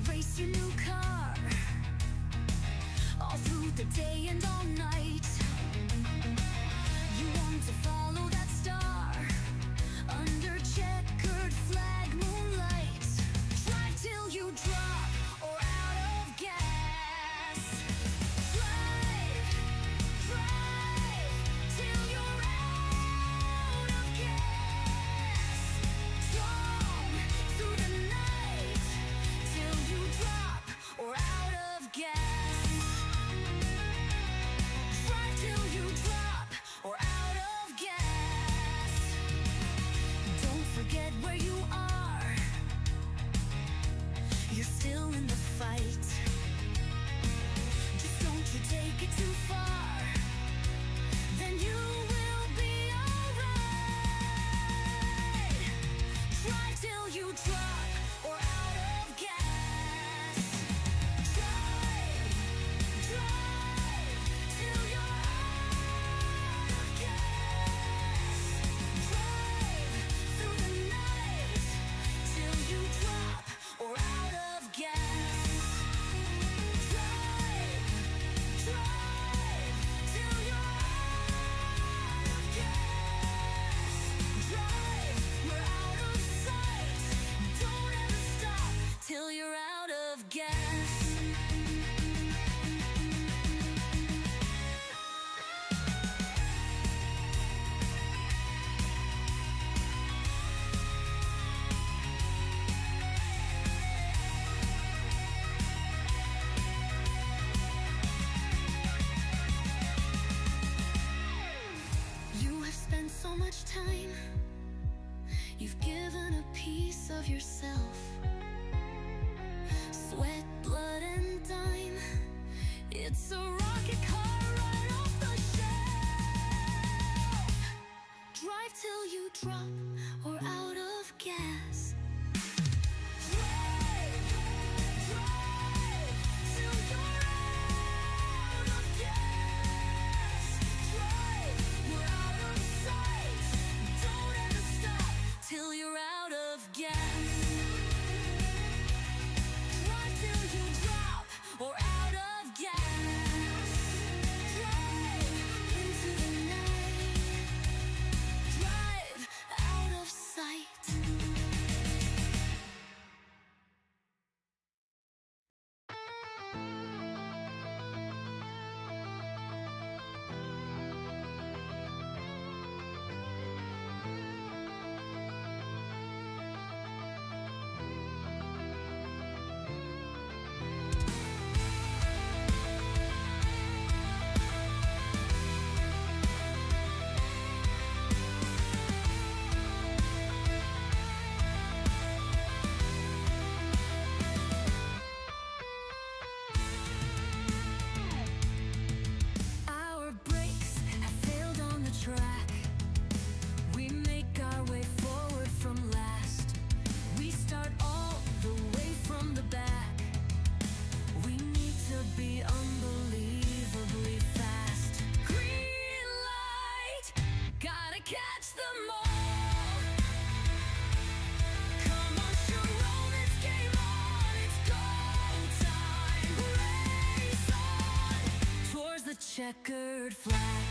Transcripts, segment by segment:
race your new car all through the day and all night. You want to follow that star under checkered flag moonlight. Drive till you drop or out of gas. Drive, drive till you're out of gas. Strong through the night till you drop or out of gas. Drive till you drop or out of gas. Don't forget where you are. You're still in the fight. Just don't you take it too far, then you will be alright. Drive till you drop or out of gas. Drive, drive till you're out of gas. Drive through the night till you drop or out of gas. Drive, drive till you're out of gas. Drive, you're out of sight. Don't ever stop till you're out of gas. You have spent so much time. You've given a piece of yourself. Sweat, blood, and dime. It's a rocket car right off the shelf. Drive till you drop or out of gas. Drive, drive till you're out of gas. Drive, you're out of sight. Don't ever stop till you're out of gas. Drive till you drop or out of gas. Drive into the night. Drive out of sight. Our brakes have failed on the track. We make our way forward from last. We start all the way from the back. We need to be unbelievably fast. Green light, gotta catch them all. Come on, Sharon, it's game on. It's go time. Race on towards the checkered flag.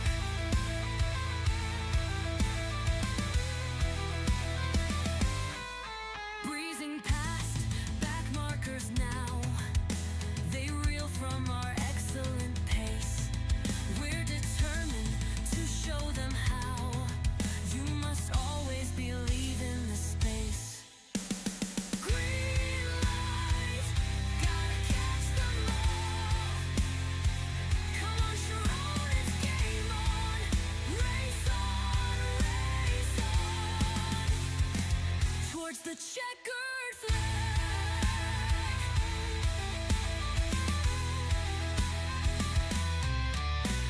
Breezing past back markers now. They reel from our excellent pace. We're determined to show them how. You must always believe in the space. Green light, gotta catch them all. Come on, Sharon, it's game on. Race on towards the checkered flag.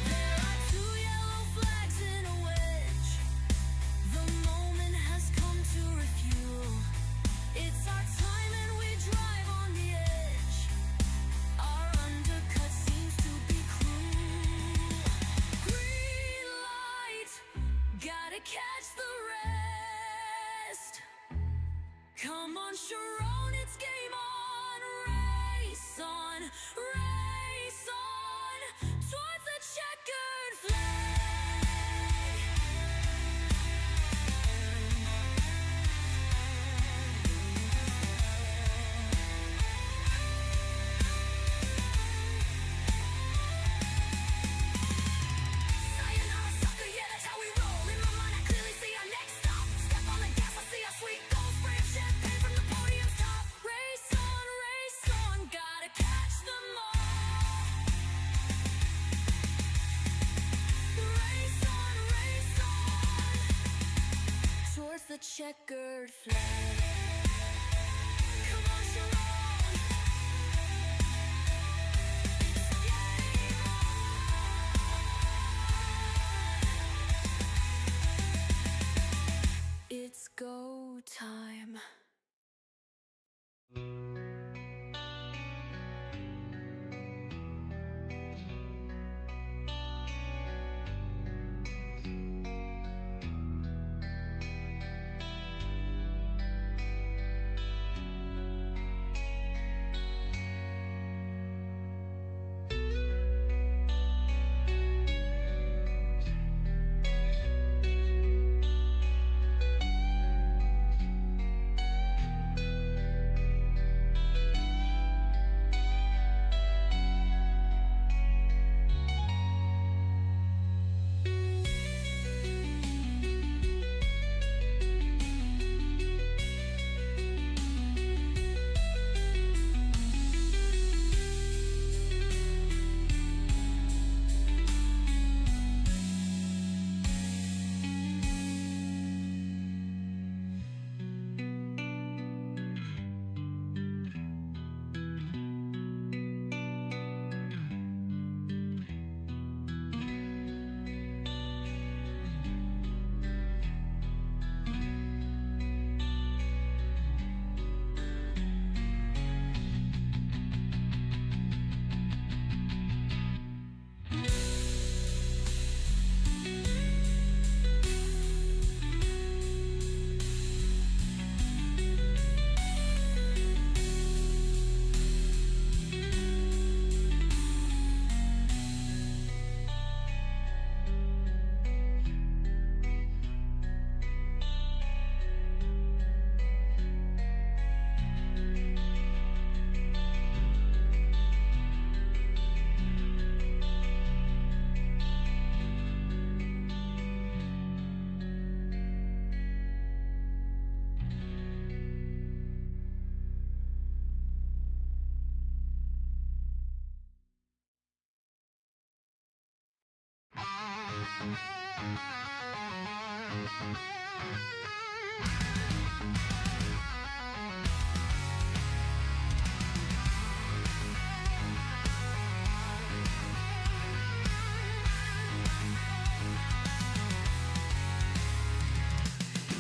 There are two yellow flags in a wedge. The moment has come to refuel. It's our time and we drive on the edge. Our undercut seems to be cruel. Green light, gotta catch the rest. Come on, race on towards the checkered flag. Sayonara soccer, yeah, that's how we roll. In my mind, I clearly see our next stop. Step on the gas, I see our sweet goals. Spray of champagne from the podium's top. Race on, gotta catch them all. Race on, towards the checkered flag. Come on, Sharon. It's game on. It's go time.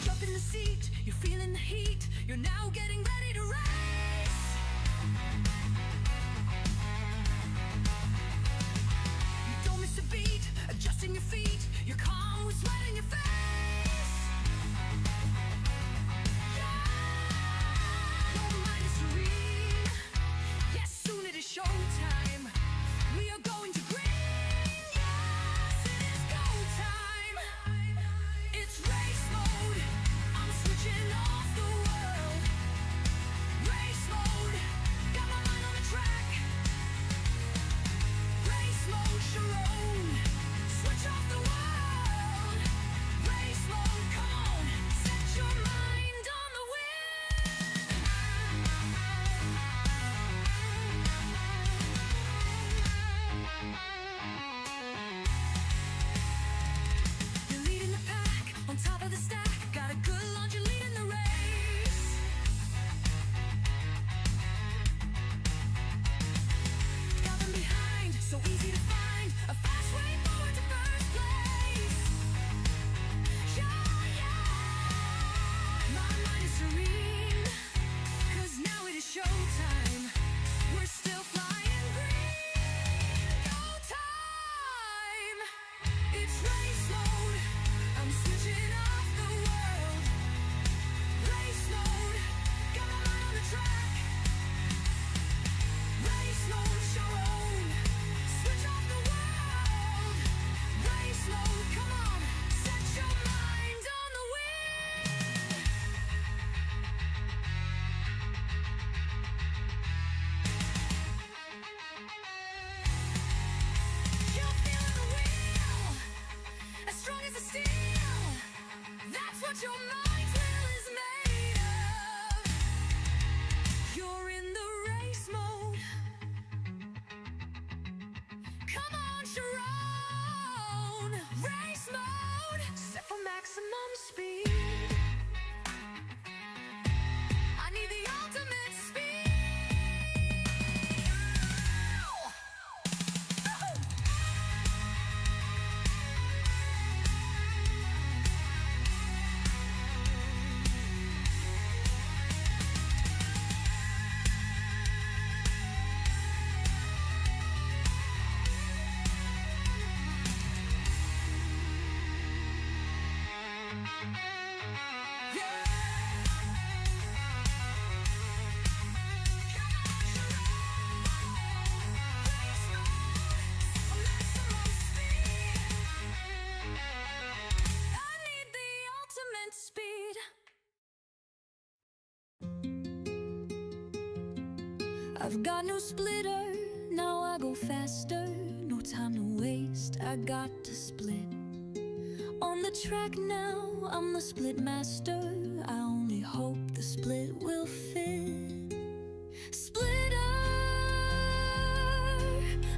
Jump in the seat, you're feeling the heat. You're now getting ready to race. You don't miss a beat, adjusting your feet. You're calm with sweat in your face. what your mind's will is made of. You're in the race mode. Come on, Sharon. Race mode. Set for maximum speed. I need the ultimate speed. I've got no splitter, now I go faster. No time to waste, I got to split. On the track now, I'm the split master. I only hope the split will fit. Splitter,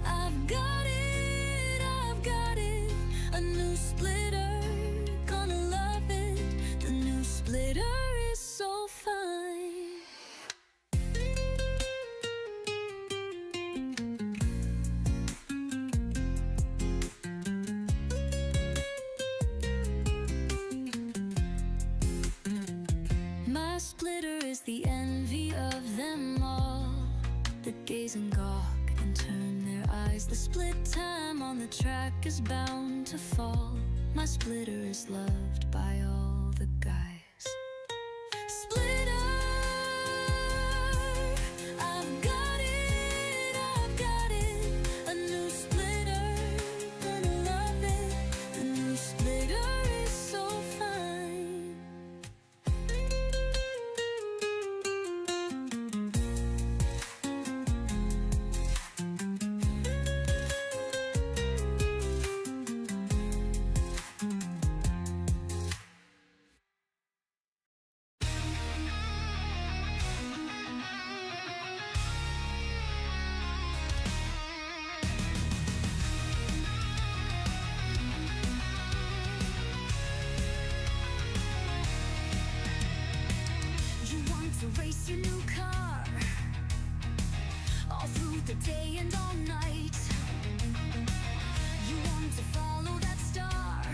I've got it, I've got it. A new splitter, gonna love it. The new splitter is so fine. My splitter is the envy of them all, that gaze and gawk and turn their eyes. The split time on the track is bound to fall. My splitter is loved by all the guys. Splitter, I've got it, I've got it. A new splitter, gonna love it. The new splitter is so fine. You want to race your new car all through the day and all night. You want to follow that star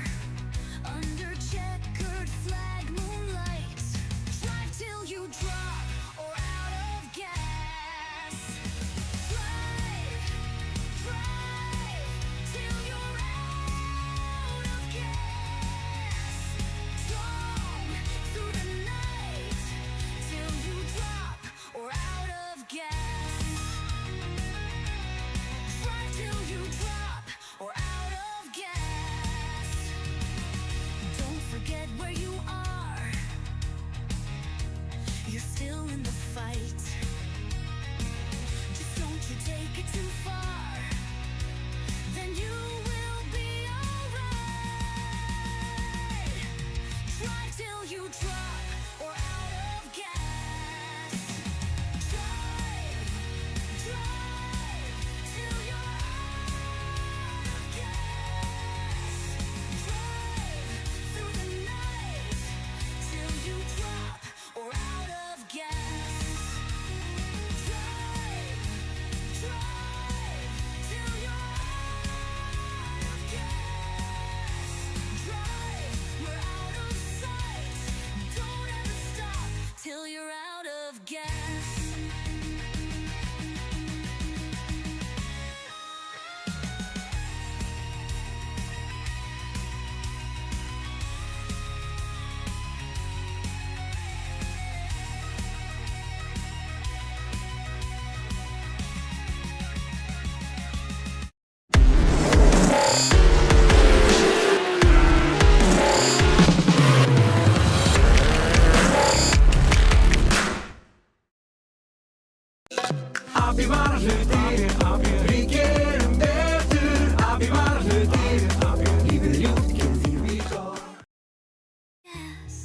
under checkered flag moonlight. Drive till you drop or out of gas. Drive, drive till you're out of gas. Strong through the night till you drop or out of gas. Drive till you drop or out of gas. Don't forget where you are. You're still in the fight. Just don't you take it too far. Then you will be alright. Drive till you drop or out of gas. Drive, drive till you're out of gas. Drive through the night till you drop or out of gas. Drive, drive till you're out of gas. Drive, you're out of sight. Don't ever stop till you're out of gas. Abi var hlutir, við gerum betur. Abi var hlutir, lífið er ljúft, gerum því við góð. Yes,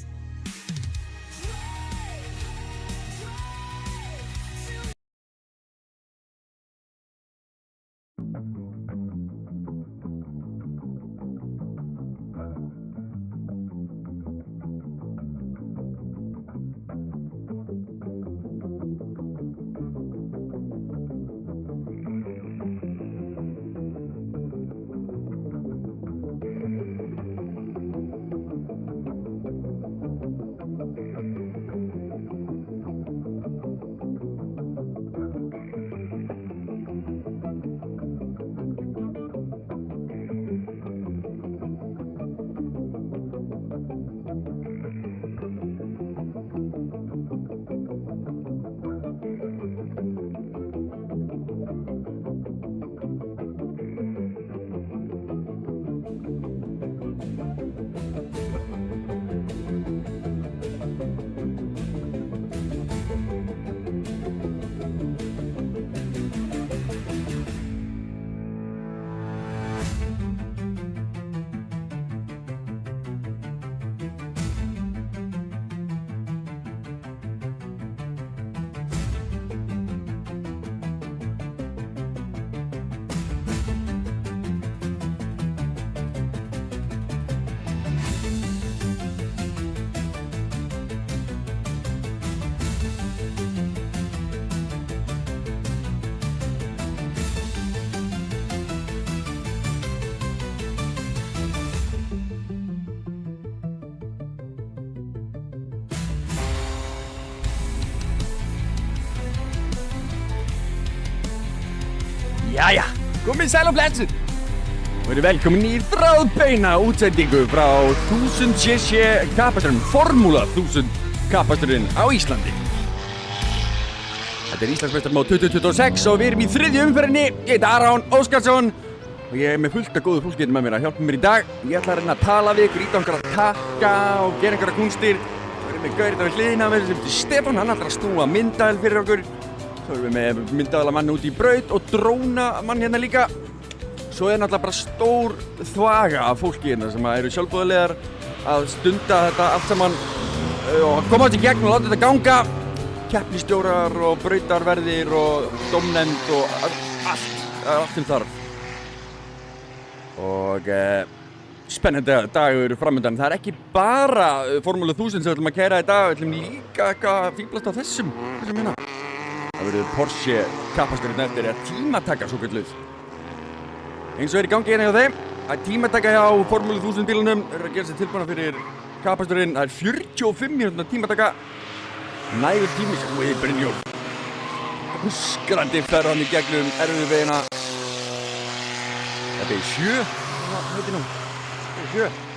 Jæja, komið sæl á blessuð og eru velkomin í þráðbeina útsendingu frá 1000cc kappaksturum, Formúla 1000 kappaksturin á Íslandi. Þetta er Íslandsmeistarmót 2026 og við erum í þriðju umferðinni. Ég heiti Aron Óskarsson og ég er með fullt af góðu fólki með mér að hjálpa mér í dag. Ég ætla að reyna að tala við ykkur, íta einhverja takka og gera einhverja kúnstir. Svo erum við gaurið við hliðina með þessu Stefán, hann ætlar að snúa myndavél fyrir okkur. Svo erum við með myndavélamann út í braut og drónamann hérna líka. Svo er náttúrulega bara stór þvaga af fólki hérna sem eru sjálfboðaliðar að stunda þetta allt saman og koma þetta í gegn og láta þetta ganga. Keppnistjórar og brautarverðir og dómnefnd og allt sem þarf. Og spennandi dagur framöndan. Það er ekki bara Formúla 1000 sem við ætlum að keyra í dag, við ætlum líka eitthvað fíblast á þessum hérna. Það verður Porsche kappaksturin eftir að tímataka svo kallið. Eins og er í gangi hérna hjá þeim, að tímataka hjá Formúlu 1000 bílunum er að gera sér tilbúna fyrir kappaksturin. Það er 45 mínútna tímataka, nægur tími sem við Brynjólf. Huskrandi ferð hann í gegnum erfiðu vegina. Þetta er 7, hvað heitir nú? Þetta er 7.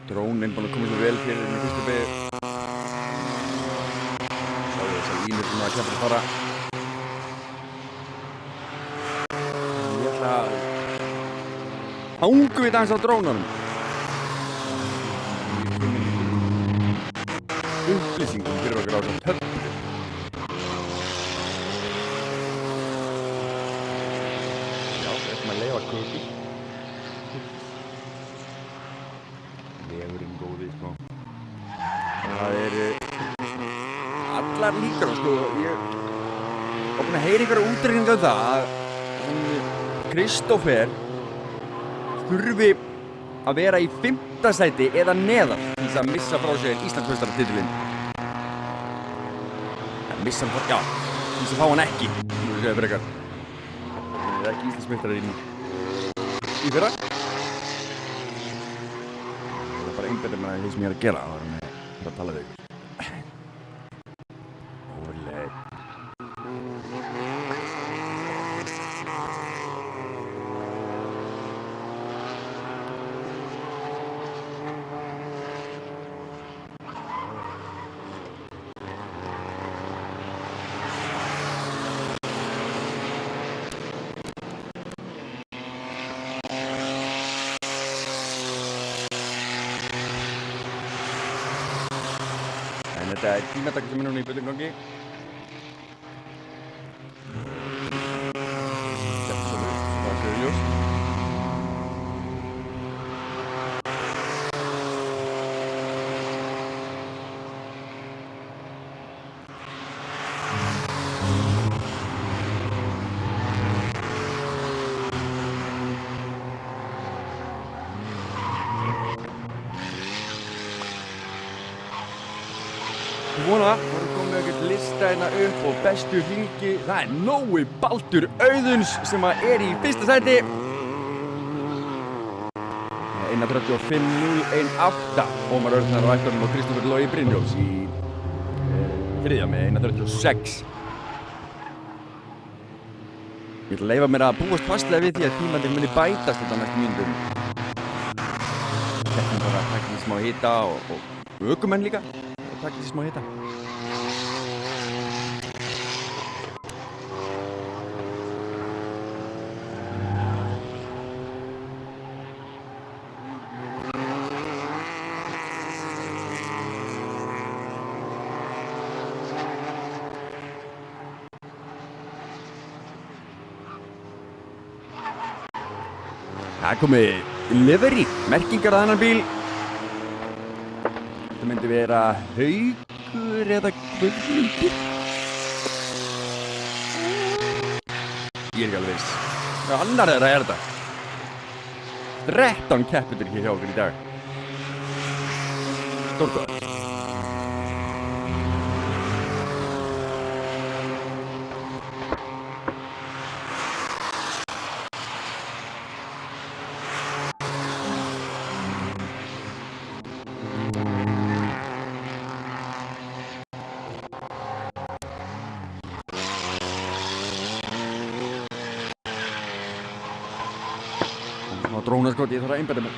Drónin búinn að koma svo vel fyrir með fyrstu beygju. Sjáðu þessar línur sem að kemur að fara. Ég ætla að hangum við aðeins á drónunum. Upplýsingum fyrir okkur á þessum töflu. Já, við ætlum að leyfa köku. Vegurinn góði, sko. Það eru allar líkar, sko. Ég var búinn að heyra einhverja útreikninga um það að Kristófer þurfi að vera í 5. sæti eða neðar til þess að missa frá sér Íslandsmeistaratitilinn. Missa hann, já, til þess að fá hann ekki. Nú séu frekar. Það er ekki Íslandsmeistarar í fyrra. Það er bara einbættir með það sem ég er að gera. Það er að tala við ykkur. Ólega. Þetta er tímataka sem er núna í fullum gangi. Þetta er svo það séu ljóst. Vona, voru komið ekkert lista hérna upp og bestu hringi. Það er Nói Baldur Auðuns sem að er í fyrsta sæti. 1.35.018. Ómar Örnar á ættunum og Kristoffer Logi Brynjólfs í þriðja með 1.36. Ég ætla að leyfa mér að búast fastlega við því að tímandinn muni bætast þetta næstu mínútum. Þetta bara að taka því smá hita og ökumenn líka. Takk því smá hita. Það komið livery, merkingar að þennan bíl. Þetta myndi vera Haukur eða Guðmundur. Ég er ekki alveg viss. Já, annar þeirra er þetta. 13 keppendur ekki hjá okkur í dag. Stórgóð. Drónaskot, ég þarf að einbæta mig.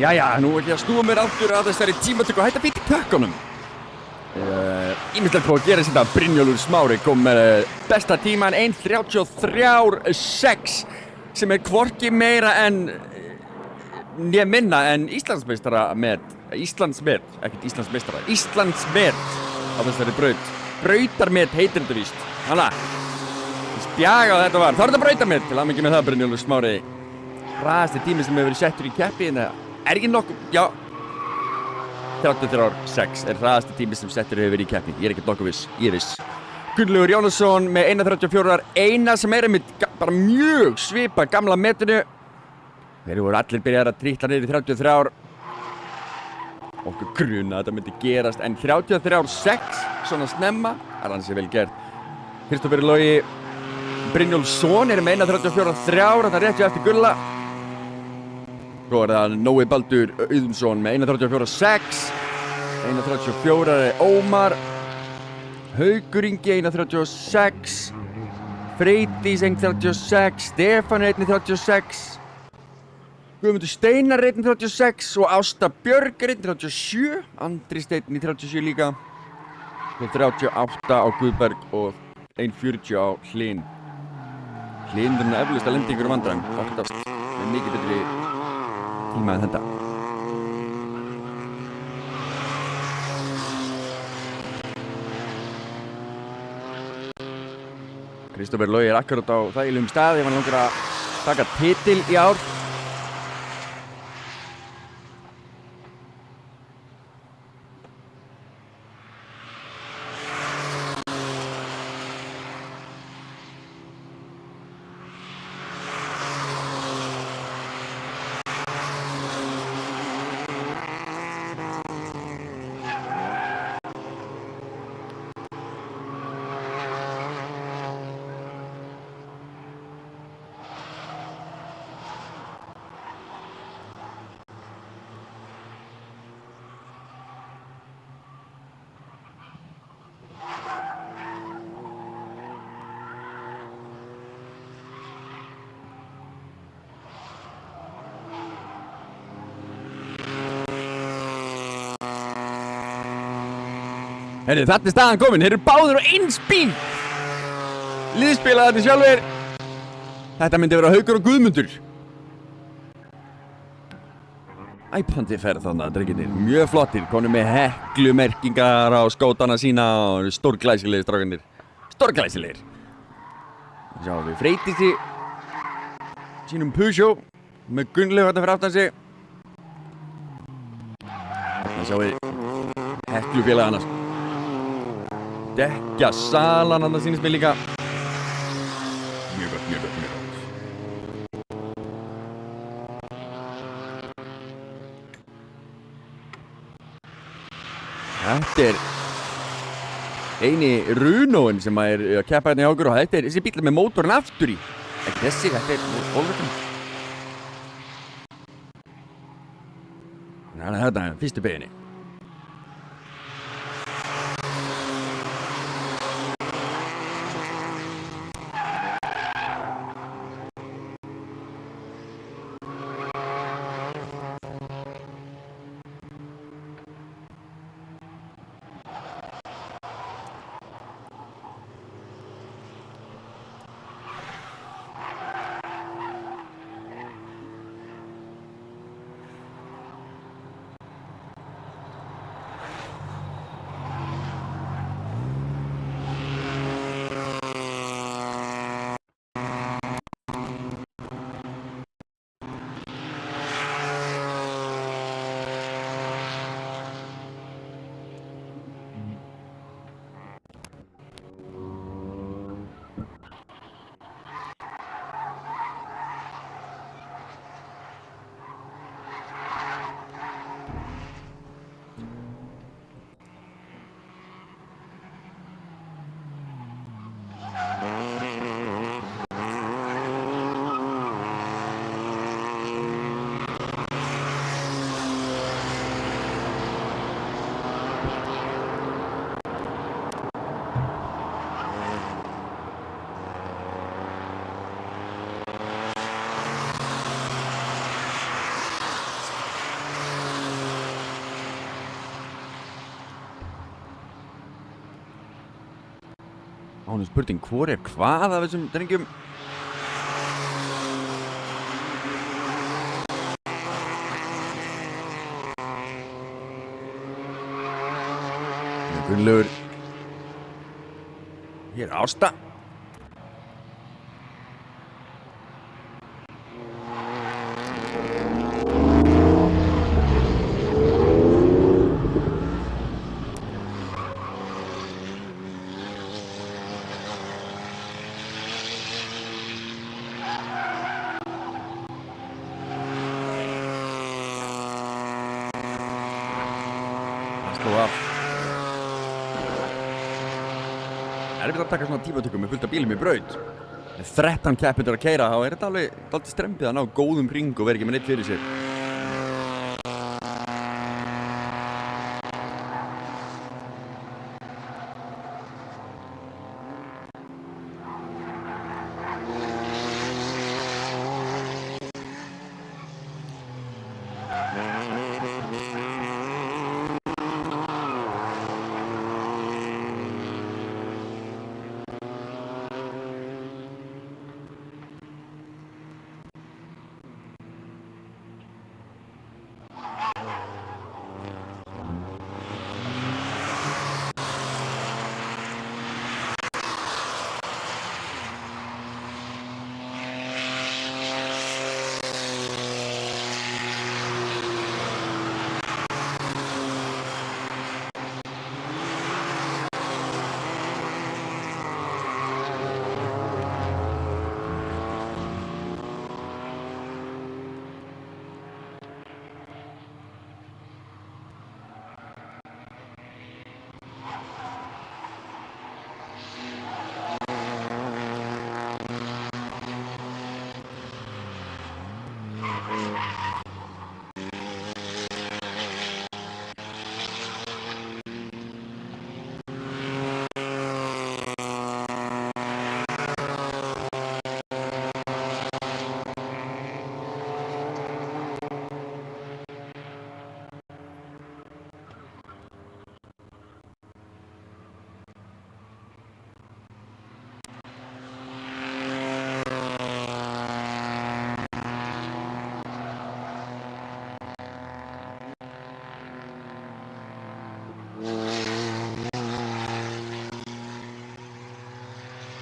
Jæja, nú ekki að snúa mér aftur að þessari tímatöku og hætta að býta í tökkunum. Ímislegt hvað að gera þetta. Brynjólfur Smári kom með besta tíman 1:33.6 sem hvorki meira en né minna en Íslandsmet, ekkert Íslandsmeistara, Íslandsmet á þessari braut. Brautarmet heitir þetta víst. Hanna, spjaga þetta var. Það er þetta brautarmet til hamingju með það, Brynjólfur Smári. Hraðasti tími sem hefur verið settur í keppi, en er ekki nokkuð, já, 33.6 er hraðasti tími sem settur hefur verið í keppi. Ég er ekkert nokkuð viss, ég er viss. Gunnlaugur Jónasson með 1:34, eina sem er einmitt bara mjög svipa gamla metinu. Þeir voru allir byrjaðir að trítla niður í 33. Okkur gruna að þetta myndi gerast, en 33.6 svona snemma er ansi vel gert. Kristófer Logi Brynjólfsson er með 1:34.3, þetta rétt hjá eftir Gulla. Svo er það Nói Baldur Auðunsson með 1:34.6, 1:34 er Ómar, Haukur Ingi 1:36, Freydís 1:36, Stefán 1:36, Guðmundur Steinar 1:36 og Ásta Björg 1:37, Andri Steinn 1:37 líka, 38 á Guðberg og 1:40 á Hlyn. Hlyn er eflaust að lenda í einhverjum vandræðum, oftast með mikið betri tíma en þetta. Kristófer Logi er akkurat á þægilegum stað ef hann langar að taka titil í ár. Herri, þetta staðan komin, þeir eru báðir á eins bíl. Liðspilaðarnir sjálfir. Þetta myndi vera Haukur og Guðmundur. Æpandi ferð þannig að drenginir, mjög flottir, konum með heklumerkingar á skótana sína og stórglæsilegir strákanir. Stórglæsilegir. Sjáum við Freydísi, sínum Peugeot, með Gunnlaugu þetta fyrir aftan sig. Þannig sjáum við heklufélagana. Dekkja salan hann að sýnist mig líka. Mjög gott, mjög gott, mjög gott. Þetta er eini Runóin sem er að keppa hérna í okkur og þetta er þessi bíl með mótorinn aftur í. Ekki þessi, þetta er Volverton. Þannig að þetta er fyrstu beginni. Ánum spurning, hvor hvað af þessum drengjum? Gunnlaugur. Hér Ásta. Sló af. Erfitt að taka svona tímatökum með fullt af bílum í braut. Með 13 keppendur að keyra, þá þetta alveg dálítið strempið að ná góðum hring og vera ekki með neitt fyrir sér.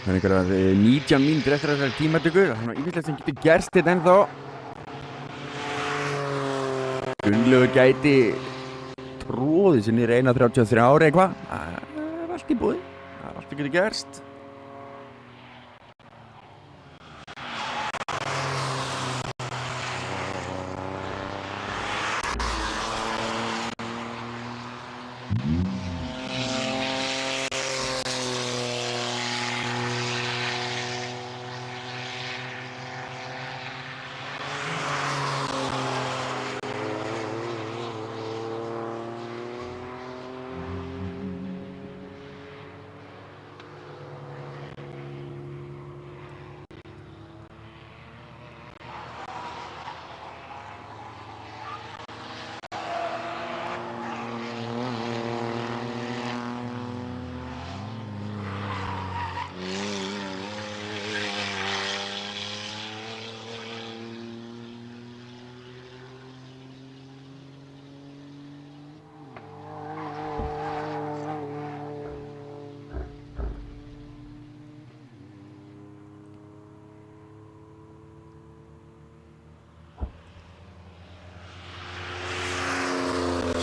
Það er einhverjar 19 mínútur eftir þessari tímatöku. Það er svona ýmislegt sem getur gerst þetta ennþá. Gunnlaugur gæti tróðið sér niður 1.33 ári eitthvað. Það er allt í búið. Það er allt sem getur gerst.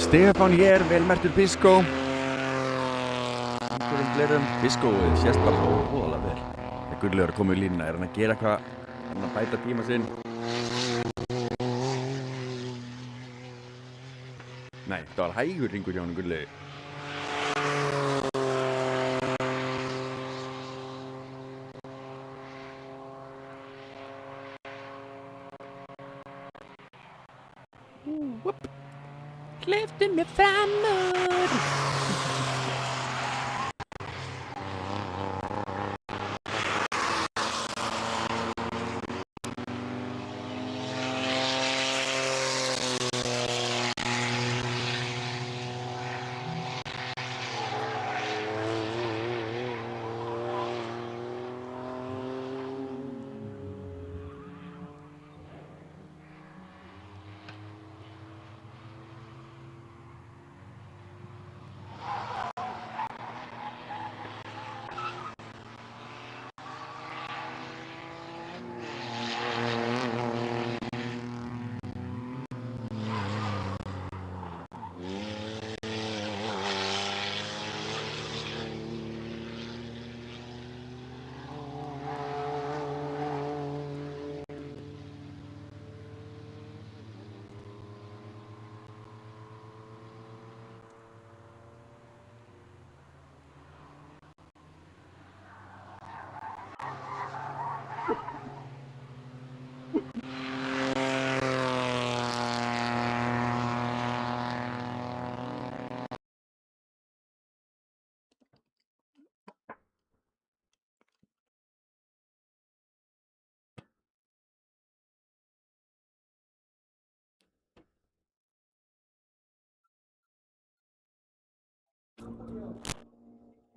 Stefán hér, velmertur Biskó. Einhverjum fleirum. Biskó sést bara óðalega vel. Það Gunnlaugur að koma í línuna. Er hann að gera eitthvað? Er hann að bæta tíma sinn? Nei, það var hægur hringur hjá hann Gunnlaugi. Hleyptu mér framur.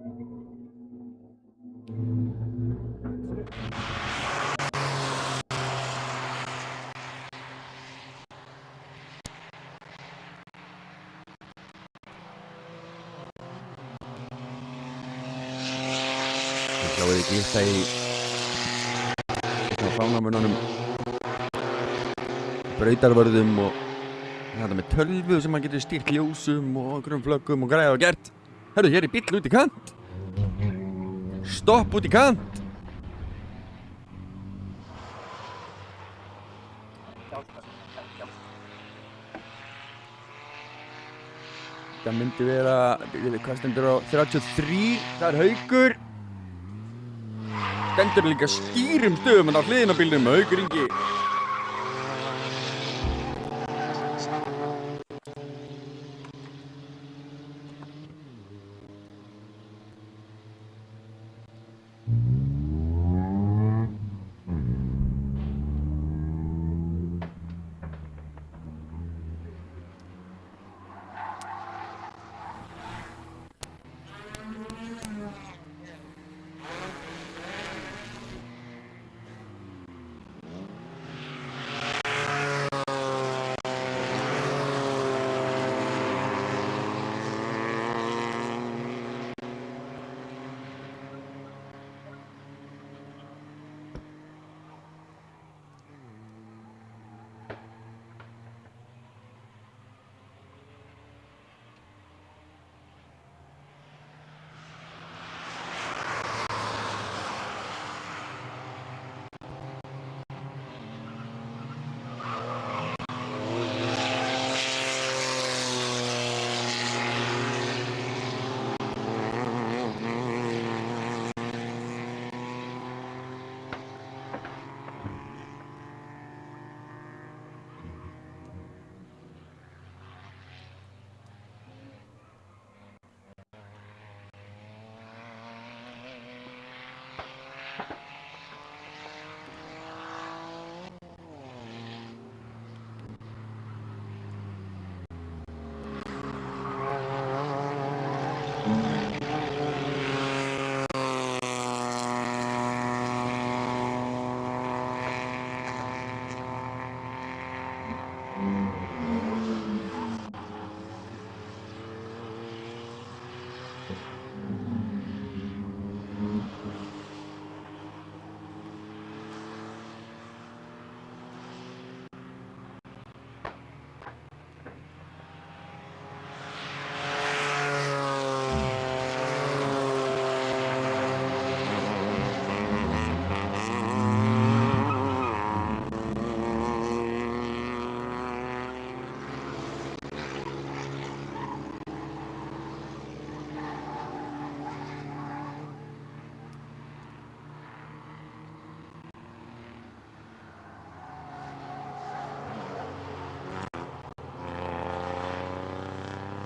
Ég sjáu þið glitta í fánamununum, brautarvörðum og þetta með tölvu sem maður getur stýrt ljósum og einhverjum flöggum og græða og gert. Herru, hér er bíll út í kant. Stopp út í kant. Það myndi vera, hvað stendur á 33, það er Haukur. Stendur líka skýrum stöðum en á hliðin á bílnum, Haukur Ingi.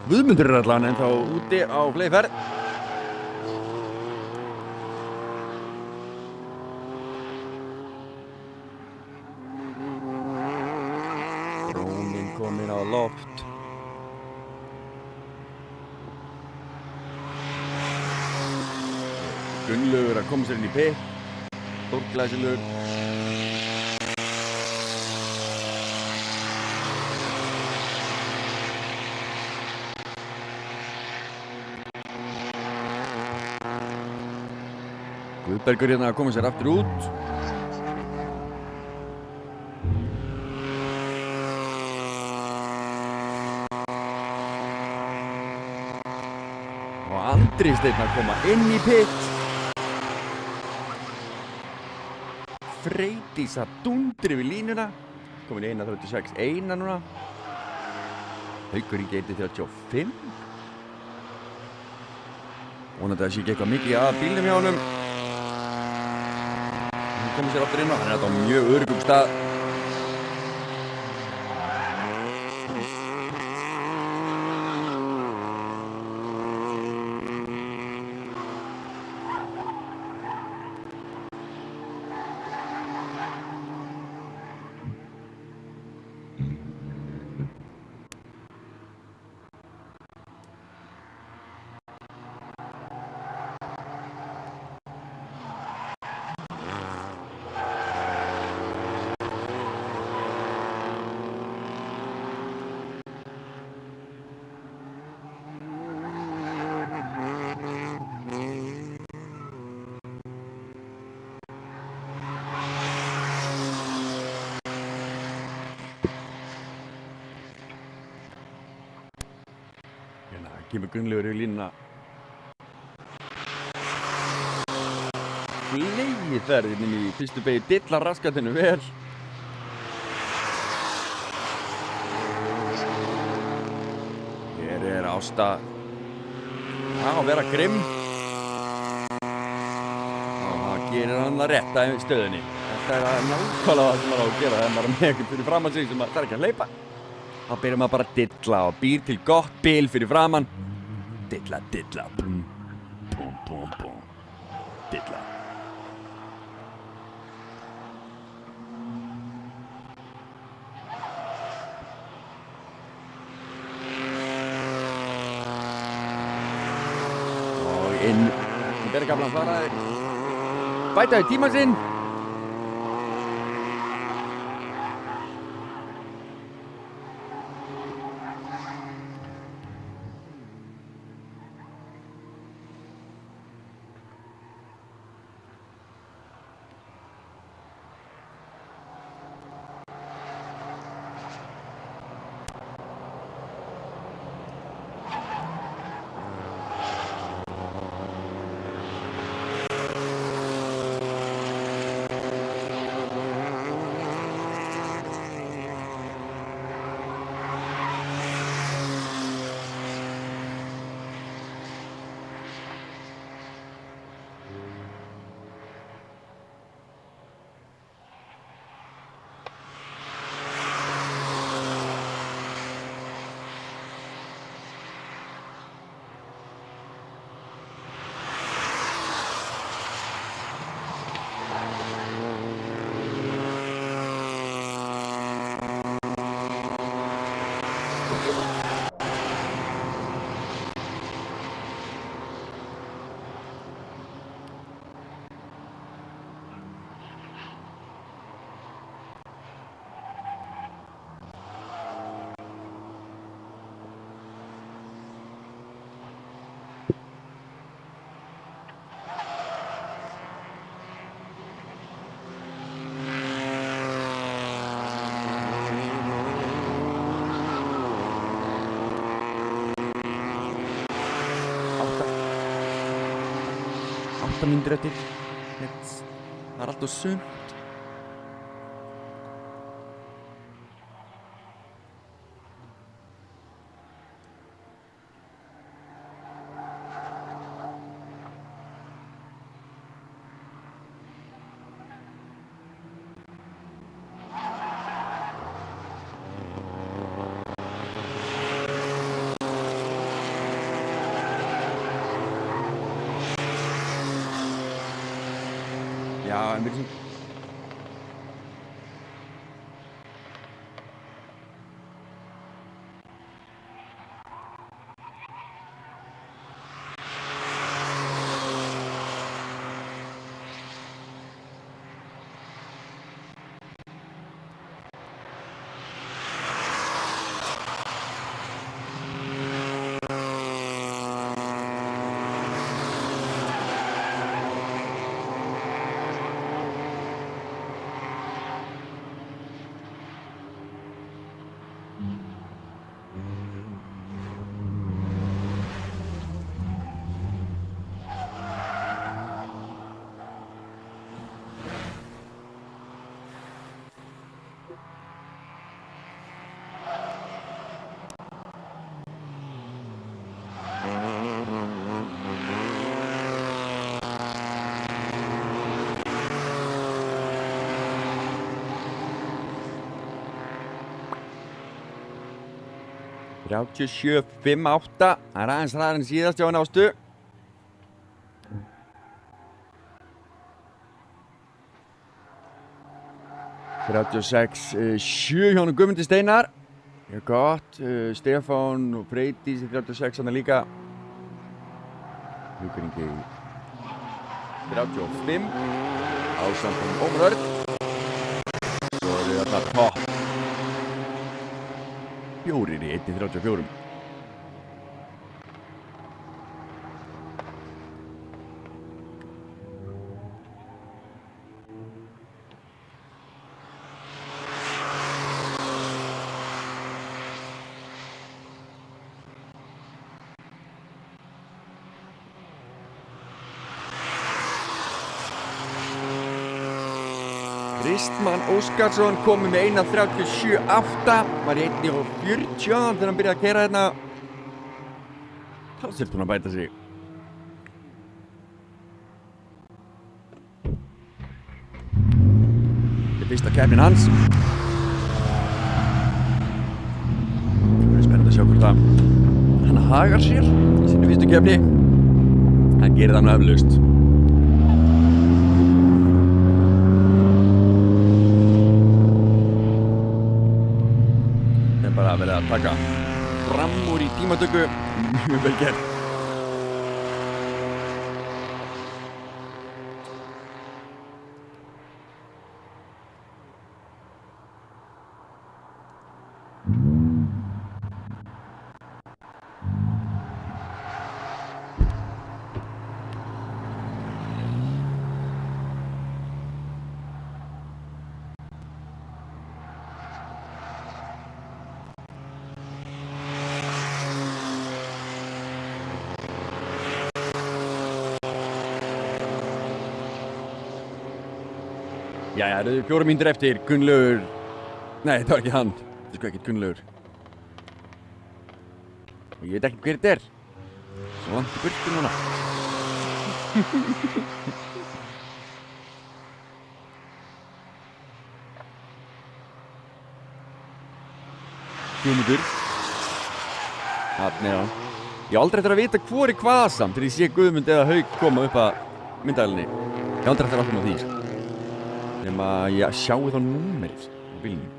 Guðmundur er allan en þá úti á fleyferð. Drónin komin á loft. Gunnlaugur að koma sér inn í pit. Stórglæsilegur. Guðbergur hérna að koma sér aftur út. Og Andri Steinn að koma inn í pit. Freydís að dundri við línuna. Komin 1.36 eina núna. Haukur Ingi 1.35. Vonandi að það sé ekki eitthvað mikið að bílnum hjá honum. Hann komið sér aftur inn og hann er þetta á mjög öruggum stað. Kemur Gunnlaugur í línuna. Flegið ferðin inn í fyrstu beygju, dillar raskatinu vel. Hér er Ásta að vera grimm. Og það gerir hann að rétta í stöðunni. Þetta er nákvæmlega það sem maður á að gera þegar maður er með eitthvað fyrir framan sig sem maður þarf ekki að hleypa. Þá byrjar maður bara að dilla og býr til gott bil fyrir framan. Dilla, dilla, bum, bum, bum, bum, dilla. Og inn, bergaflan svaraði, bætaði tíma sinn. Mínútur eftir. Það er alltaf sumt. Já, en við sem... Þrjátíu 5-8, það er aðeins hraðar en síðast hjá henni Ástu. Þrjátíu 6-7 hjá henni Guðmundi Steinar. Já gott, Stefán og Freydís í 36 hann líka. Hjúkringi 35, Ásamt og Ómar Örn. Svo eru þetta topp. Fjórir í 1.34. Kristmann Óskarsson komið með 1.37.8, var í 1.40 þegar hann byrjaði að keyra hérna. Talsvert búinn að bæta sig. Þetta er fyrsta keppnin hans. Það er spennandi að sjá hvort að hann hagar sér í sinni fyrstu keppni. Hann gerir það nú eflaust. Það er bara verið að taka fram úr í tímatöku. Mjög vel gert. Jæja, það eru 4 mínútur eftir, Gunnlaugur. Nei, það var ekki hann. Það er sko ekkert Gunnlaugur. Og ég veit ekki hver þetta er. Svo langt í burtu núna. Guðmundur. Þarna er hann. Ég á aldrei eftir að vita hvor er hvað samt þegar ég sé Guðmund eða Hauk koma upp að myndavélinni. Ég á aldrei eftir að átta mig á því. Nema ég sjái þá númerið á bílnum.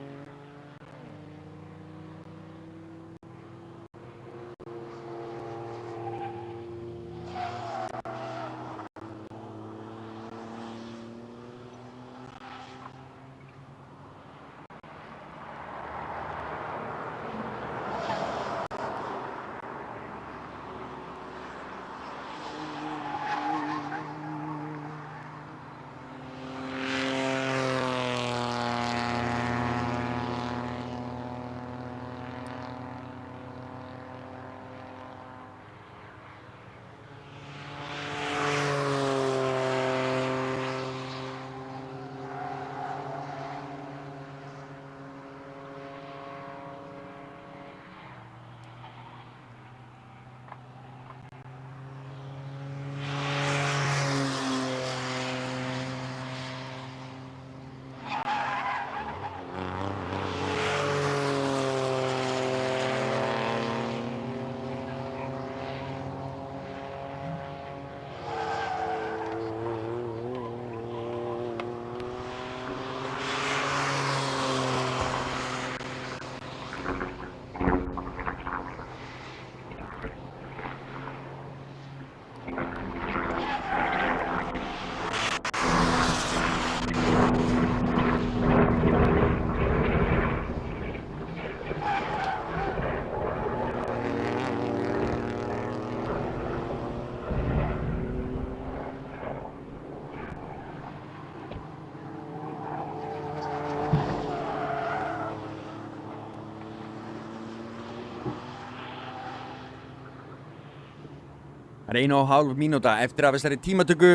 Það er 1,5 mínúta eftir af þessari tímatöku.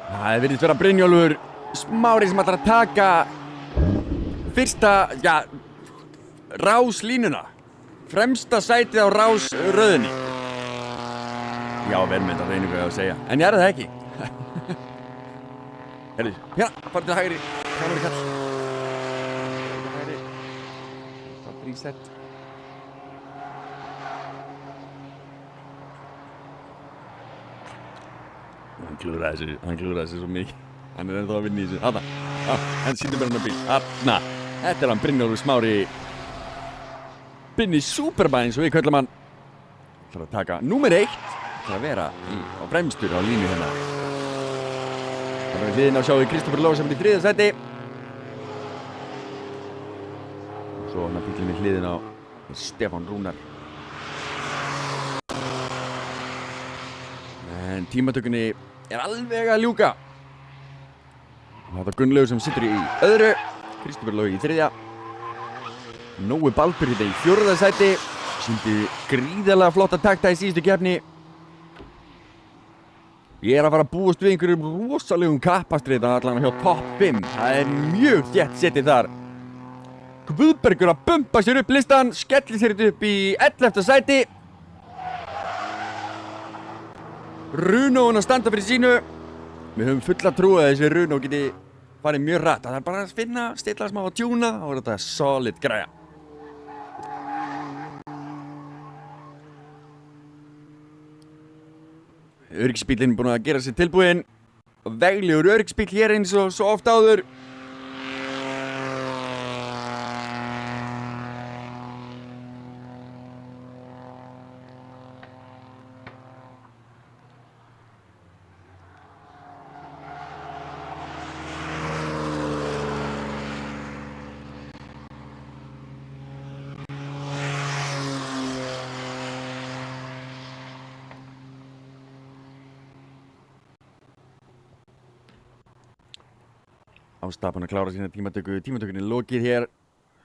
Það virðist vera Brynjólfur Smári sem ætlar að taka fyrsta, ráslínuna. Fremsta sætið á rásröðinni. Já, verðmynd að reyna hvað ég á að segja. En ég er það ekki. Herðu, hérna, farið til hægri. Kánur í kall. Hægri. Það prísett. Hann klúðraði þessu svo mikið. Hann er ennþá að vinna í þessu. Þarna. Hann sýnir mér hann á bíl. Þarna. Þetta er hann Brynjólfur Smári. Binni Superman, svo við köllum hann. Það er að taka númer 1. Það er að vera á fremstur á línu hérna. Það er við hliðina að sjá við Kristoffer Lóa sem er í 3. sæti. Og svo hann að bílinn við hliðina á Stefán Rúnar. En tímatökunni er alveg að ljúka. Það er Gunnlaugur sem situr í öðru, Kristoffer Lói í 3. Nói Baldur í 4. sæti. Sýndi gríðarlega flotta takta í síðustu keppni. Ég er að fara að búast við einhverjum rosalegum kappastrið allan hjá topp 5. Það er mjög þétt setið þar. Guðbergur að bumpa sér upp listan, skellir sér upp í 11. sæti. Runóin að standa fyrir sínu. Við höfum fulla trú að þessi Runó geti farið mjög rætt. Það er bara að finna, stilla smá að tjúna og þetta er solid græja. Öryggisbílinn er búinn að gera sér tilbúinn. Veglegur öryggisbíl hér eins og svo oft áður. Ásta búinn að klára sína tímatökunni lokið hér,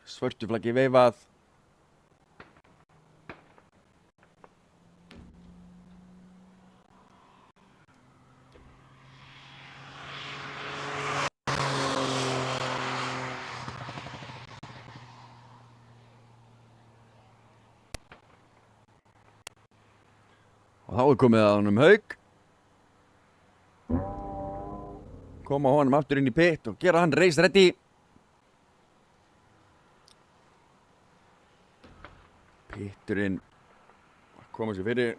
svörtu flaggi veifað. Og þá er komið að honum Hauk. Koma honum aftur inn í pit og gera hann race ready. Pitturinn koma sér fyrir.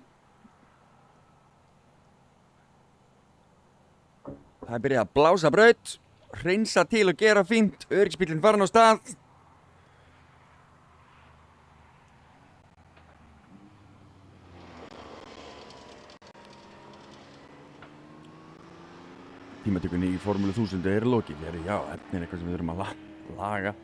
Það er byrjað að blása braut, hreinsa til og gera fínt. Öryggisbíllinn farin á stað. Tímatökunni í Formúlu 1000 er lokið. Já, þetta er eitthvað sem við þurfum að laga.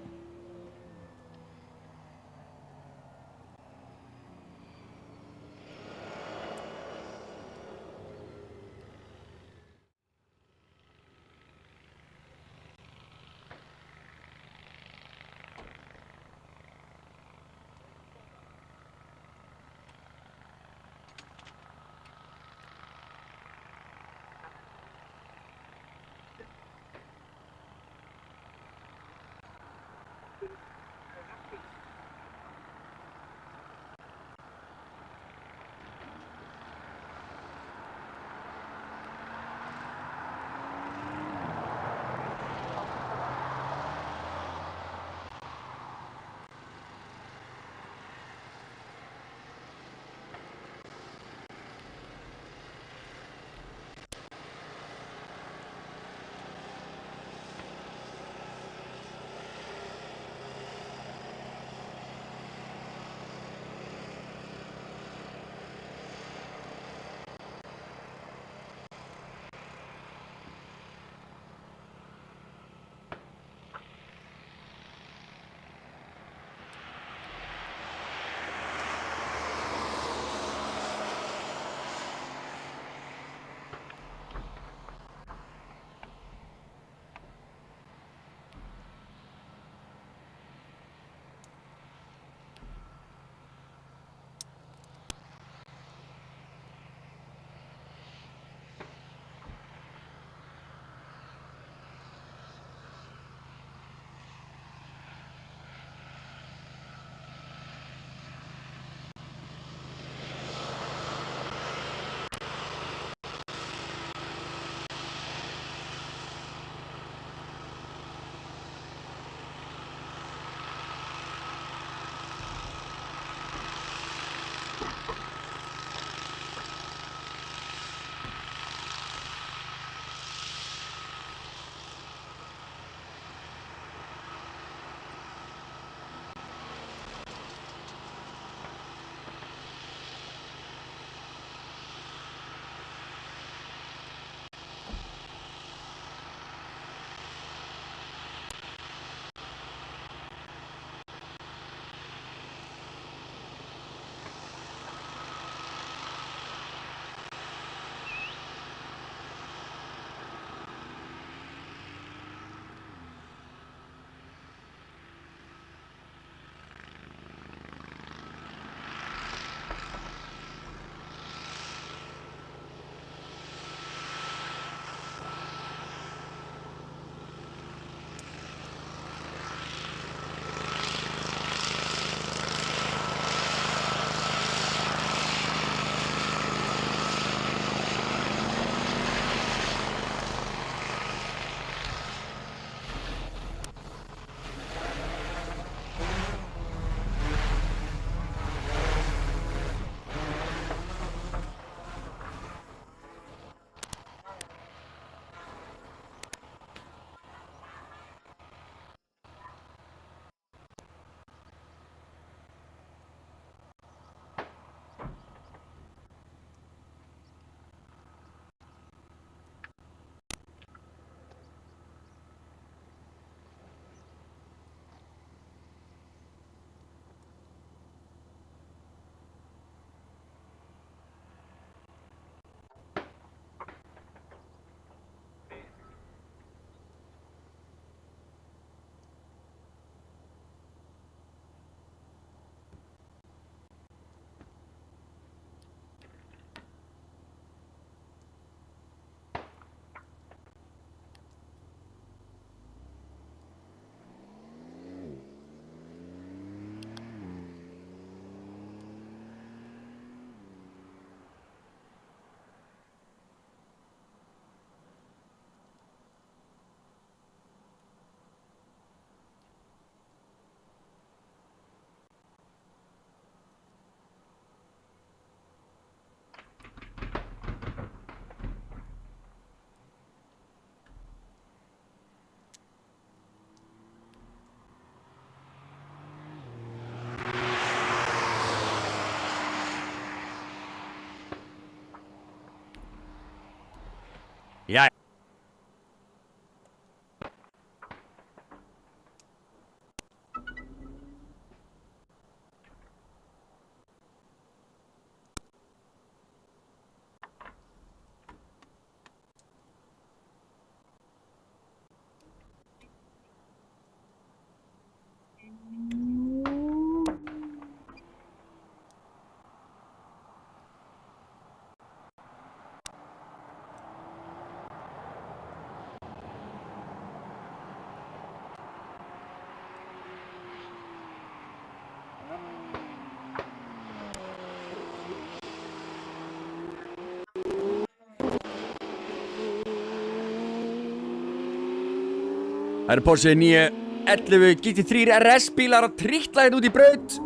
Það eru Porsche 911 GT3 RS bílar að trítla hérna út í braut.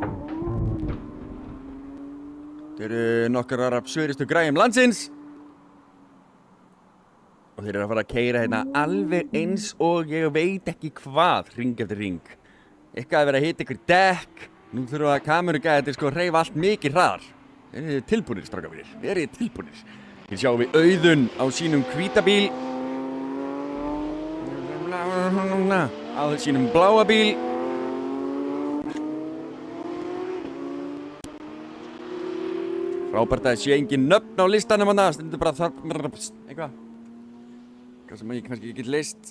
Þeir eru nokkrar af svöristu græjum landsins. Og þeir eru að fara að keyra hérna alveg eins og ég veit ekki hvað, ring eftir ring. Eitthvað að vera að hita ykkur dekk. Nú þurfa kamerugæðir sko að hreyfa allt mikið hraðar. Þeir eru tilbúnir, strákar mínir. Þeir eru tilbúnir. Hér sjáum við Auðun á sínum hvíta bíl. Á sínum bláa bíl. Frábært að sé engin nöfn á listanum hann. Stendur bara þar eitthvað. Hvað sem ég kannski ekki get list.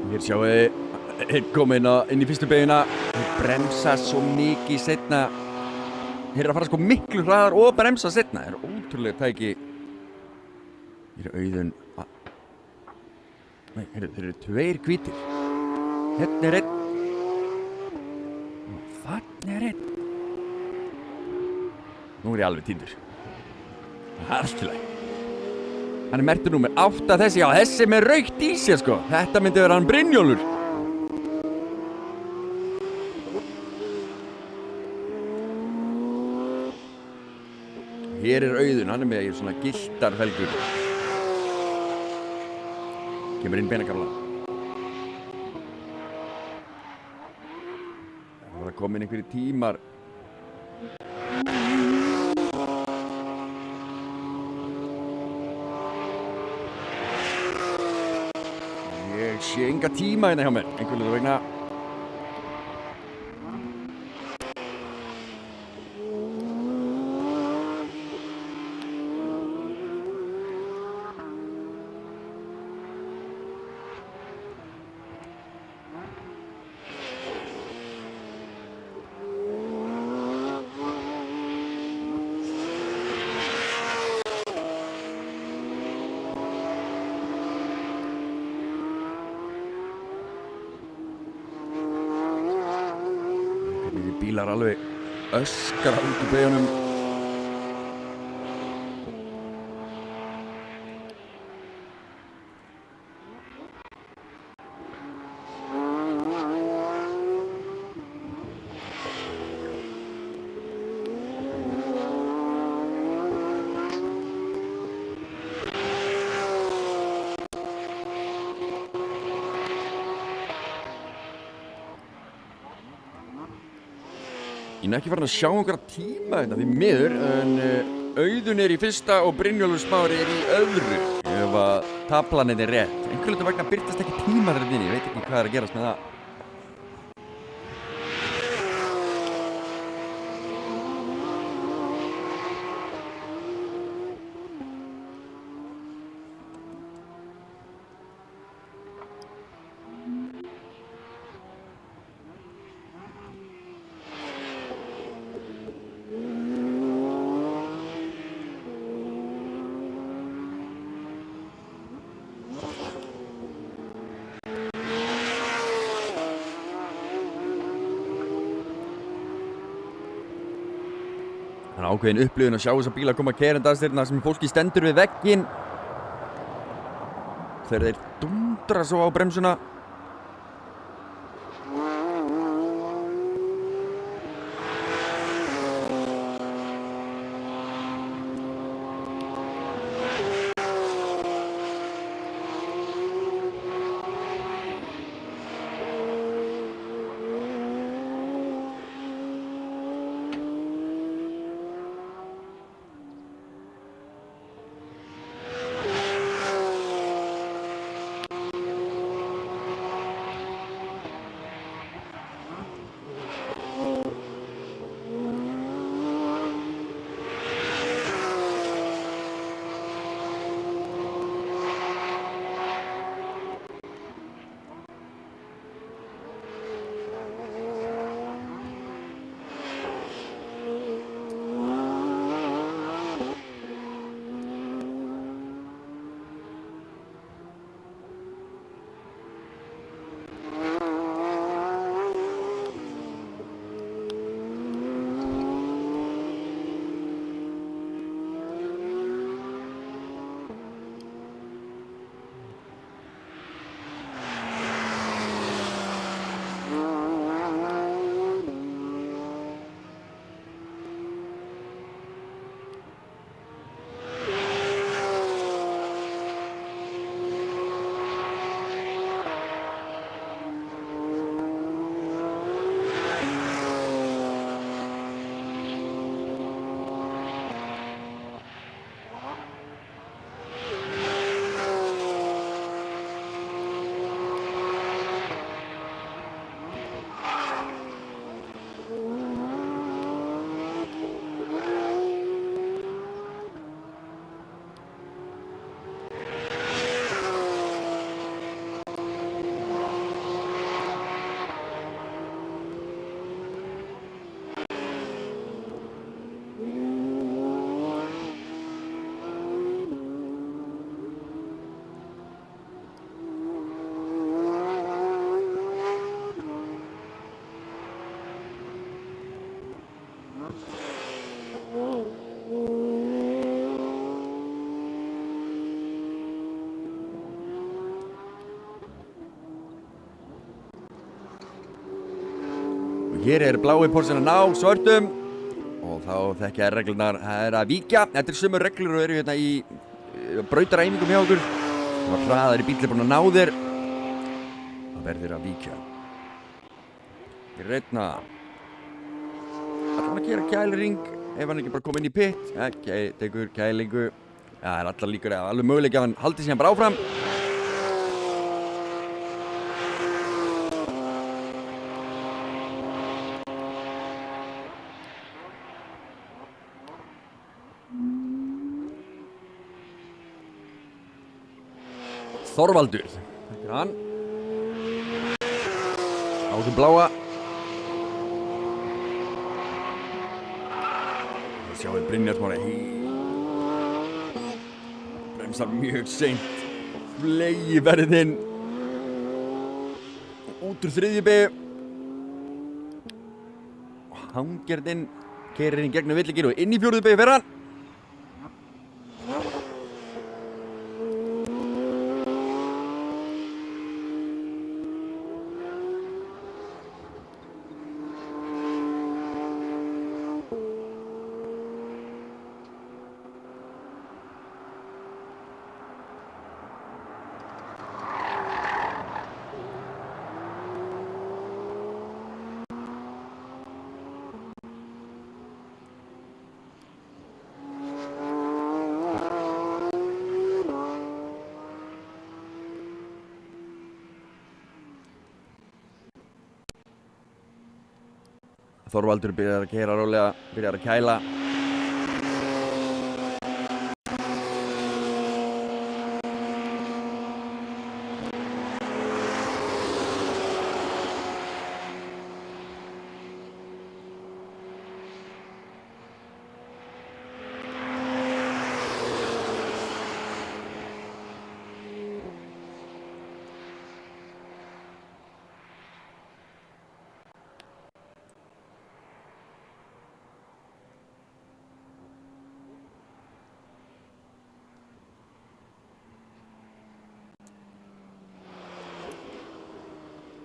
Hér sjáum við komin inn í fyrstu beyguna. Þeir bremsa svo mikið seinna. Þeir eru að fara sko miklu hraðar og bremsa seinna. Það er ótrúlega tæki. Hér er Auðun. Nei, þeir eru tveir hvítir. Hérna er einn. Og þarna er einn. Nú er ég alveg týndur. Það er allt í lagi. Hann er merktur númer 8 þessi, já þessi með raukt í sér sko. Þetta myndi vera hann Brynjólfur. Hér er Auðun, hann er með svona giltarfelgur. Kemur inn beinakarla. Það var að koma inn einhverjir tímar. Ég sé enga tíma hérna hjá mér, einhverju vegna. Bílar alveg öskra út úr beigunum. Ég er ekki farin að sjá einhverja tíma þetta því miður, en Auðun er í fyrsta og Brynjólfur Smári er í öðru. Ef að taflaninn er rétt. Einhverju hluta vegna birtast ekki tímar þarna inni, ég veit ekki hvað er að gerast með það. Það er ákveðin upplifun að sjá þessa bíla koma keyrandi að þarna sem fólki stendur við vegginn. Þegar þeir dundra svo á bremsuna. Hér er blái Porschen að ná svörtum og þá þekkja reglunar, það er að víkja. Þetta er sömu reglur og eru hérna í brautaræfingum hjá okkur. Það var hraðari bíll búinn að ná þér. Það verður að víkja. Greinna. Ætlar hann að gera kæliring ef hann ekki bara kom inn í pit. Tekur kælingu. Já, það er allar líkur eða alveg möguleik að hann haldi síðan bara áfram. Þorvaldur, þetta er hann. Áður bláa. Það sjáum við Brynjar Smári. Bremsar mjög seint. Flegi verðinn. Út úr þriðju beygju. Og hangirðinn. Keyrir inn gegnum villigir og inn í fjórðu beygju fyrir hann. Þorvaldur byrjar að keyra rólega, byrjar að kæla.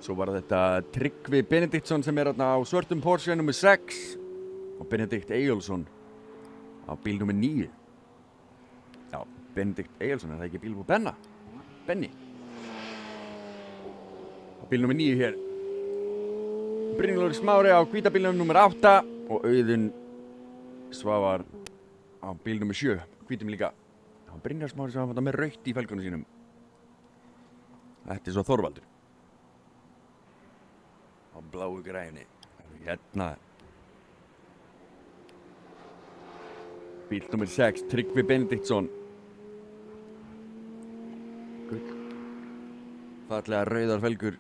Svo var þetta Tryggvi Benediktsson sem er þarna á svörtum Porsche nr. 6 og Benedikt Eyjólfsson á bíl nr. 9. Já, Benedikt Eyjólfsson, er það ekki bíl på Benna? Benni. Á bíl nr. 9 hér. Brynjólfur Smári á hvíta bílnum nr. 8 og Auðun Svavar á bíl nr. 7, hvítum líka. Það var Brynjar Smári sem var með rautt í felgunum sínum. Þetta er svo Þorvaldur. Á bláu græni. Hérna. Bíl nr. 6, Tryggvi Benediktsson. Gull. Fallega rauðar felgur.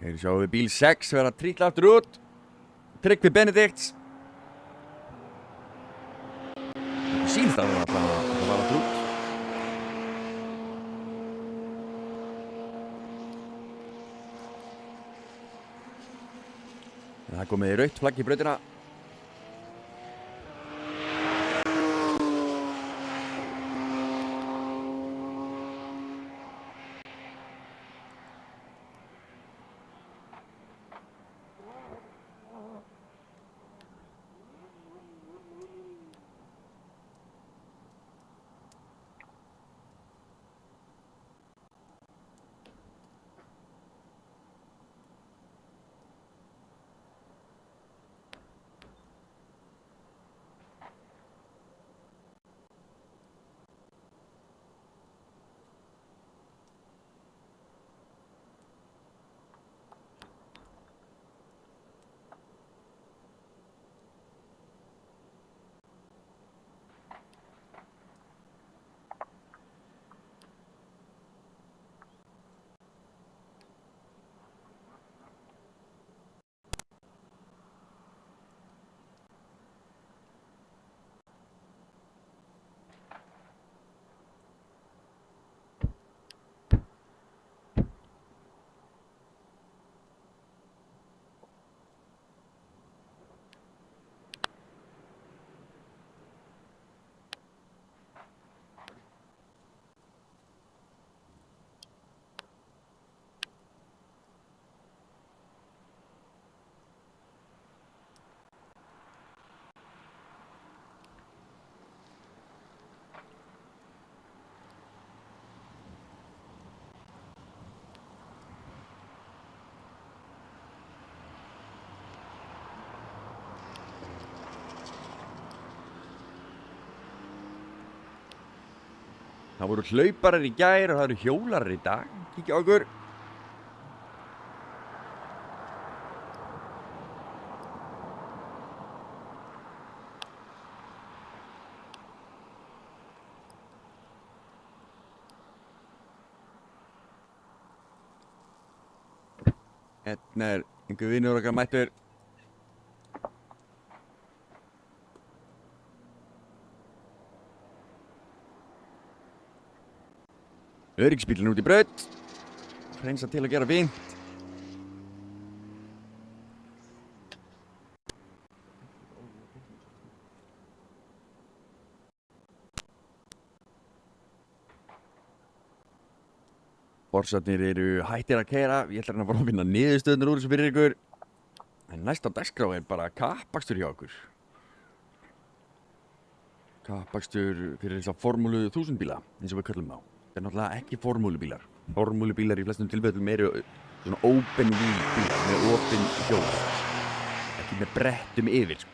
Hér sjáum við bíl 6 vera að trítla aftur út. Tryggvi Benedikts. Það sýnst að það var aftur út. Það komið í rautt flagg í brautina. Það voru hlauparar í gær og það eru hjólarar í dag. Kíkja á okkur. Hérna er einhver vinur okkar mættur. Öryggisbílinn út í braut. Hreinsa til að gera fínt. Borsarnir eru hættir að keyra. Ég ætla að fara að finna niðurstöðunar úr þessu fyrir ykkur. En næsta dagskrá er bara kappakstur hjá okkur. Kappakstur fyrir þessa formúlu 1000 bíla, eins og við köllum þá. Það er náttúrulega ekki formúlubílar. Formúlubílar í flestum tilfellum eru svona open wheel bílar með opin hjól. Ekki með brettum yfir.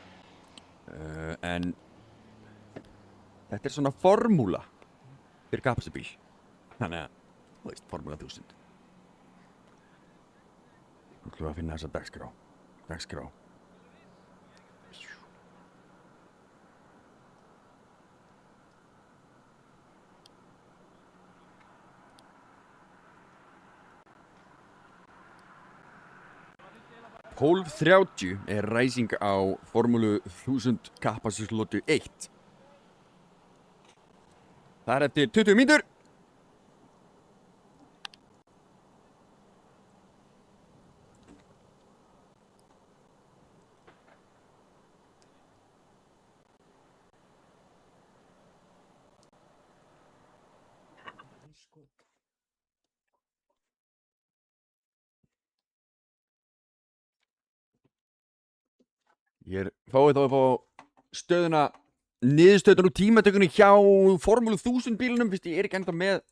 En þetta er svona formúla fyrir kappakstur bíl. Þannig að þú veist, formúla 1000. Nú ætlum við að finna þessa dagskrá. Hólf 30 er ræsing á formúlu 1000 kappaksturslotu 1. Það er eftir 20 mínútur. Ég fáið þá að fá stöðuna niðurstöðun úr tímatökunni hjá formúlu 1000 bílunum, fyrst ég er ekki enda með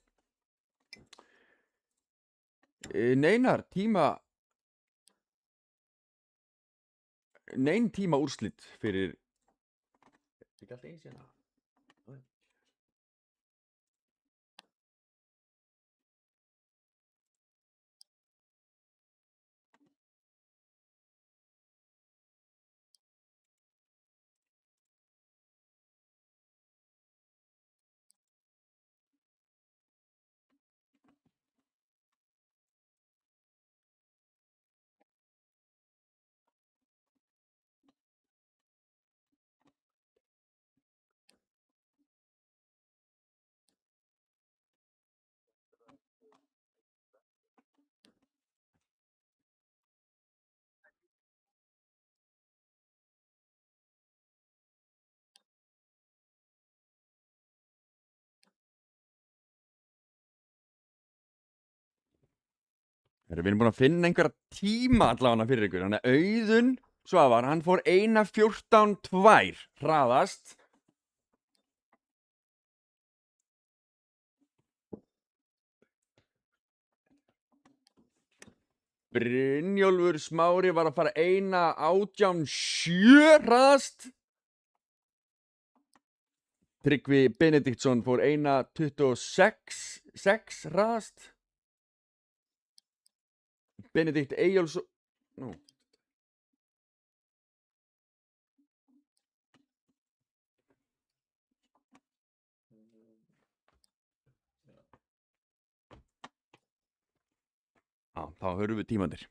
neinar tíma úrslit fyrir ekki alltaf eins hérna. Við erum búin að finna einhverja tíma allavega fyrir ykkur. Þannig að Auðun Svavar, hann fór 1:14.2 hraðast. Brynjólfur Smári var að fara 1:18.7 hraðast. Tryggvi Benediktsson fór 1:26.6 hraðast. Benedikt Eyjólfsson þá hörum við tímandir.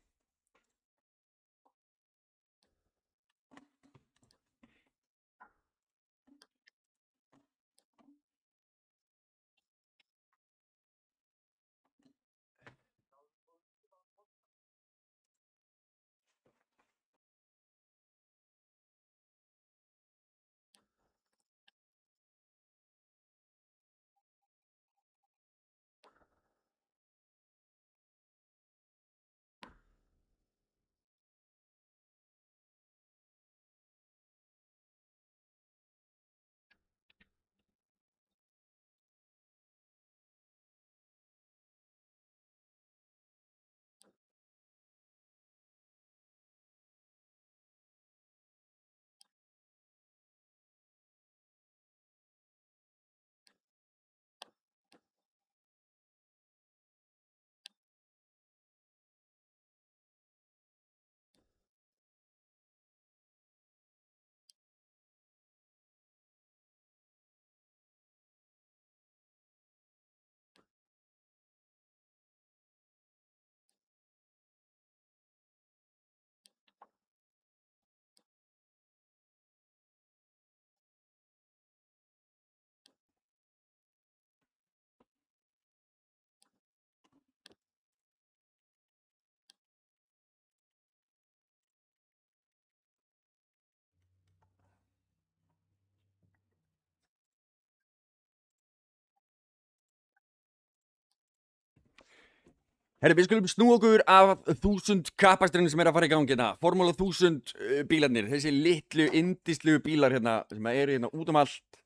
Herri, við skulum snú okkur af 1000 kappakstrinu sem er að fara í gangi hérna. Formúla 1000 bílarnir, þessi litlu, indislu bílar hérna sem eru hérna út um allt.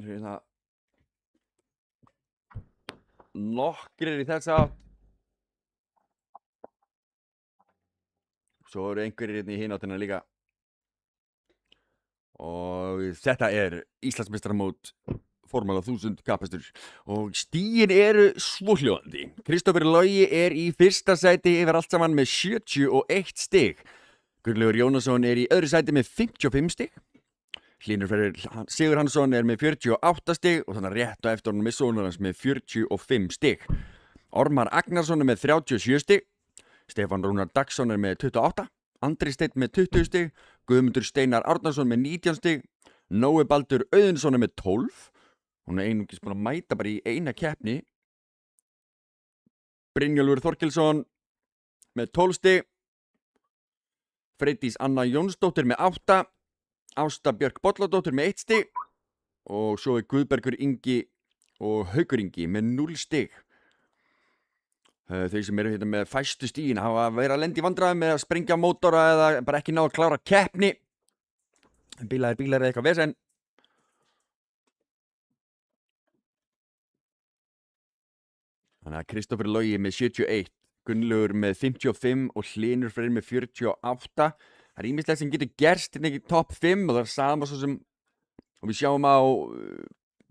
Hérna nokkrir í þessa átt. Svo eru einhverjir hérna í hináttina líka. Og þetta er Íslandsmeistaramót Formúla 1000 kappastur og stigin eru svohljóðandi. Kristófer Logi er í fyrsta sæti yfir allt saman með 71 stig. Gunnlaugur Jónasson er í öðru sæti með 55 stig. Hlynur Freyr Sigurhansson er með 48 stig og þannig rétt á eftir honum með sonur hans með 45 stig. Ormar Agnarsson er með 37 stig. Stefán Rúnar Dagsson er með 28. Andri Steinn með 20 stig. Guðmundur Steinar Árnason með 19 stig. Nói Baldur Auðunsson er með 12. Hún er einungis búin að mæta bara í eina keppni. Brynjólfur Þorkelsson með 12 stig. Freydís Anna Jónsdóttir með 8. Ásta Björk Bolladóttir með 1 stig. Og svo er Guðbergur Ingi og Haukur Ingi með 0 stig. Þau sem eru hérna með fæstu stigin hafa verið að lenda í vandræðum með að sprengja mótora eða bara ekki ná að klára keppni. Bílar er eitthvað vesen. Þannig að Kristófer Logi með 71, Gunnlaugur með 55 og Hlynur Freyr með 48. Það er ýmislegt sem getur gerst hérna í topp 5 og það er sama svo sem, og við sjáum á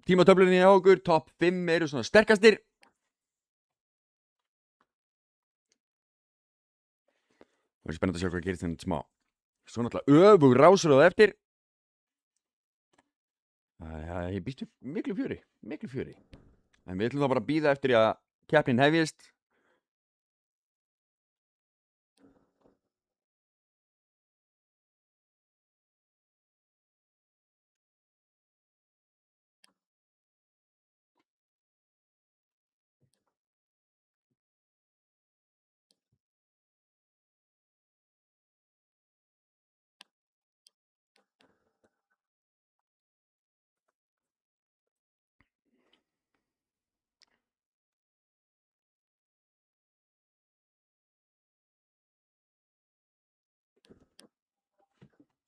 tímatöflunni á okkur, topp 5 eru svona sterkastir. Það er spennandi að sjá hvað gerist hérna smá. Svo náttúrulega öfug rásur á það eftir. Ég býst upp miklu fjöri. En við ætlum þá bara að bíða eftir að keppnin hefjist.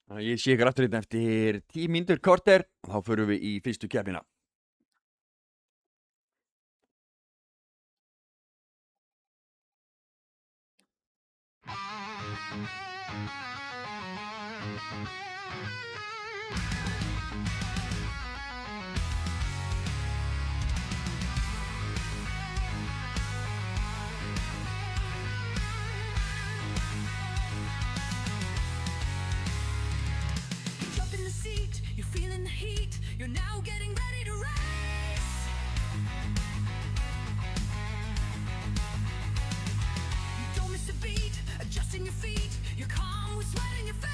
Þannig að ég sé ykkur aftur hérna eftir 10 mínútur korter og þá förum við í fyrstu keppnina. Jump in the seat, you're feeling the heat. You're now getting ready to race. You don't miss a beat, adjusting your feet. You're calm with sweat in your face.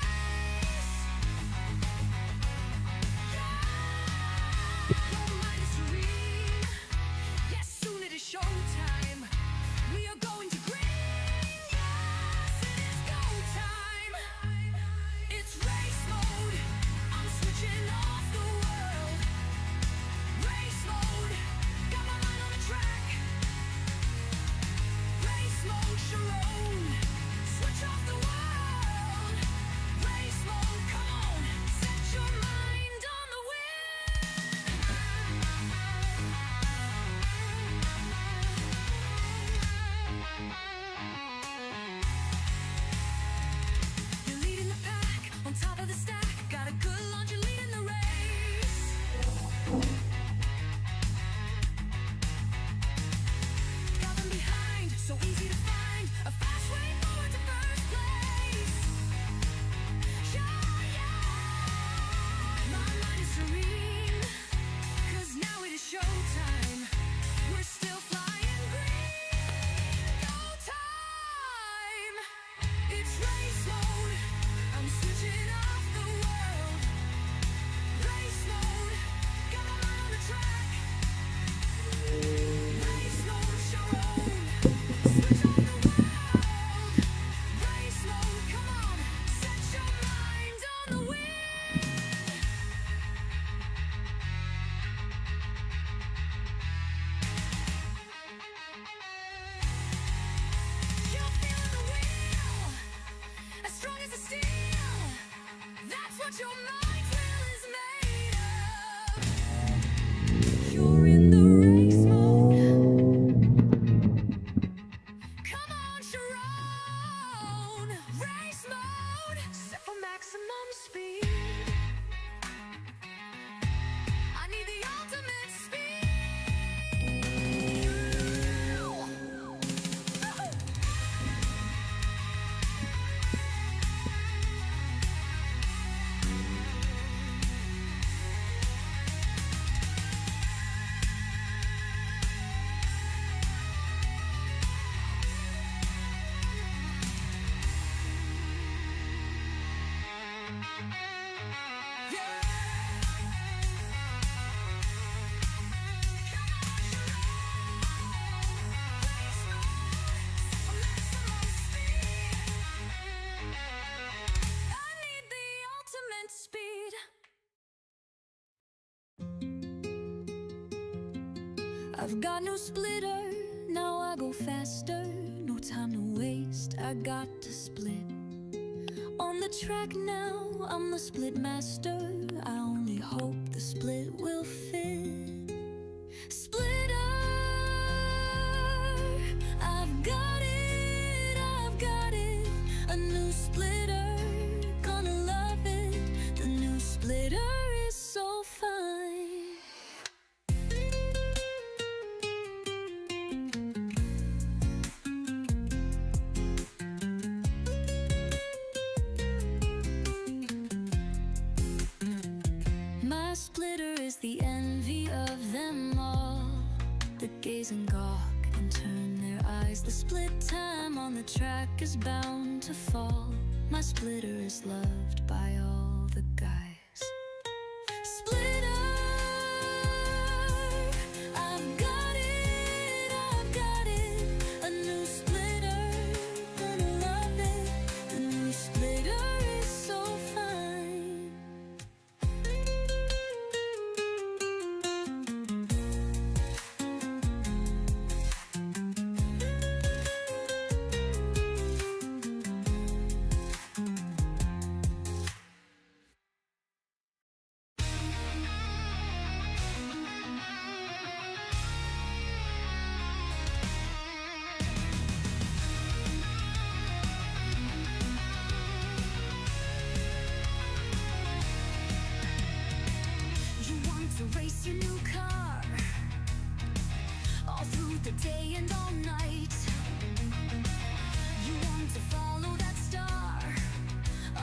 I've got no splitter, now I go faster. No time to waste, I got to split. On the track now, I'm the split master. I only hope the split will fit. Splitter, I've got it, a new splitter, gonna love it. The new splitter is so fine. My splitter is the envy of them all, that gaze and gawk and turn their eyes. The split time on the track is bound to fall. My splitter is loved by all the guys. Splitter, I've got it, a new splitter, gonna love it. The new splitter is so fine. You want to race your new car all through the day and all night. You want to follow that star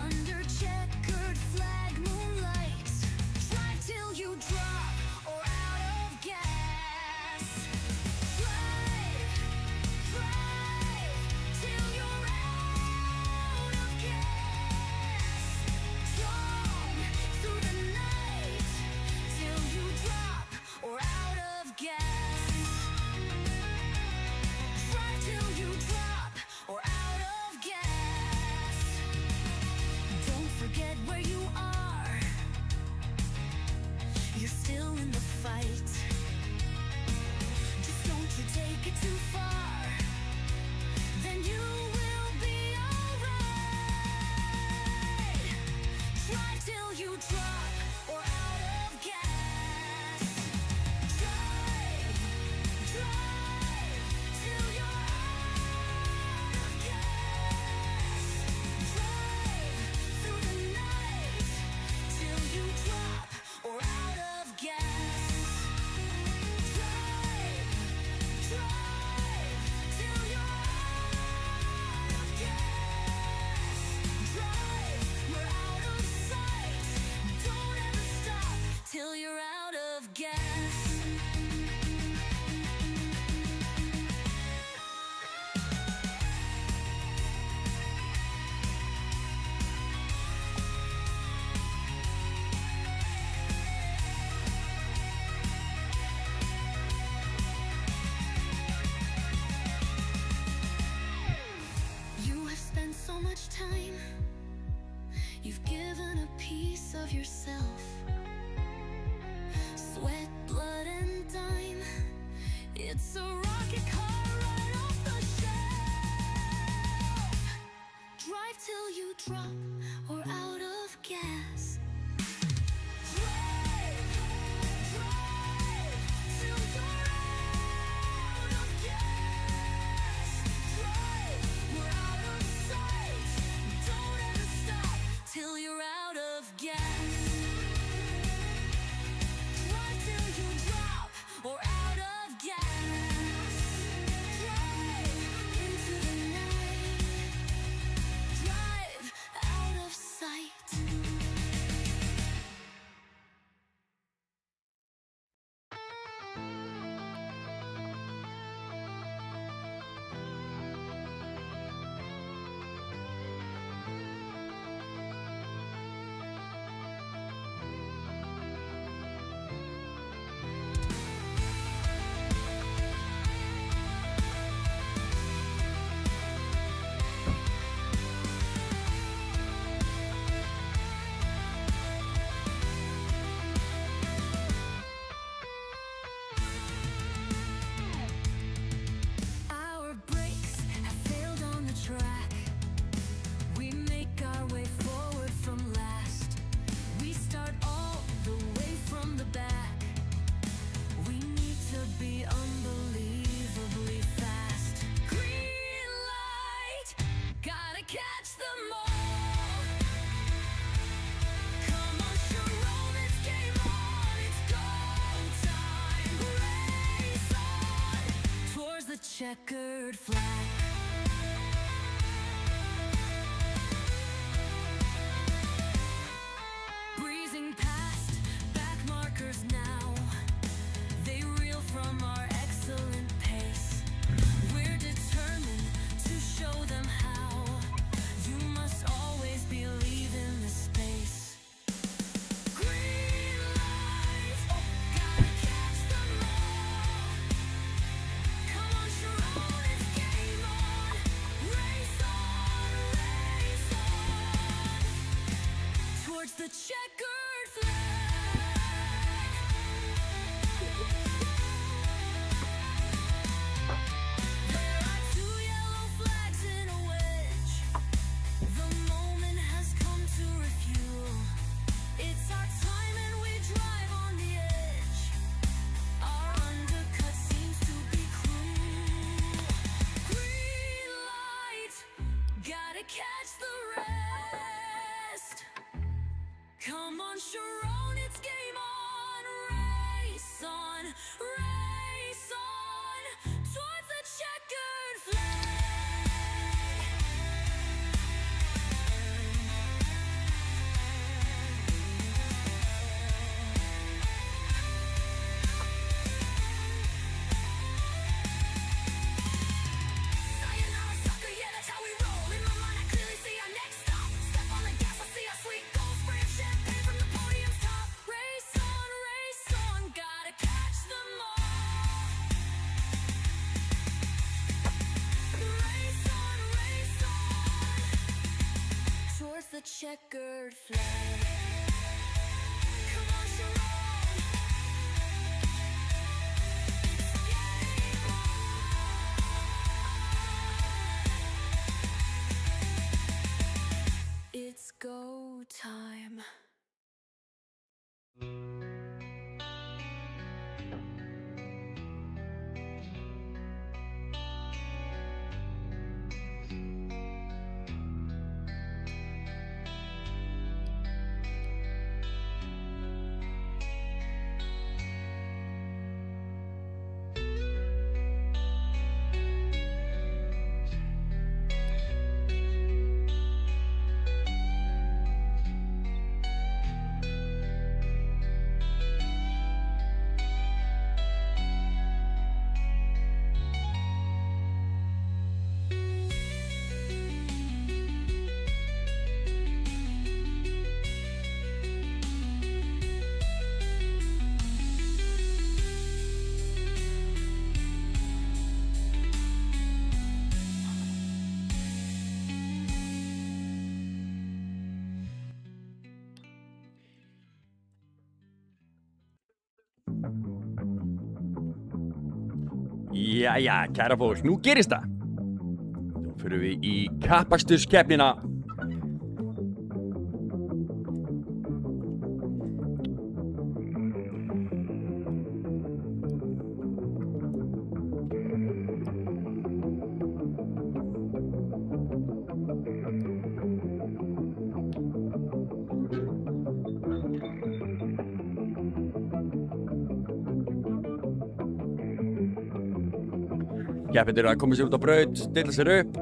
under checkered flag moonlight. Drive till you drop or out of gas. Drive till you're out of gas. Strong through the night till you drop or out of gas. checkered flag. Breezing past back markers now, they reel from our excellent pace. We're determined to show them how. You must always believe in this space. Green lights, gotta catch them all. Come on, Sharon, it's game on. Race on, race on. Towards the checkered flag. There are two yellow flags in a wedge. The moment has come to refuel. It's our time and we drive on the edge. Our undercut seems to be cruel. Green light, gotta catch the rest. Come on, Sharon, it's game on. Race on, race on. Towards the checkered flag. Sayonara, sucker, yeah, that's how we roll. In my mind, I clearly see our next stop. Step on the gas, I see our sweet goals. Spray of champagne from the podium's top. Race on, gotta catch them all. Race on, towards the checkered flag. Come on, Sharon. It's go time. Jæja, kæra fólk, nú gerist það. Nú fyrir við í kappaksturskeppnina. Keppendur að koma sér út á braut, stilla sér upp.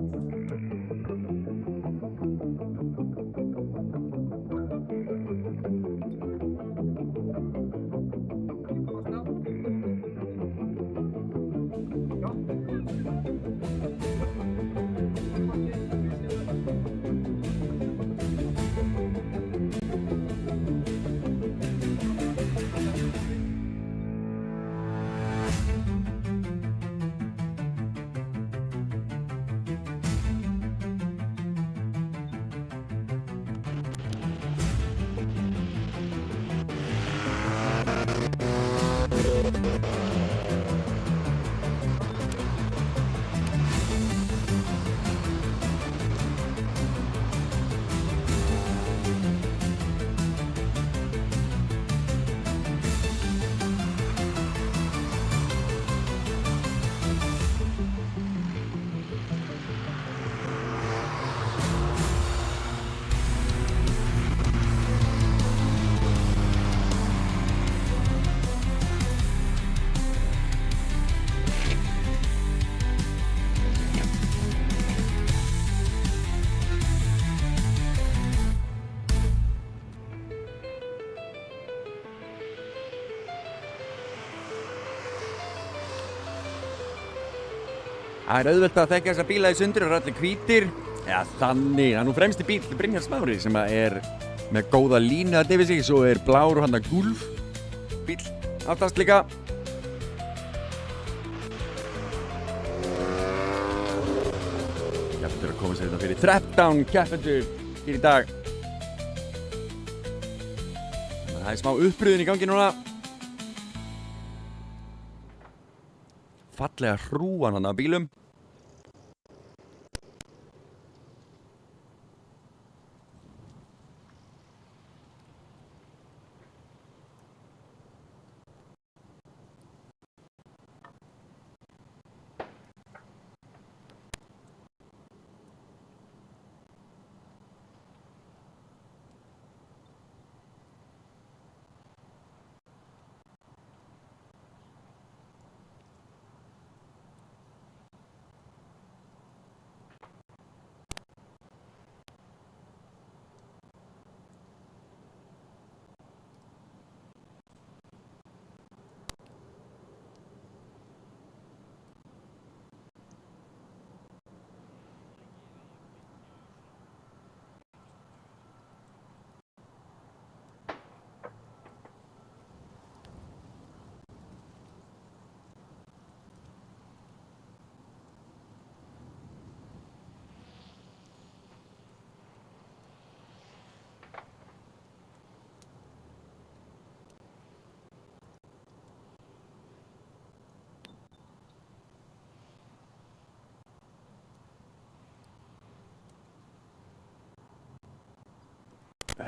Það er auðvelt að þekka þessa bíla í sundur og allir hvítir. Já, þannig. Það er nú fremsti bíl Brynjar Smári sem er með góða línu að yfir sig. Svo er blár og hann að gulf bíl aftast líka. Keppendur að koma sér þetta fyrir 13 keppendur hér í dag. Það er smá uppbrúðin í gangi núna. Fallega hrúan hann af bílum.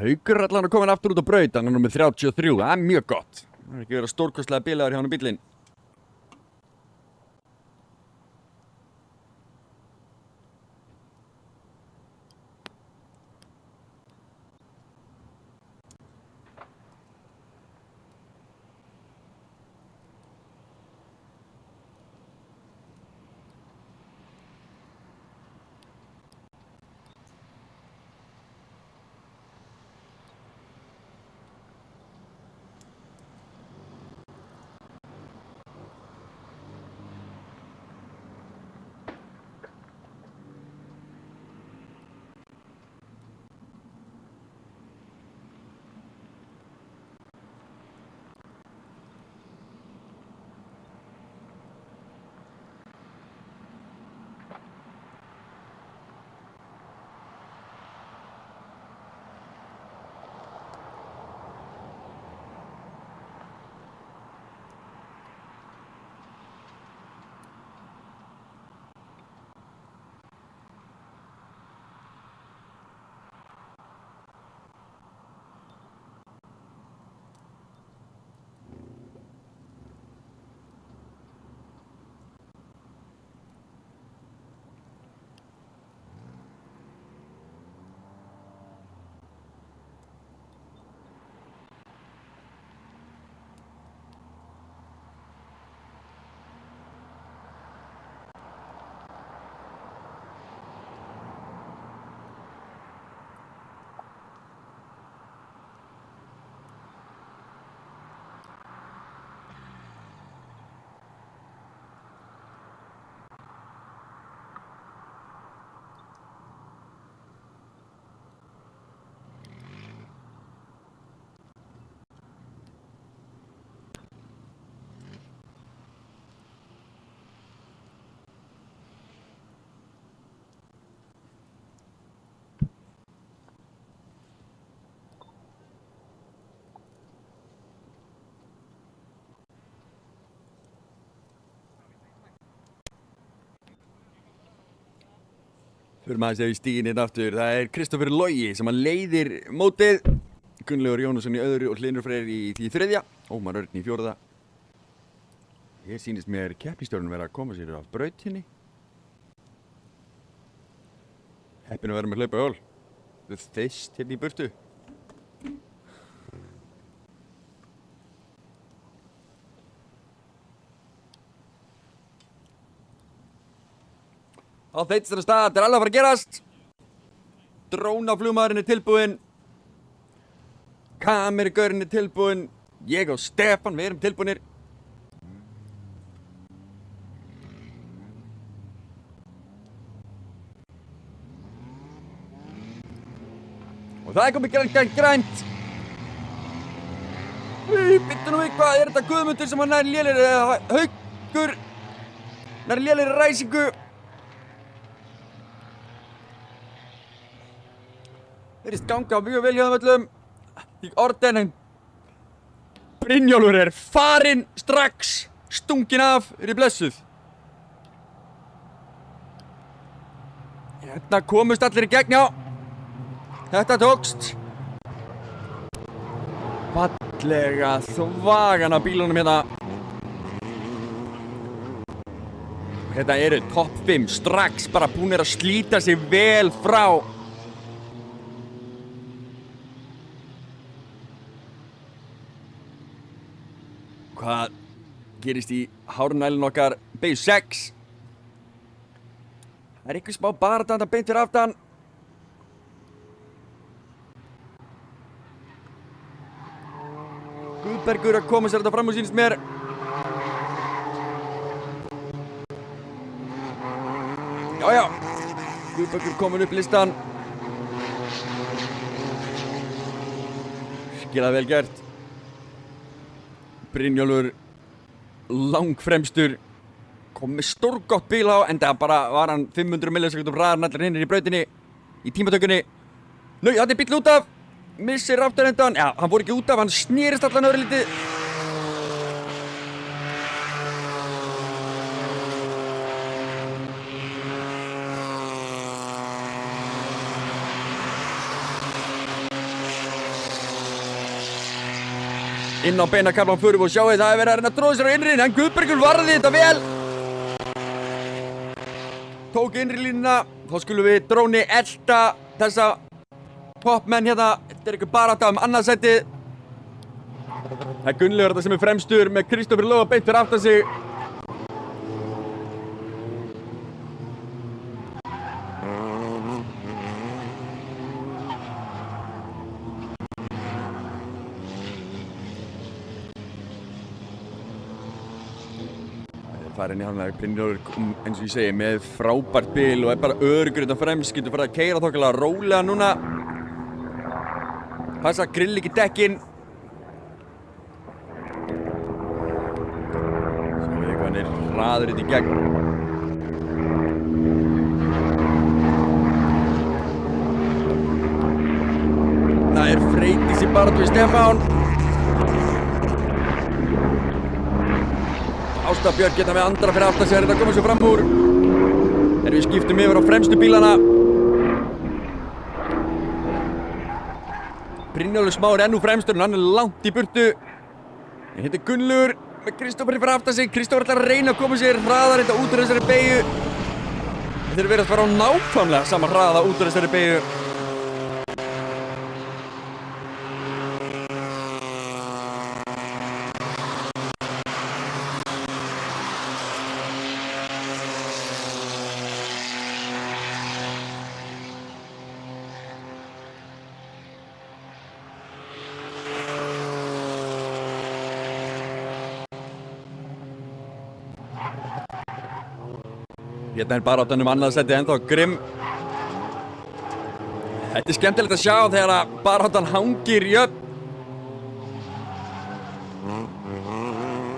Haukur er allan að koma aftur út á braut, hann er nú með 33, það er mjög gott. Það er ekki verið stórkostlega bilaður hjá hann bílinn. Fyrir maður séu í stíginn hérna aftur, það er Kristoffer Logi sem að leiðir mótið. Gunnlaugur Jónasson í öðru og Hlynur Freyr í því þriðja. Ómar Örn í fjórða. Hér sýnist mér keppnistjórinn vera að koma sér af brautinni. Heppinn að vera með hlaupahjól. Þau þeist hérna í burtu. Á þeittstara stað, þetta er alveg að fara að gerast. Drónaflugmaðurinn er tilbúinn. Kameragaurinn er tilbúinn. Ég og Stefán, við erum tilbúinir. Og það komið grænt. Bittu nú við, hvað er þetta Guðmundur sem hann nær lélegri eða Haukur nær lélegri ræsingu. Þeirist ganga mjög vel hjá þeim öllum. Í ordenen. Brynjólfur farinn strax, stungin af, blessuð. Hérna komust allir í gegn, já. Þetta tókst. Fallega þvagan af bílunum hérna. Þetta eru topp 5 strax bara búnir að slíta sig vel frá. Hvað gerist í hárnælinn okkar? Beygju 6. Það er eitthvað smá barátta beint fyrir aftan. Guðbergur að koma sér þetta fram úr sínst mér. Já. Guðbergur komin upp listan. Skilað vel gert. Brynjólfur langfremstur. Kom með stórgott bíl á, enda bara var hann 500 millisekundum hraðar en allir hinnir í brautinni. Í tímatökunni. Nú, þetta er bíll út af. Missir afturendan. Já, hann fór ekki út af, hann snerist allan örlítið. Inn á beinakaflan förum og sjáu það er verið að reyna að tróða sér á innriðin, en Guðbergur varði þetta vel. Tók innri línuna, þá skulum við dróni elta þessa toppmenn hérna. Þetta er eitthvað barátta annað sætið. Það er Gunnlaugur þetta sem er fremstur með Kristófer Lóa beint fyrir aftan sig. Farin í hálfleik, Brynjólfur eins og ég segi með frábært bíl og er bara öruggur þetta fremst, getur farið að keyra þokkalega rólega núna. Passa að grill ekki dekkin. Svo við eitthvað hann er hraður þetta í gegn. Það er Freydís í baráttu við Stefán. Ásta Björk geta með andra fyrir aftan sig, þetta koma svo fram úr. En við skiptum yfir á fremstu bílana. Brynjólfur Smári ennú fremstur en hann er langt í burtu. En hérna er Gunnlaugur með Kristófer fyrir aftan sig. Kristófer ætlar að reyna að koma sér hraðar þetta út úr þessari beygju. Þeir verið að fara á nákvæmlega sama hraða út úr þessari beygju. Hérna er baráttan annað sæti ennþá grimm. Þetta er skemmtilegt að sjá þegar að baráttan hangir jöfn.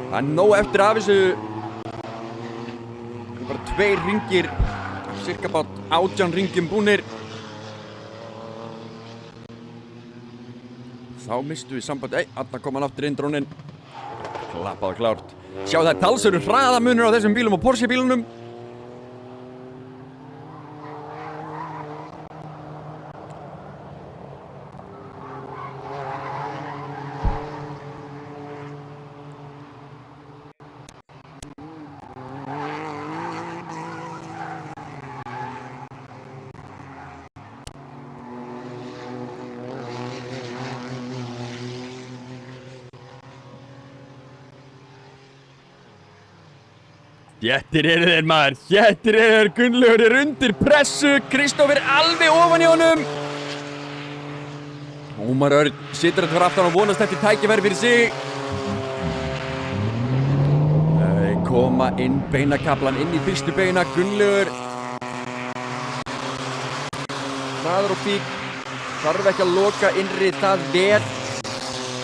Það er nóg eftir af þessu. Það er bara 2 hringir, cirka bát 18 hringjum búnir. Þá mistum við samband. Þarna kom hann aftur inn drónin. Klappað klárt. Sjá það er talsverður hraðamunur á þessum bílum og Porsche bílunum. Þéttir eru þeir maður, þéttir eru þeir. Gunnlaugur er undir pressu, Kristófer alveg ofan í honum. Ómar Örn situr þetta fyrir aftan og vonast eftir tækifæri fyrir sig. Þau koma inn beinakaflan inn í fyrstu beina. Gunnlaugur hraður og fík, Þarf ekki að loka innri það vel.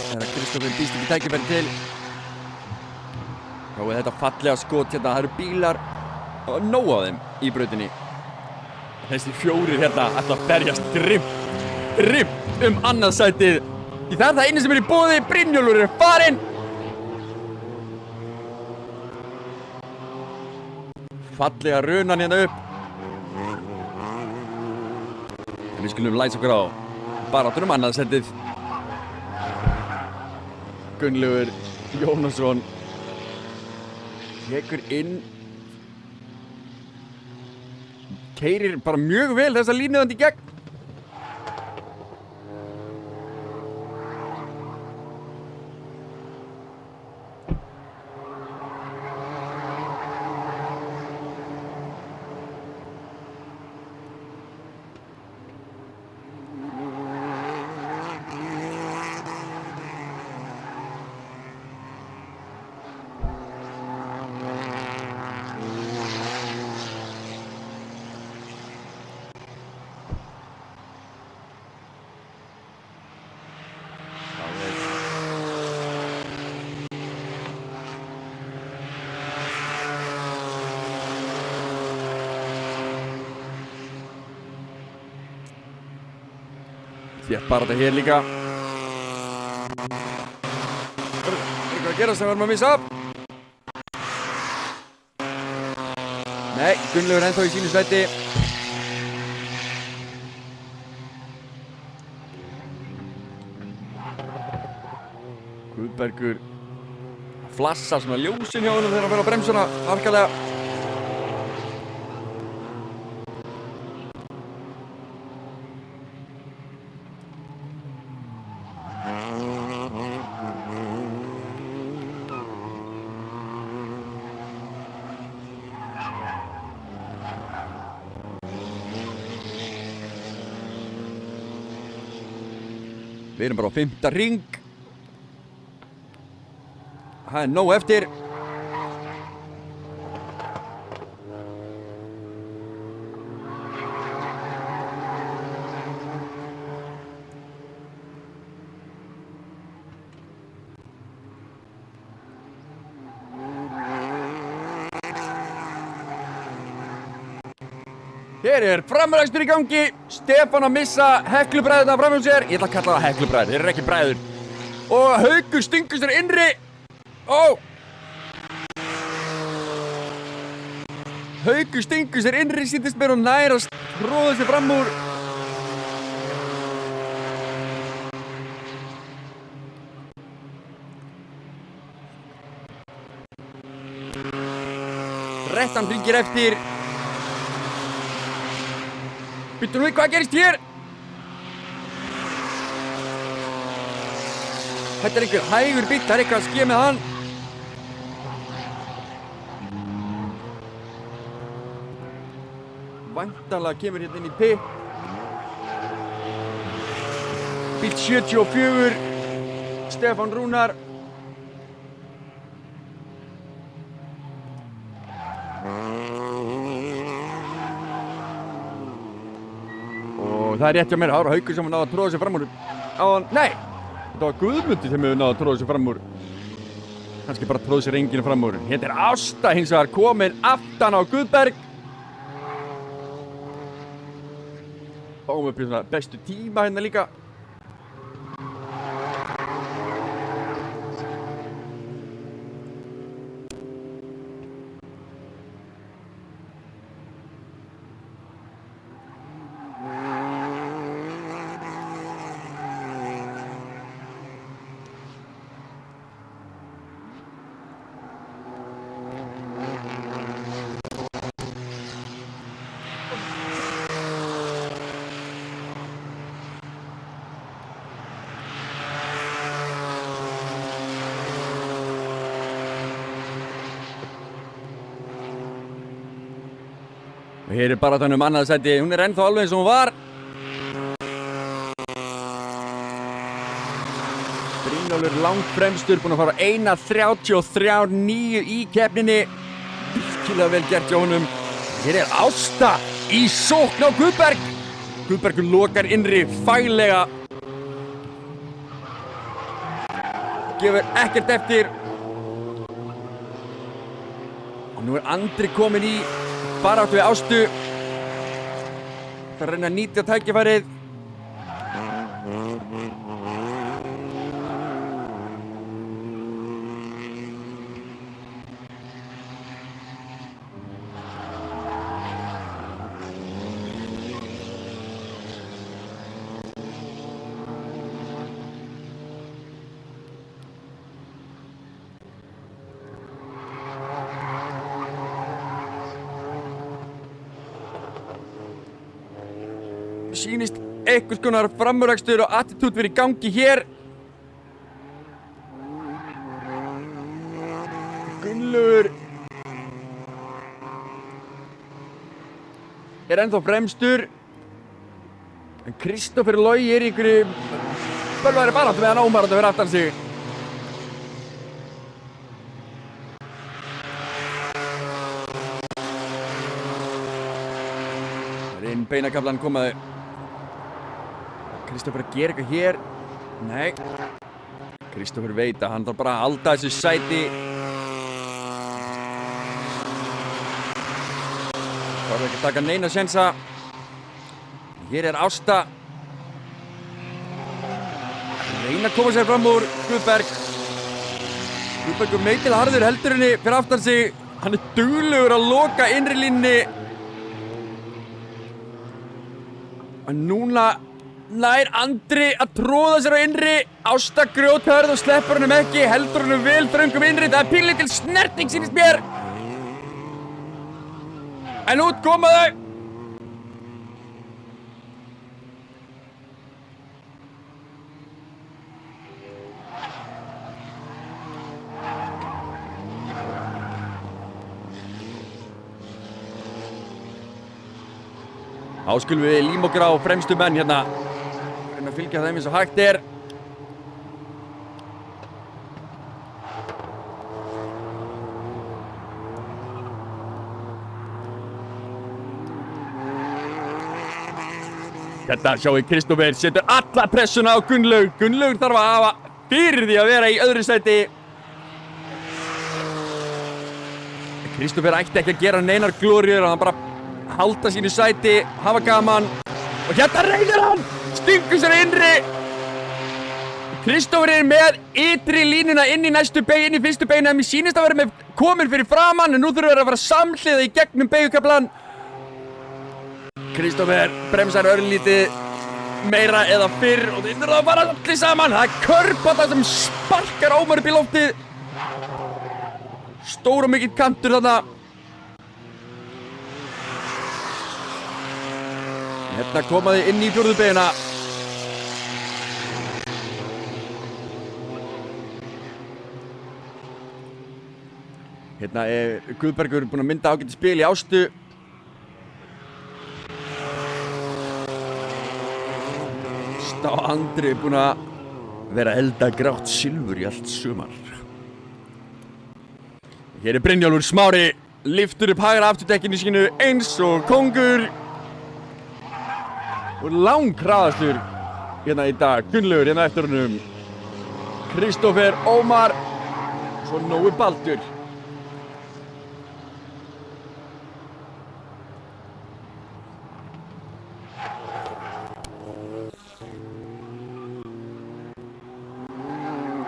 Þegar Kristófer býst ekki tækifæri til. Þá er þetta fallega skot hérna. Það eru bílar og nóg á þeim í brautinni. Þessi 4 hérna ætla að berjast grimm annað sætið. Því það er það einu sem er í boði. Brynjólfur er farinn. Fallega runan hérna upp. En við skulum læsa okkur á baráttunum annað sætið. Gunnlaugur Jónasson tekur inn, keyrir bara mjög vel þessa línuðandi í gegn. Þétt bara þetta hér líka. Eitthvað að gera sem við erum að missa af. Nei, Gunnlaugur ennþá í sínu sæti. Guðbergur flassar svona ljósin hjá honum þegar hann fer á bremsuna harkalega. Við erum bara á 5. hring. Það er nóg eftir. Hér er framrækstur í gangi. Stefán að missa heklubræðuna fram hjá sér. Ég ætla að kalla það heklubræður, þeir eru ekki bræður. Og Haukur stingur sér innri. Haukur stingur sér innri, sýndist mér og nær að tróða sér fram úr. Rettan hringir eftir. Býttu nú í hvað gerist hér? Þetta er einhver hægur bíll, það er eitthvað að ske með hann. Væntanlega kemur hérna inn í pit. Bíll 74, Stefán Rúnar. Það er rétt hjá mér, það var Haukur sem náði að tróða sér fram úr áðan. Nei, þetta var Guðmundur sem hefur náði að tróða sér fram úr. Kannski bara tróða sér enginn fram úr. Hérna er Ásta hins vegar komin aftan á Guðberg. Fáum upp í svona bestu tíma hérna líka. Og hér er baráttan annað sæti, hún er ennþá alveg eins og hún var. Brynjólfur langt fremstur, búinn að fara 1:33.9 í keppninni. Virkilega vel gert hjá honum. Hér er Ásta í sókn á Guðberg. Guðbergur lokar innri faglega. Gefur ekkert eftir. Og nú Andri kominn í baráttu við Ástu. Það reyna að nýta tækifærið. Sýnist einhvers konar framúrakstur og attitút verið í gangi hér. Gunnlaugur ennþá fremstur. En Kristófer Logi í einhverju bölvaðri baráttu meðan Ómar að vera aftan sig. Það inn beinakaflan komaði. Kristófer að gera eitthvað hér. Nei. Kristófer veit að hann þarf bara að halda þessu sæti. Það var ekki að taka neina sénsa. Hér Ásta. Reyna að koma sér fram úr Guðberg. Guðbergur meitil harður heldur henni fyrir aftan sig. Hann duglegur að loka innri línni. En núna nær Andri að tróða sér á innri. Ásta grjóthörð og sleppur honum ekki. Heldur honum vel þröngum innri. Það pínlítil snerting sýnist mér. En út koma þau. Skulum við líma okkur á fremstu menn hérna. Reyna að fylgja þeim eins og hægt er. Þetta sjáum við Kristófer setur alla pressuna á Gunnlaug. Gunnlaug þarf að hafa fyrir því að vera í öðru sæti. Kristófer ætti ekki að gera neinar glóríur og hann bara halda sínu sæti, hafa gaman. Og hérna reynir hann! Stingur sér innri! Kristófer með ytri línuna inn í næstu beygju, inn í fyrstu beygju. Mér sýnist að vera með komin fyrir framann, en nú þurfum við að fara samhliða í gegnum beygjukaflann. Kristófer bremsar örlítið meira eða fyrr og þeir þurfa að fara allir saman. Það Körbáta sem sparkar Ómar upp í loftið. Stór og mikill kantur þarna. Hérna komaði inn í fjórðu beygjuna. Hérna Guðbergur búinn að mynda ágætt spil í Ástu. Ásta og Andri búinn að vera elda grátt silfur í allt sumar. Hér Brynjólfur Smári, lyftur upp hægra afturdekkinu sínu eins og kóngur. Og langhraðastur hérna í dag. Gunnlaugur hérna eftir honum. Kristófer, Ómar, svo Nói Baldur.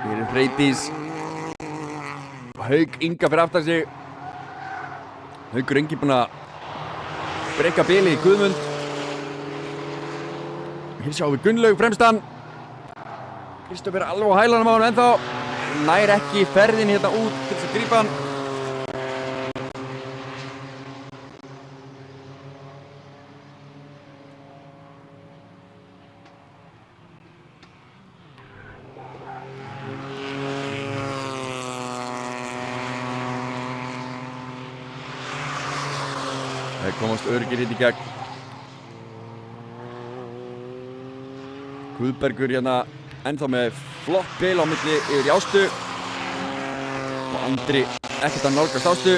Hér Freydís. Hauk Inga fyrir aftan sig. Haukur Ingi búinn að breyka bilið í Guðmund. Hér sjáum við Gunnlaug fremstan. Kristófer alveg á hælanum á hann ennþá. Nær ekki ferðin hérna út til þess að grípa hann. Það komast öryggir hérna í gegn. Guðbergur hérna ennþá með flott bil á milli yfir í Ástu. Og Andri ekkert að nálgast Ástu.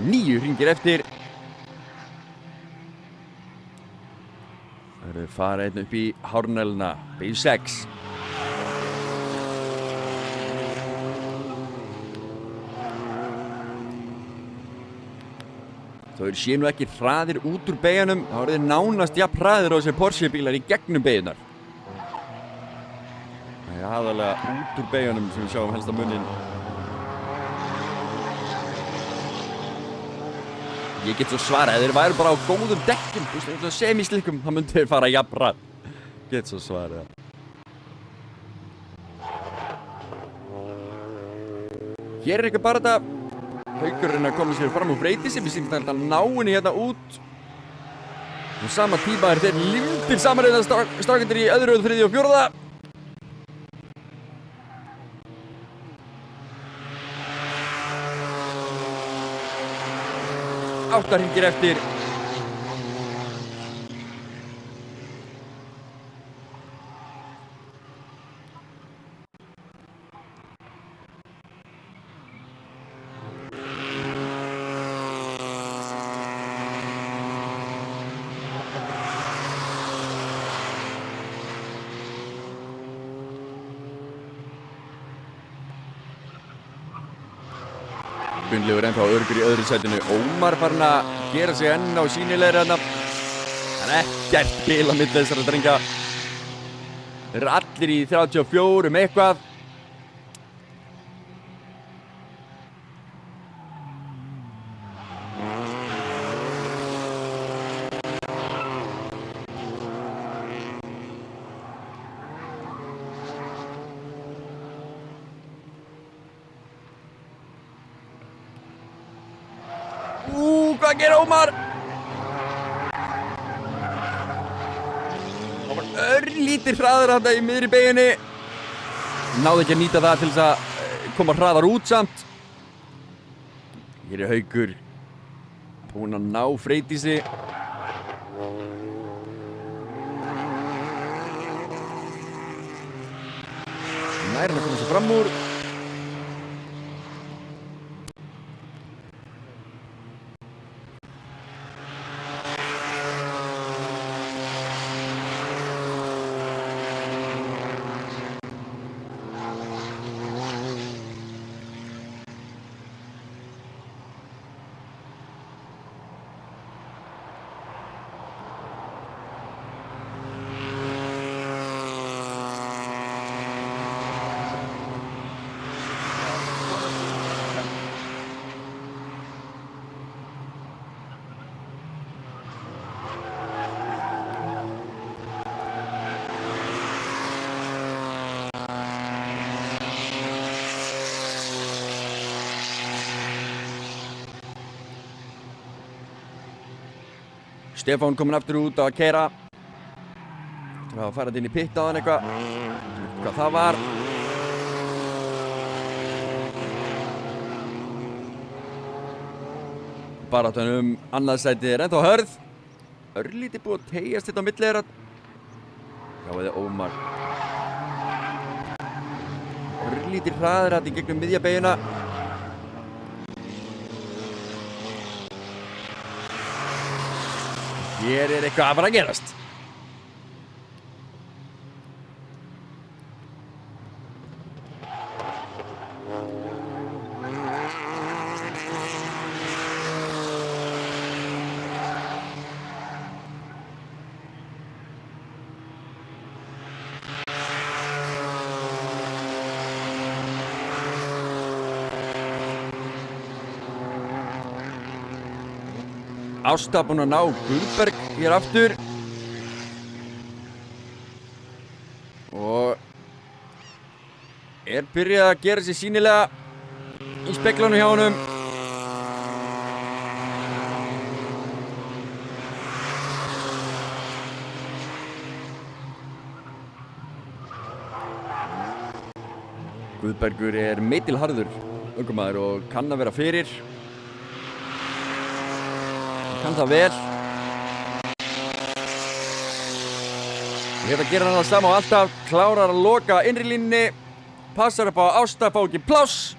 9 hringir eftir. fara einn upp í hárnæluna, beigju 6. Þó séu nú ekki hraðir út úr beigunum, þá eru þeir nánast jafn hraðir á þessir Porsche bílar í gegnum beigunar. Það er aðalega út úr beigunum sem við sjáum helst á munin. Ég get svo svarað, ef þeir væru bara á góðum dekkjum, semislikkum, þá myndu þeir fara jafn hratt. Get svo svarað. Hér er ekki bara þetta. Haukurinn að koma sér fram úr Freydísi, við sýnum þetta ná henni hérna út. Á sama tíma þeir límdir saman strákendur í öðru, þriðju og fjórða. Átta hringir eftir. Gunnleifur ennþá öruggur í öðru sætinu. Ómar farinn að gera sig enn á sýnilegri þarna. Það er ekkert bil á milli þessara drenga. Þeir eru allir í 34 eitthvað. Hvað gerir Ómar? Ómar örlítið hraður þarna í miðri beigunni. Náði ekki að nýta það til þess að koma hraðar út samt. Hér er Haukur búinn að ná Freydísi. Nær hann að koma sér fram úr. Stefán kominn aftur út á að keyra. Það var farið inn í pitt á hann eitthvað. Hvað það var. Baráttan annað sætið er ennþá hörð. Örlítið búið að teyjast þetta á milli þeirra. Já, eða Ómar. Örlítið hraðir þetta í gegnum miðja beyguna. Hér er eitthvað að fara að gerast. Ásta búinn að ná Guðberg hér aftur. Og er byrjað að gera sér sýnilega í speglunum hjá honum. Guðbergur er meitilharður ökumaður og kann að vera fyrir. Kann það vel. Ég hef að gera hann það sama og alltaf. Klárar að loka innri línunni. Passar upp á Ásta, fá ekki pláss.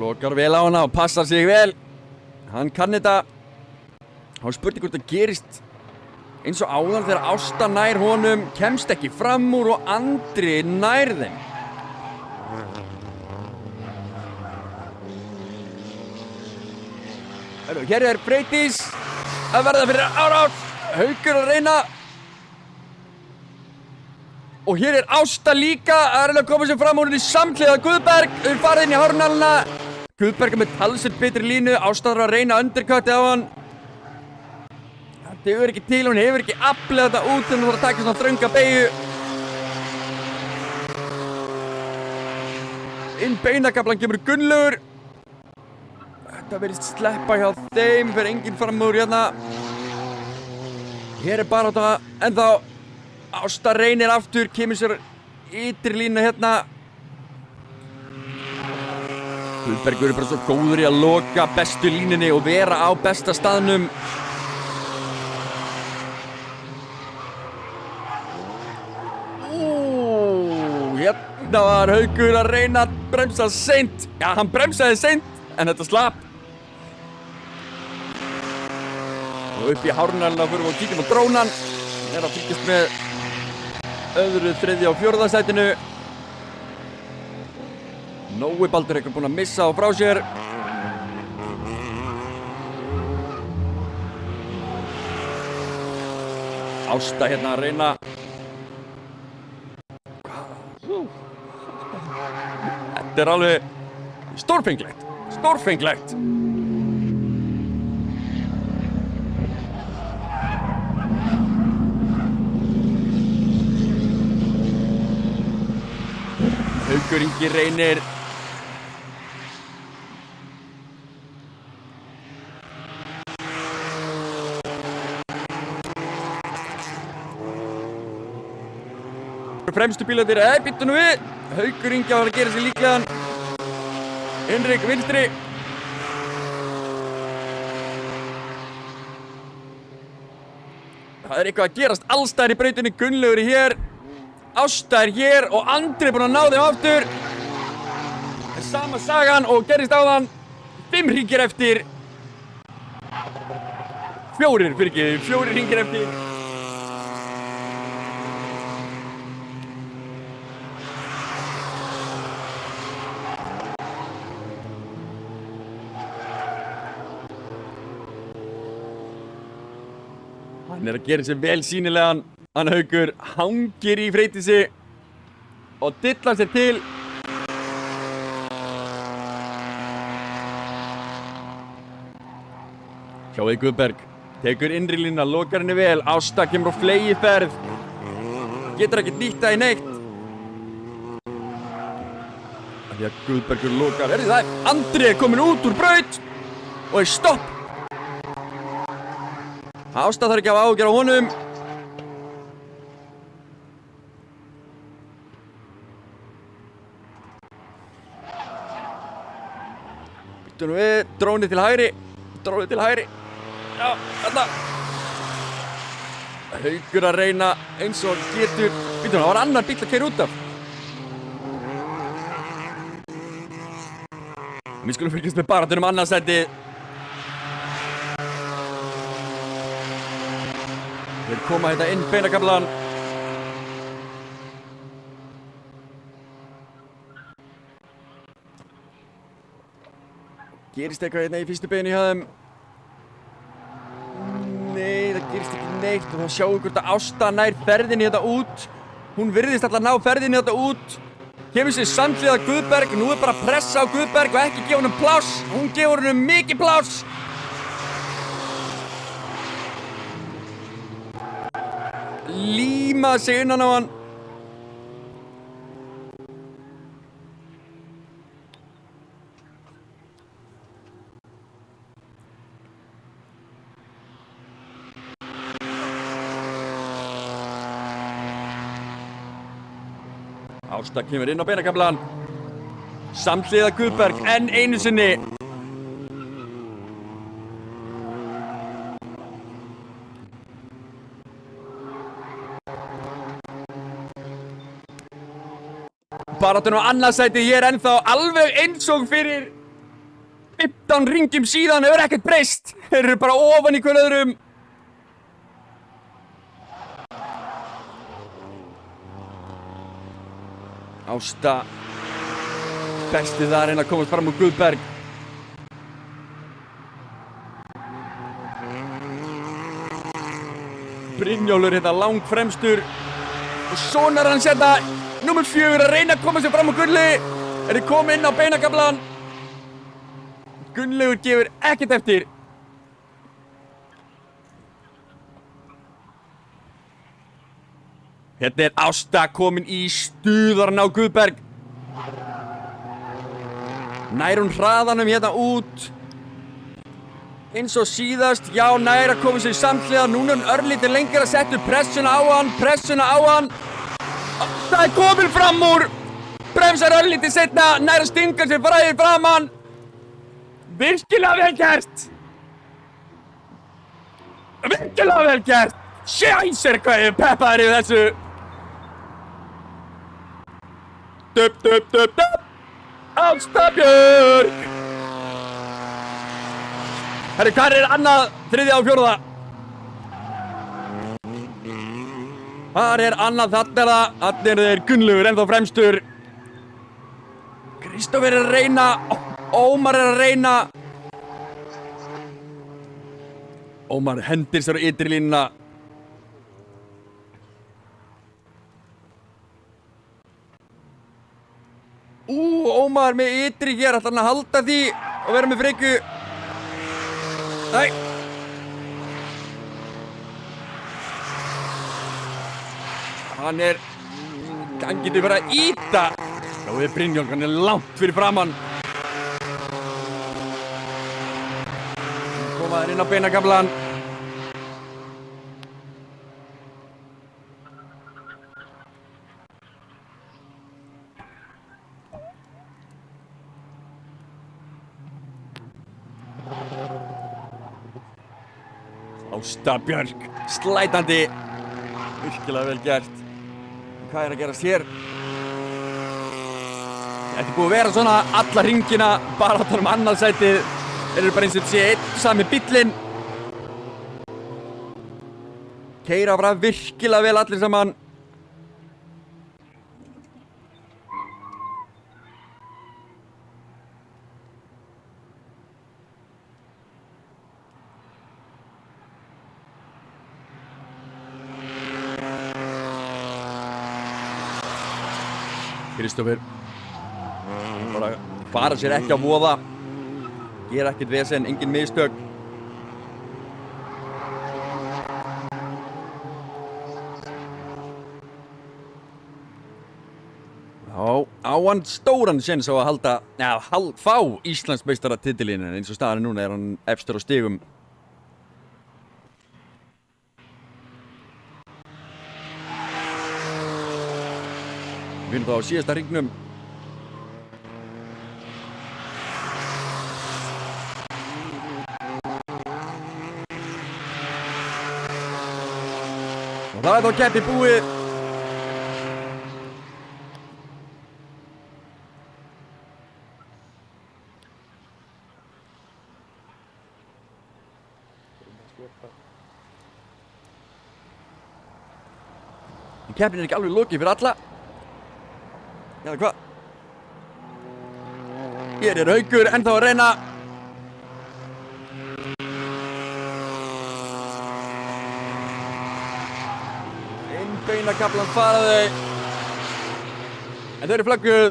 lokar vel á hana og passar sig vel. Hann kann þetta. Hann spurði hvort það gerist eins og áðan þegar Ásta nær honum, kemst ekki fram úr og Andri nær þeim. Hér er Freydís að verða fyrir árás. Haukur að reyna. Og hér er Ásta líka að reyna að koma sér fram úr henni samhliða Guðberg. Þau farið inn í hárnalina. Guðberg er með talsvert betri línu. Ásta þarf að reyna undercuttið á hann. Það dugur ekki til, hún hefur ekki aflið þetta út þegar hún þarf að taka svona þrönga beygju. Inn beinakaflan kemur Gunnlaugur. Þetta verðist sleppa hjá þeim, fyrir enginn fram úr hérna. Hér er bara þetta ennþá. Ásta reynir aftur, kemur sér ytri línu hérna. Guðbergur er bara svo góður í að loka bestu línunni og vera á besta staðnum. Hérna var Haukur að reyna að bremsa seint. Já, hann bremsaði seint, en þetta slapp. Og upp í hárnalina fyrir við að kíkja á drónan. Hann er að fylgjast með öðru, þriðja og fjórða sætinu. Nói Baldur eitthvað búinn að missa á frá sér. Ásta hérna að reyna. Þetta er alveg stórfenglegt. Stórfenglegt. Haukur Ingi reynir. Fremstu bílarnir, býttu nú við. Haukur Ingi var að gera sig líklegan. Hinrik vinstri. Það er eitthvað að gerast allstaðar í brautinni. Gunnlaugur er hér. Ásta er hér og Andri er búinn að ná þeim aftur. Það er sama sagan og gerist áðan. 5 hringir eftir. 4 hringir eftir. Hann er að gera sér vel sýnilegan. Hann Haukur hangir í Freydísi og dillar sér til. Sjáðu Guðberg, tekur innri línuna, lokar henni vel. Ásta kemur á flegiferð. Getur ekki nýtt það í neitt. Því að Guðbergur lokar. Það er Andri er komin út úr braut og er stopp. Ásta þarf ekki að hafa áhyggjur á honum. Býttu nú við, drónið til hægri. Drónið til hægri. Já, þarna. Haukur að reyna eins og getur. Býttu nú, það var annar bíll að keyra út af. Við skulum fylgjast með baráttunum annarsætið. Þeir koma hérna inn beinakaflan. Gerist eitthvað hérna í fyrstu beinu hjá þeim? Nei, það gerist ekki neitt og þá sjáum við hvort að Ásta nær ferðinni þetta út. Hún virðist alltaf ná ferðinni þetta út. Kemur sér samhliða Guðberg. Nú er bara pressa á Guðberg og ekki gefa honum pláss. Hún gefur honum mikið pláss. Líma sig innan á hann. Ásta kemur inn á beinakaflan. Samhliða Guðberg enn einu sinni. Baráttan á annarsæti hér ennþá alveg eins og fyrir 15 ringjum síðan hefur ekkert breyst. Þeir eru bara ofan í hver öðrum. Ásta besti það að reyna að komast fram úr Guðberg. Brynjólfur hérna langfremstur og sonar hans hérna númer 4 að reyna að koma sér fram úr Gulli. Er þið komið inn á beinagaflan? Gunnlaugur gefur ekkert eftir. Hérna er Ásta komin í stuðaran á Guðberg. Nær hún hraðanum hérna út. Eins og síðast, já, nær að koma sér samhliða. Núna er hún örlítið lengur að setja pressuna á hann. Það er komin fram úr. Bremsar örlítið setna, nær að stinga sér fræðir framann. Virkilega vel gert. Virkilega vel gert. Sjæsir hvað ég peppaður yfir þessu. Dup. Ásta Björk. Herri, hvað er annað, þriðja og fjórða? Hvað er annað, þarna er þeir Gunnlaugur ennþá fremstur. Kristófer er að reyna, Ómar er að reyna. Ómar hendir sér á ytri línuna. Ómar með ytri hér, ætlar hann að halda því og vera með Freyju. Nei. Hann getur verið að ýta. Þá er Brynjólfur, hann er langt fyrir framann. Komaður inn á beinagaflan. Ásta Björk, slætandi. Virkilega vel gert. Hvað er að gerast hér? Þetta er búið að vera svona alla hringina, bara að tala um annarsætið. Þeir eru bara eins og þetta sé einn sami bíllinn. Keyra bara virkilega vel allir saman. Kristófer bara fara sér ekki á voða, gera ekkert vesen, engin mistök. Já, á hann stóran séns á að fá Íslandsmeistaratitilinn, en eins og staðan núna er hann efstur á stigum. Við erum þá á síðasta hringnum. Og það er þá keppi búið. En keppnin er ekki alveg lokið fyrir alla. Eða hvað? Hér er Haukur ennþá að reyna. Inn beinakaflan fara þau. En þau eru flögguð.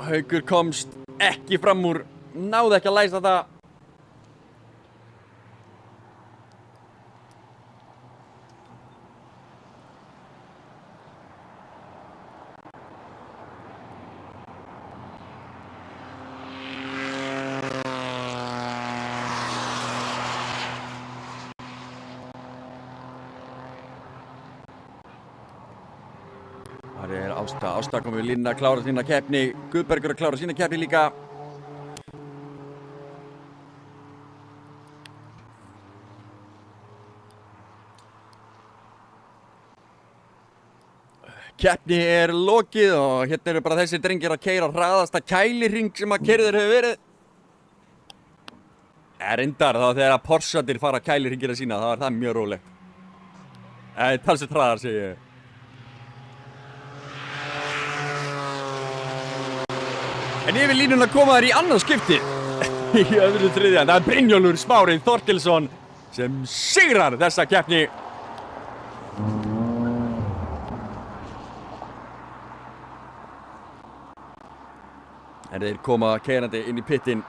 Haukur komst ekki fram úr. Náði ekki að læsa það. Það er Ásta komið línna að klára sína keppni. Guðbergur að klára sína keppni líka. Keppni er lokið og hérna eru bara þessi drengir að keyra hraðasta kælihring sem að keyrður hefur verið. Reyndar þá þegar Porsatir fara kælirhringina sína, þá það mjög rólegt. Talsveit hraðar, segi ég. En yfir línuna koma þær í annað skipti. Í öðru þriðja. Það Brynjólfur Smári Þorkelsson sem sigrar þessa keppni. En þeir koma keyrandi inn í pittin.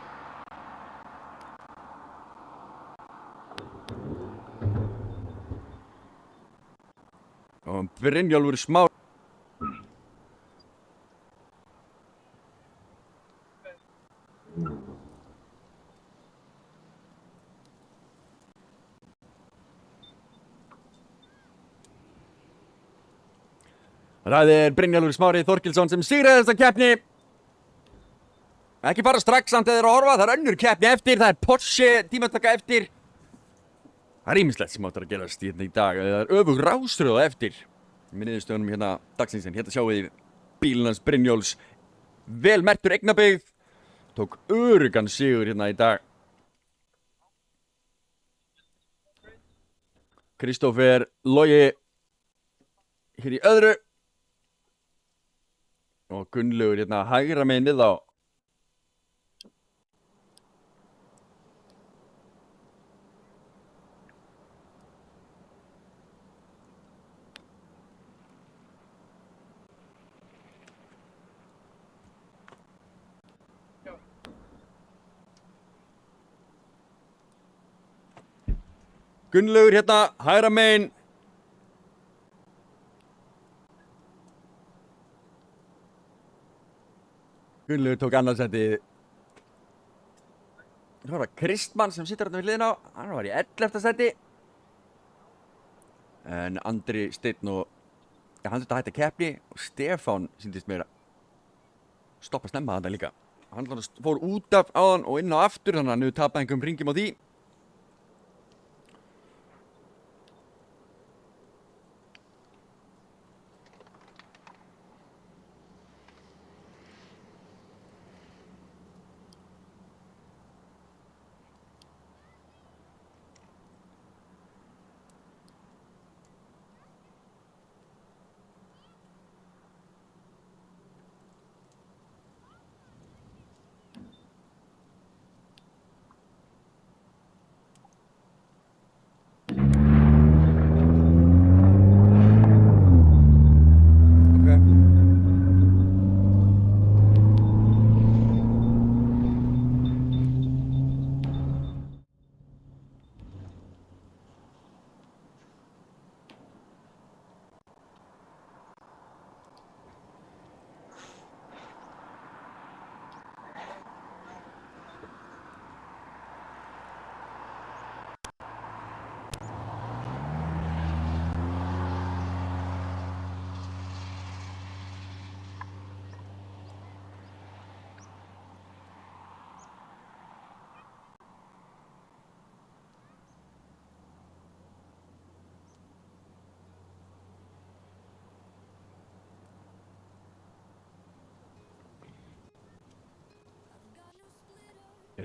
Og Brynjólfur Smári. Það Brynjólfur Smári Þorkelsson sem sigraði þessa keppni. Ekki fara strax samt eða þeir að horfa, það önnur keppni eftir, það Porsche tímataka eftir. Það ýmislegt sem áttur að gerast hérna í dag, það öfug rásröða eftir. Með niðurstöðunum hérna dagsins, en hérna sjáum við bílinn hans Brynjóls. Vel merktur eignabyggð, tók öruggan sigur hérna í dag. Kristófer Logi hér í öðru. Og Gunnlaugur hérna hægra megin við þá. Gunnlaugur hérna hægra megin. Gunnlaugur tók annarsæti. Það var Kristmann sem situr hérna við hliðina á. Hann var í 11. sæti. En Andri Steinn og hann þurfti að hætta keppni og Stefán sýndist mér að stoppa snemma þarna líka. Hann fór út af áðan og inn á aftur, þannig að nú tapaði einhverjum hringjum á því.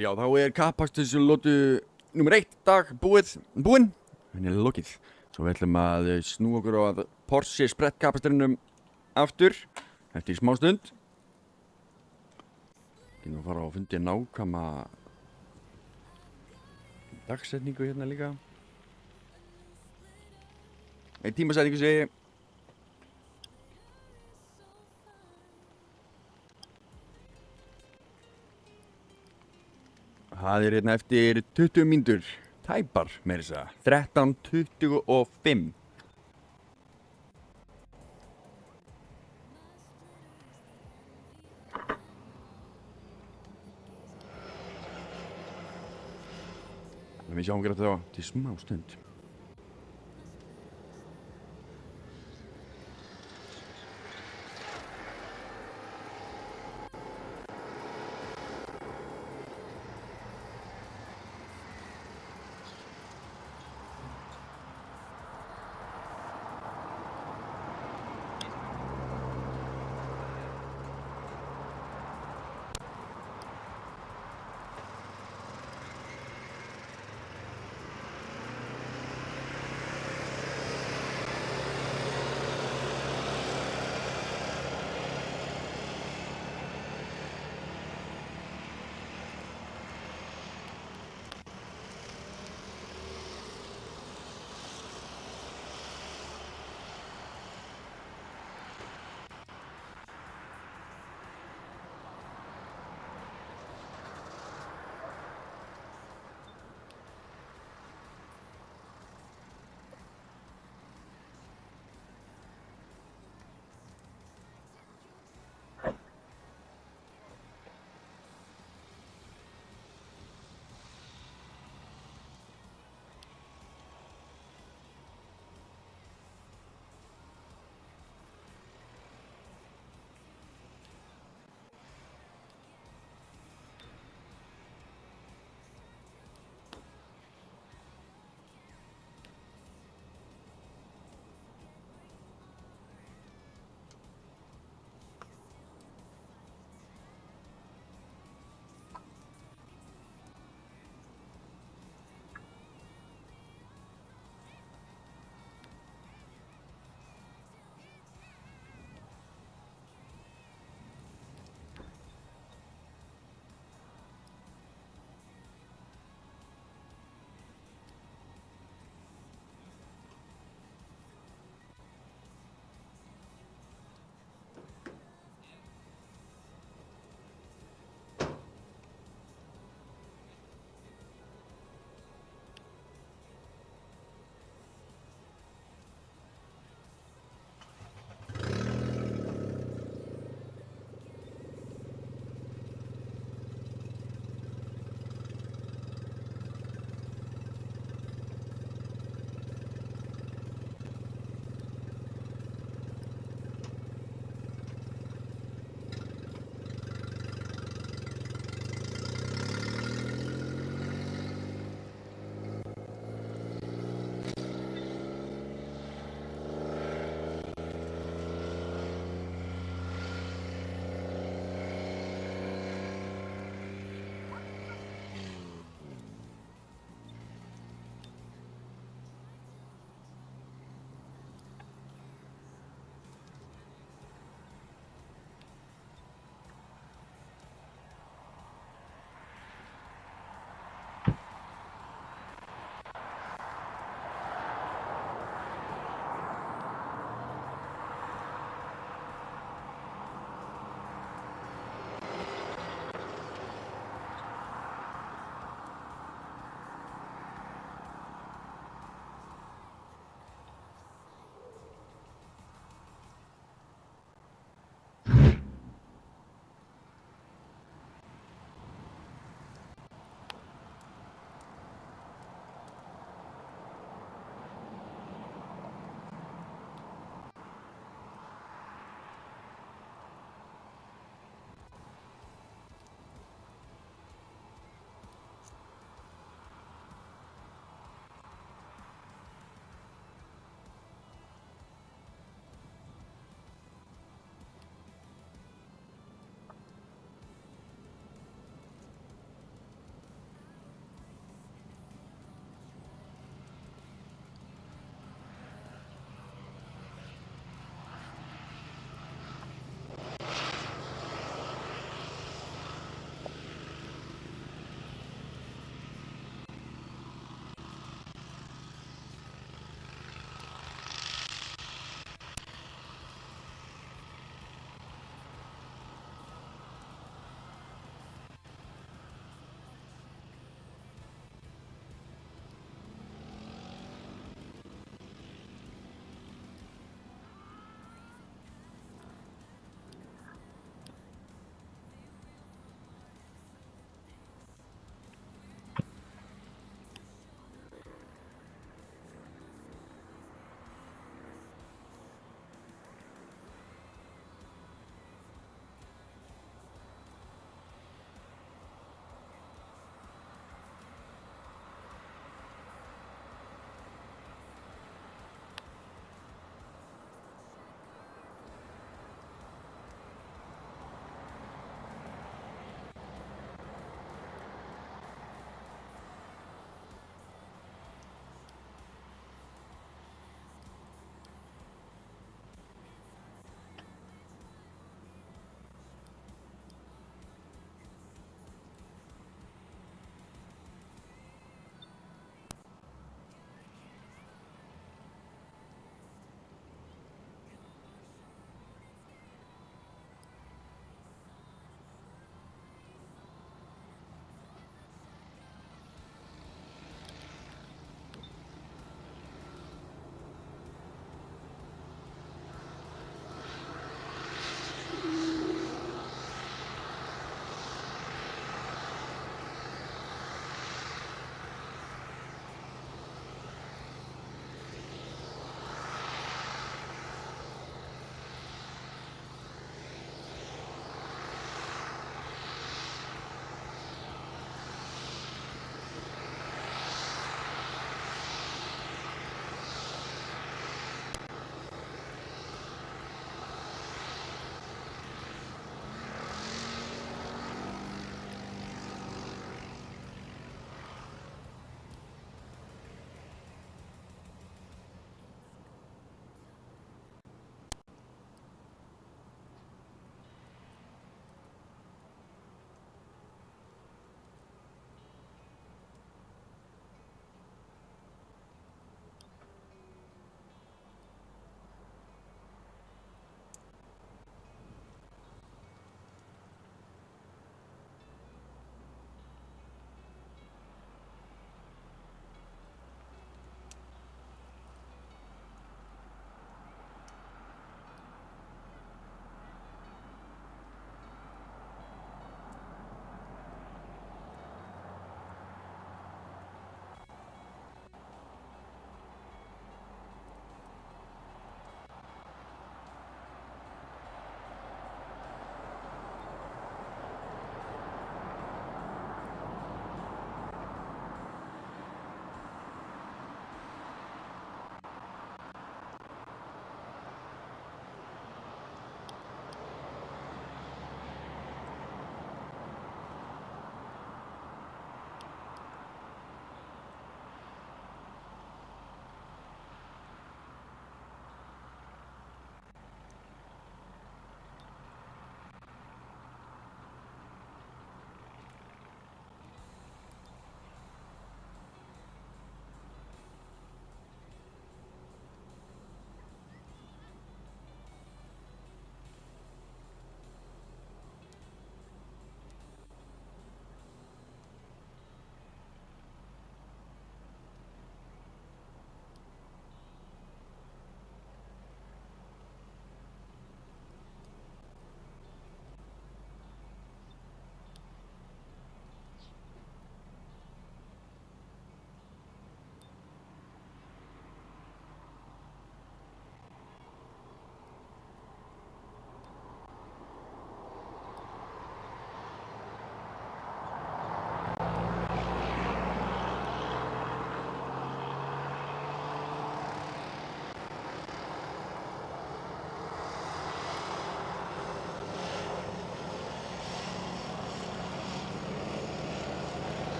Já, þá kappaksturslótu númer 1 dag búinn. Henni lokið. Svo við ætlum að snúa okkur á að Porsche sprettkappasturinnum aftur eftir smá stund. Við erum að fara á fundi nákvæma dagsetningu hérna líka. Ein tímasetningu segi ég. Það hérna eftir 20 mínútur, tæpar meira þess að 13:25. Við sjáum ekki þetta til smá stund.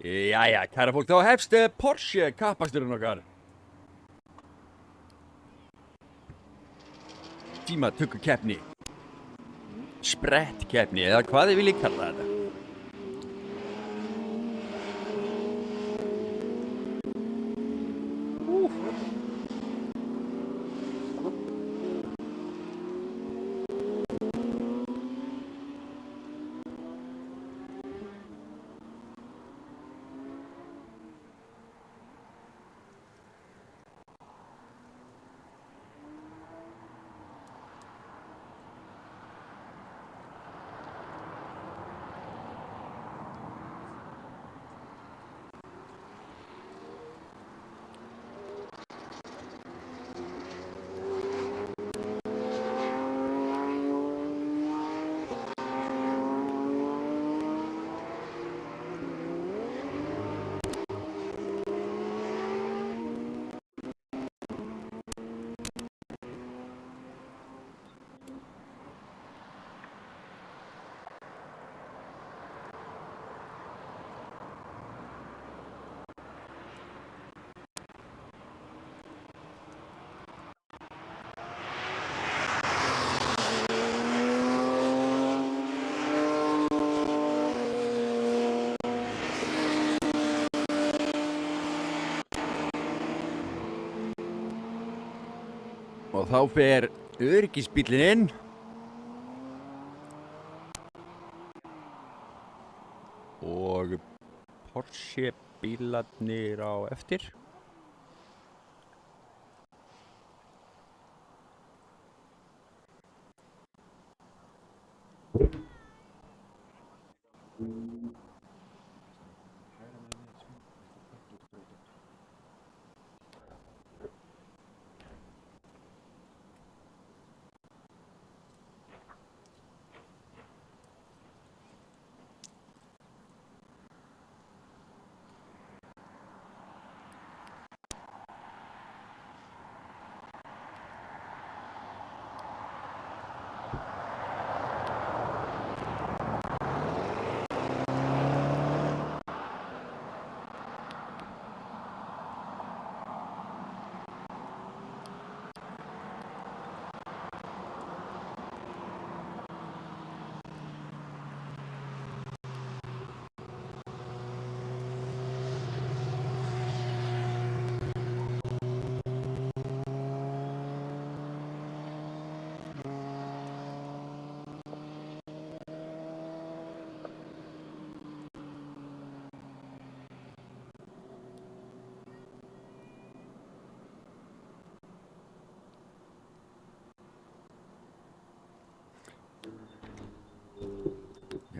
Jæja, kæra fólk, þá hefst Porsche kappaksturinn okkar. Tímatökukeppni. Sprettkeppni, eða hvað þið viljið kalla þetta. Og þá fer öryggisbíllinn inn. Og Porsche bílarnir á eftir.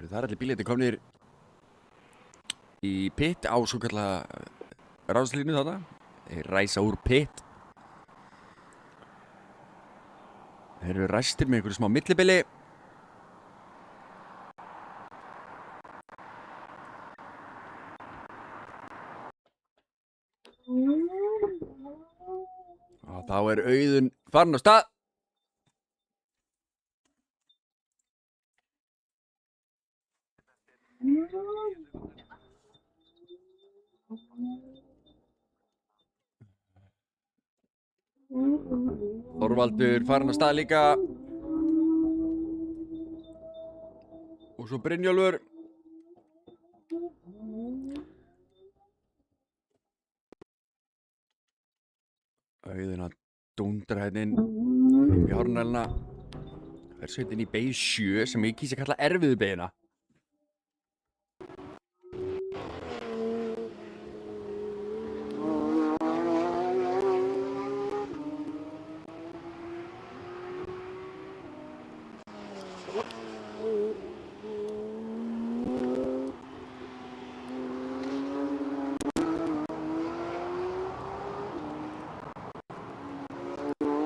Það allir bílarnir komnir í pit á svo kalla ráðslínu þarna. Þeir ræsa úr pit. Þeir eru ræstir með einhverju smá millibili. Þá er Auðun farin á stað. Þorvaldur farin á stað líka. Og svo Brynjólfur. Auðun að dúndra hérna inn í hárnæluna. Það er sveitin í beig 7 sem ég kýs að kalla erfiðu beigina.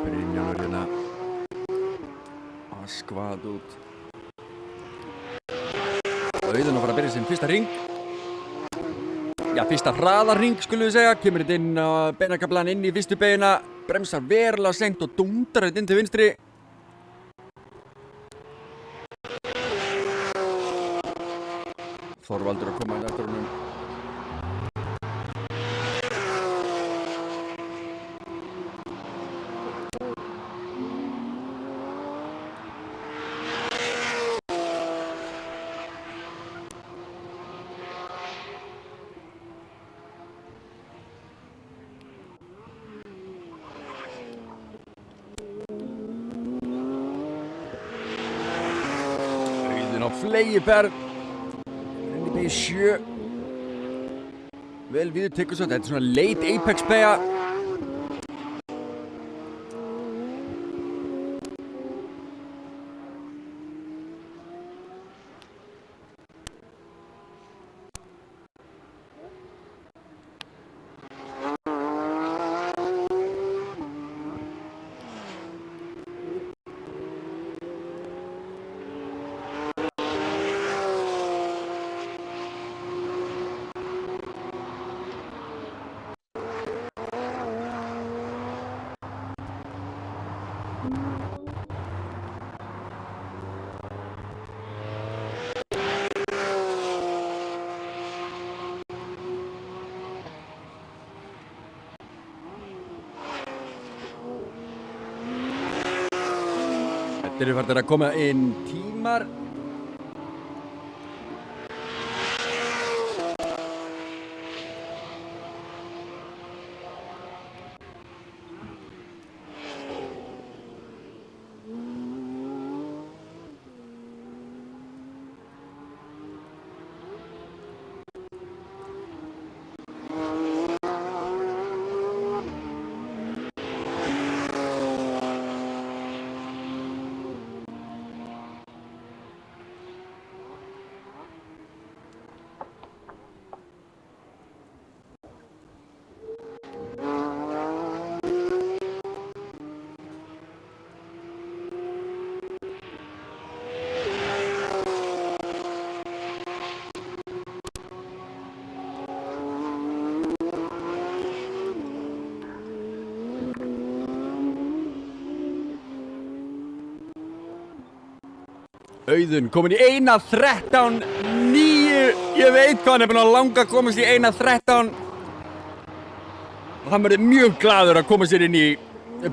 Brynjólfur hérna að skvað út. Auðun að fara að byrja sinn fyrsta ring. Já, fyrsta hraðarring skulum við segja. Kemur þetta inn á beinakaflan inn í fyrstu beina. Bremsar verulega seint og dúndar þetta inn til vinstri. Þorvaldur að koma inn eftir honum. Auðun á flegiferð. Inn í beig 7. Vel við tekur svo. Þetta er svona late apex beigja. Þetta eru farnir að koma inn tímar. Auðun komin í 1.13.9. Ég veit hvað hann er búinn að langa að komast í 1.13. Og hann verður mjög glaður að koma sér inn í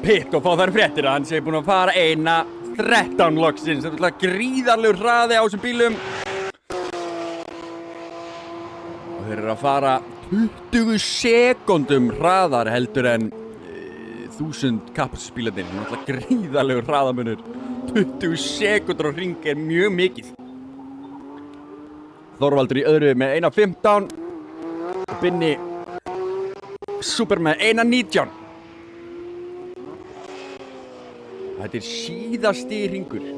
pit og fá þær fréttir að hann sé búinn að fara 1.13 loksins. Þetta er gríðarlegur hraði á þessum bílum. Og þeir eru að fara 20 sekúndum hraðar heldur en 1000 kappaksturspílarnir. Þetta er gríðarlegur hraðamunur. 20 sekúndur á hring er mjög mikið. Þorvaldur í öðru með 1.15. Binni super með 1.19. Þetta er síðasti hringur.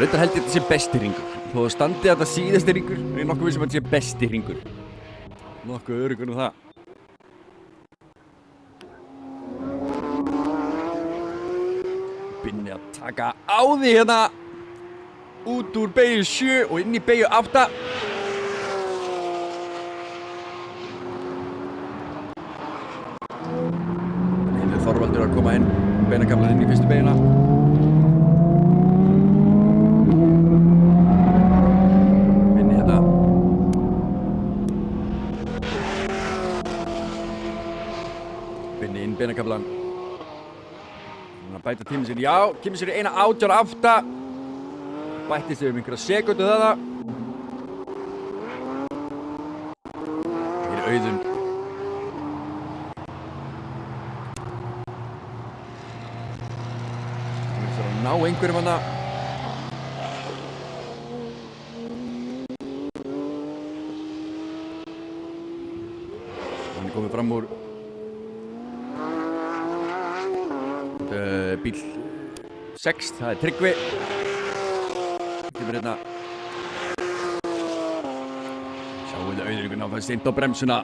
Reyndar held ég þetta sé besti hringur. Þó standi þetta síðasti hringur, er ég nokkuð vissum að þetta sé besti hringur. Nokkuð öruggur það. Binni að taka á því hérna. Út úr beygju 7 og inn í beygju 8. Heimir Þorvaldur að koma inn. Beinakaflað inn í fyrstu beigjuna. Binni hérna. Binni inn beinakaflan. Bæta tíminn sinn, já, kemur sér í 1:18.8. Bætti sig einhverja sekundu þarna. Hér er Auðun. Hann er að ná einhverjum hana. Hann er komið fram úr bíl 6, það er Tryggvi. Kemur hérna. Sjáum við Auðun að fæða seint á bremsuna.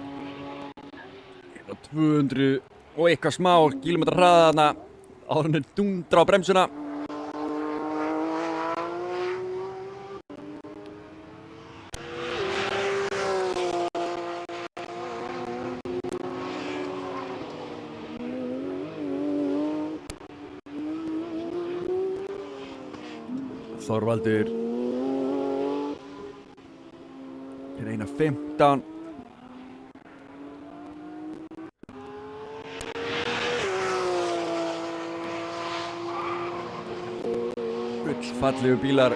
Hérna 200 og eitthvað smá kílómetra hraða þarna. Áður en dundra á bremsuna. Þorvaldur er 1:15. Gullfallegu bílar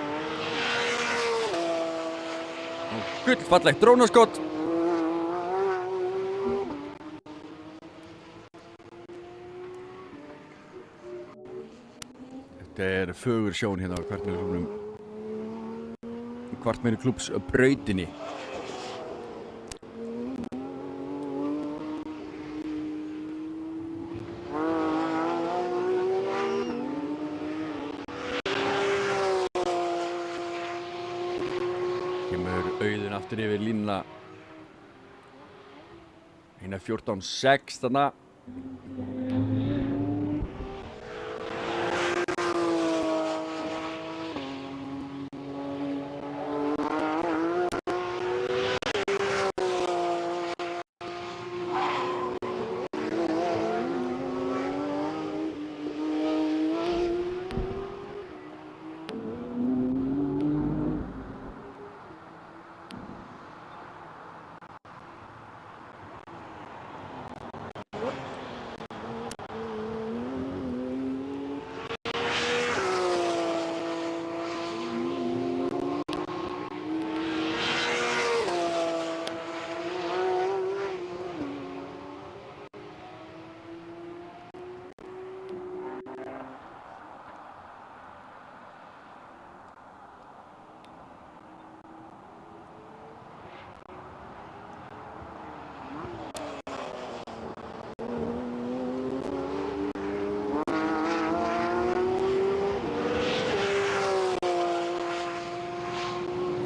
og gullfallegt drónaskott. Þetta er fögur sjón hérna á Kvartmeiruklúbbs brautinni. Kemur Auðun aftur yfir línuna. 1:14.6 þarna.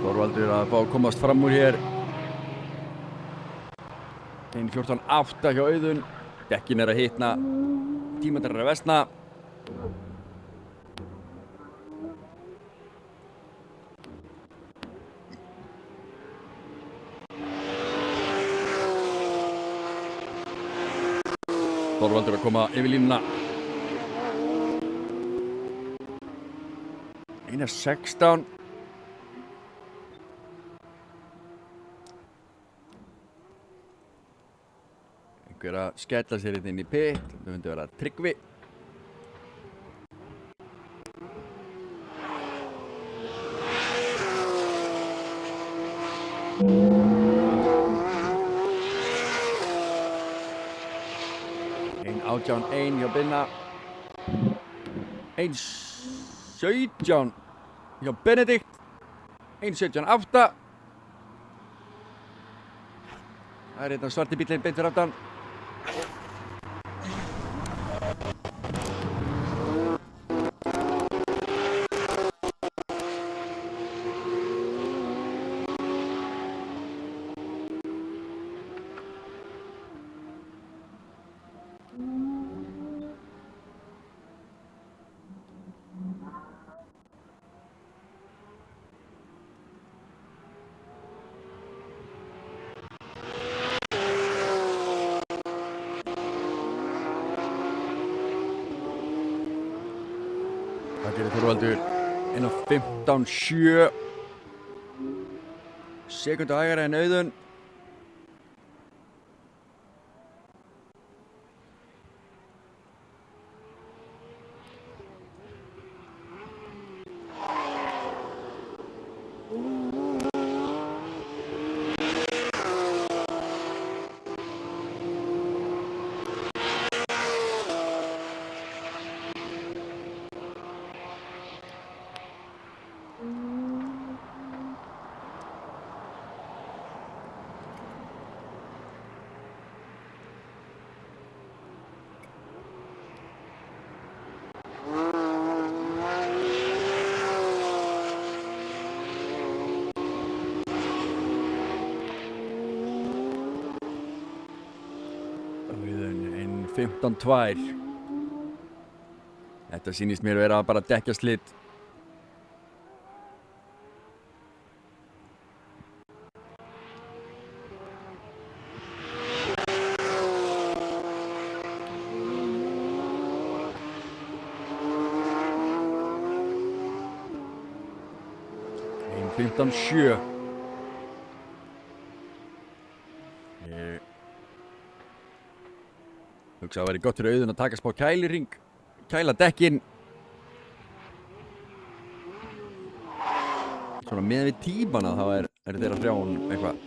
Þorvaldur að fá að komast fram úr hér. 1:14.8 hjá Auðun. Dekkin er að hitna. Tímatar er að versna. Þorvaldur að koma yfir línuna. 1:16. Einhver að skella sér inn í pit. Það myndi vera Tryggvi. Ein 18-1 hjá Binna. 1:17 hjá Benedikt. 1:17.8. Það er hérna svarti bíllinn beint fyrir aftan. gerir Þorvaldur inn á 15.7 sekundu hægari en Auðun. Auðun inn 15.2. Þetta sýnist mér vera bara dekkjaslit. Inn 15.7. Ég hugsa að það væri gott fyrir Auðun að taka smá kæliring, kæla dekkin. Svona með við tímana þá er þeirra þrján eitthvað.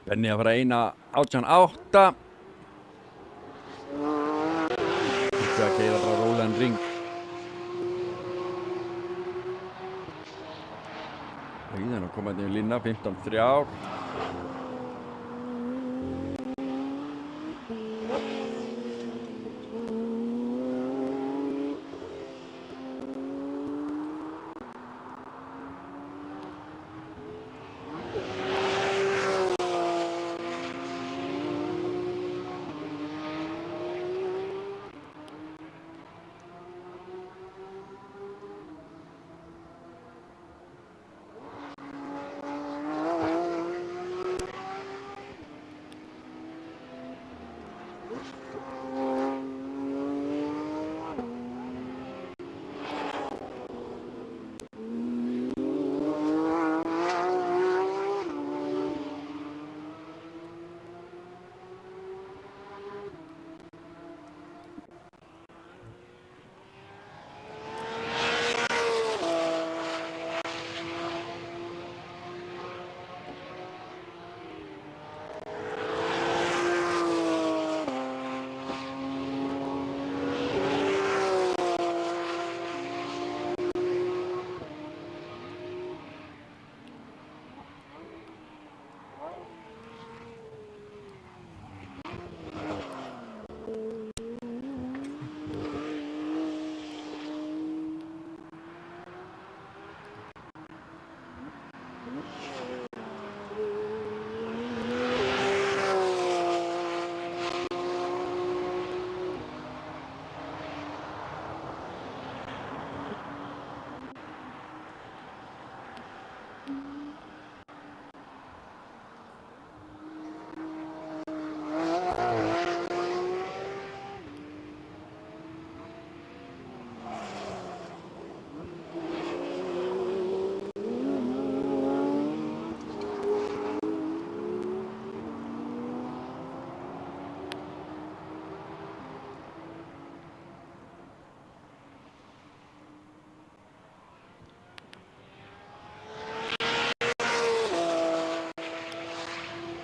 Benni að fara eina 18.8. Þetta að keyra bara rólegan ring. Auðun að koma hérna í lína 15.3.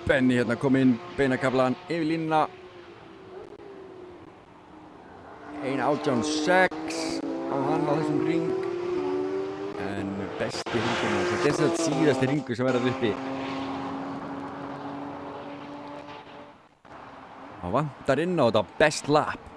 Benni hérna kom inn, beinakaflan yfir línuna. 1.18.6 á hann á þessum ring. En besti hringurinn, þetta er þetta síðasti hringur sem verður uppi. Það vantar inn á þetta best lap.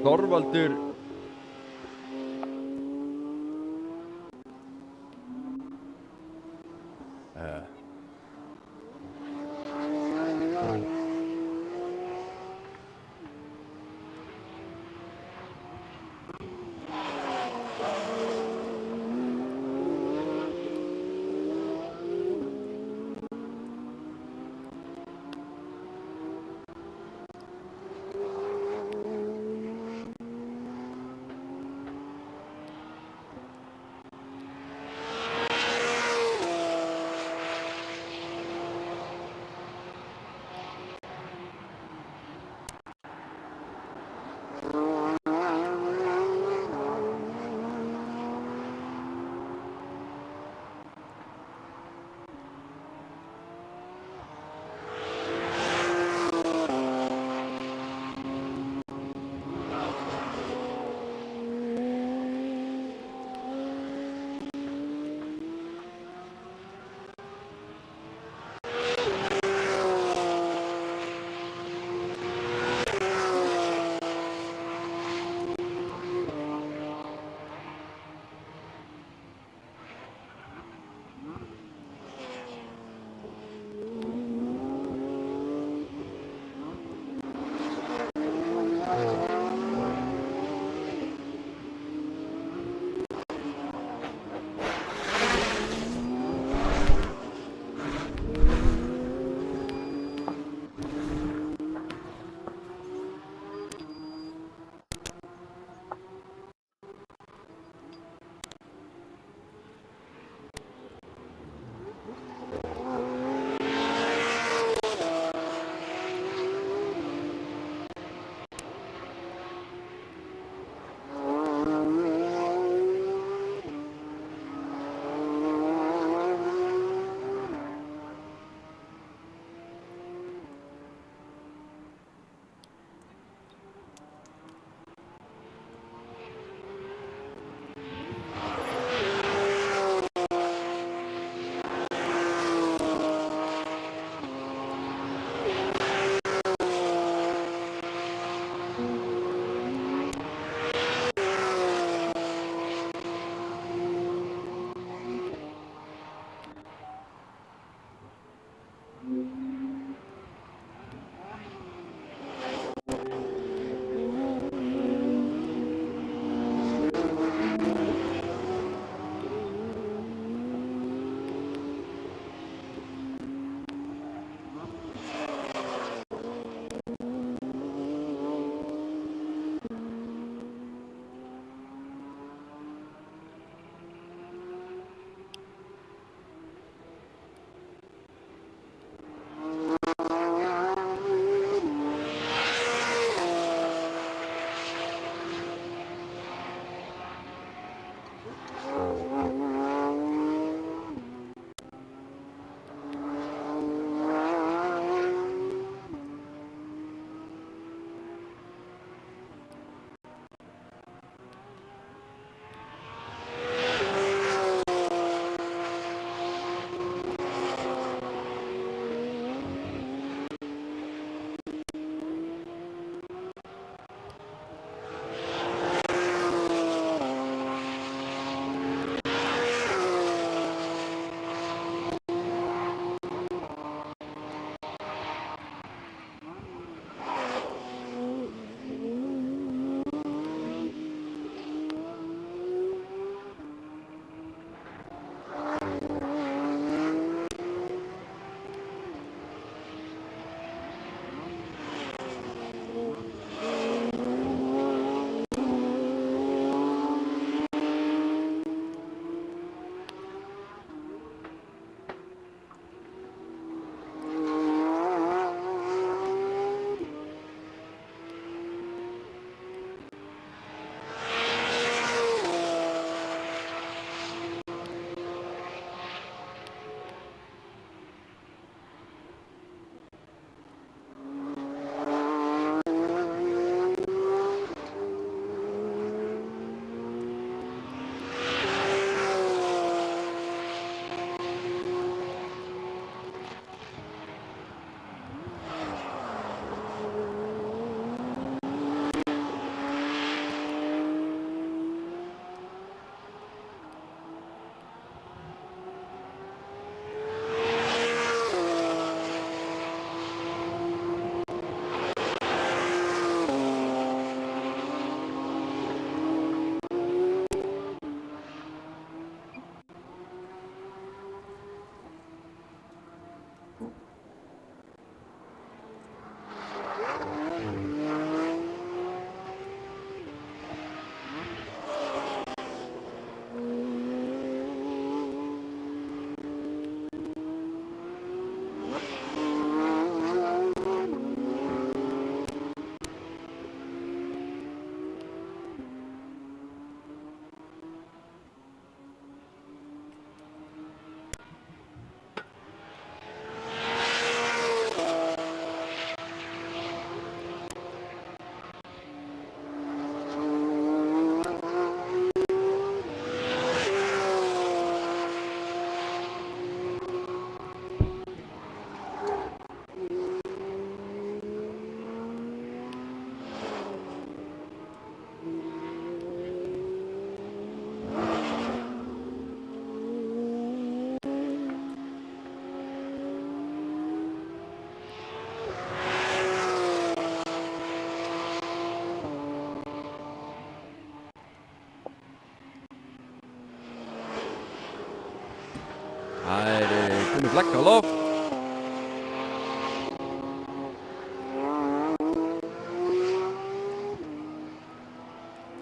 Þorvaldur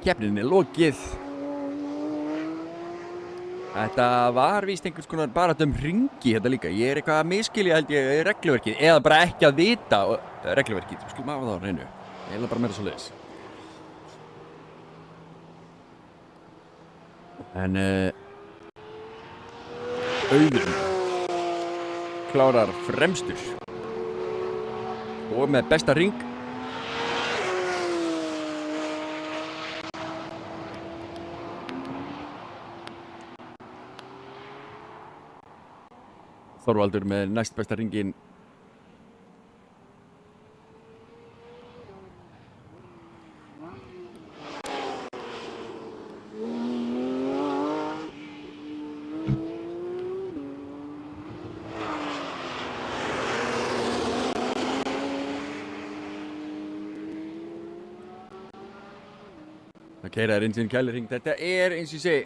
keppnin er lokið. Þetta var víst einhvers konar baráttu hringi þetta líka. Ég er eitthvað að miskilja held ég regluverkið eða bara ekki að vita regluverkið. Skulum hafa það á hreinu. Ég er bara meira svoleiðis. En Auður klárar fremstur og með besta hring. Þorvaldur með næst besta hringinn. Það keyra eins og kælirhring. Þetta er eins og ég segi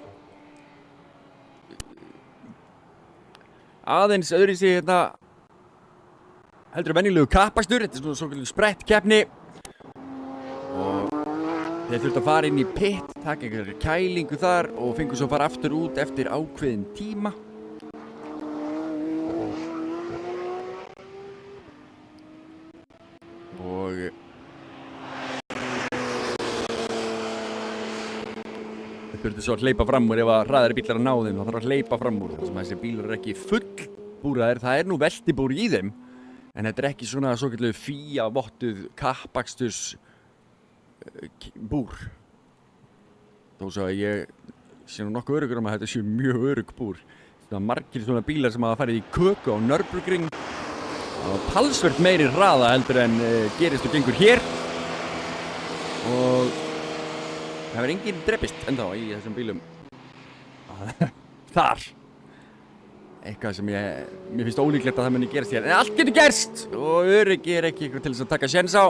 aðeins öðruvísi hérna heldur venjulegu kappakstur. Þetta er svona sprettkeppni og þeir þurftu að fara inn í pit, taka einhverja kælingu þar og fengu svo að fara aftur út eftir ákveðin tíma. Og þeir þurftu svo að hleypa fram úr ef að hraðari bílar að ná þeim. Það þarf að hleypa fram úr þar sem þessi bílar eru ekki fullbúraðir. Það er nú veltibúr í þeim en þetta er ekki svona svokölluð FIA-vottuð kappaksturs búr. Þó svo að ég sé nú nokkuð öruggur að þetta sé mjög örugg búr. Það er margir svona bílar sem hafa farið í köku á Nürburgring og talsvert meiri hraða heldur en gerist og gengur hér. Og það verður enginn drepist ennþá í þessum bílum. Þar. Eitthvað sem mér finnst ólíklegt að það muni gerast hér. En allt getur gerst og öryggi er ekki eitthvað til þess að taka séns á.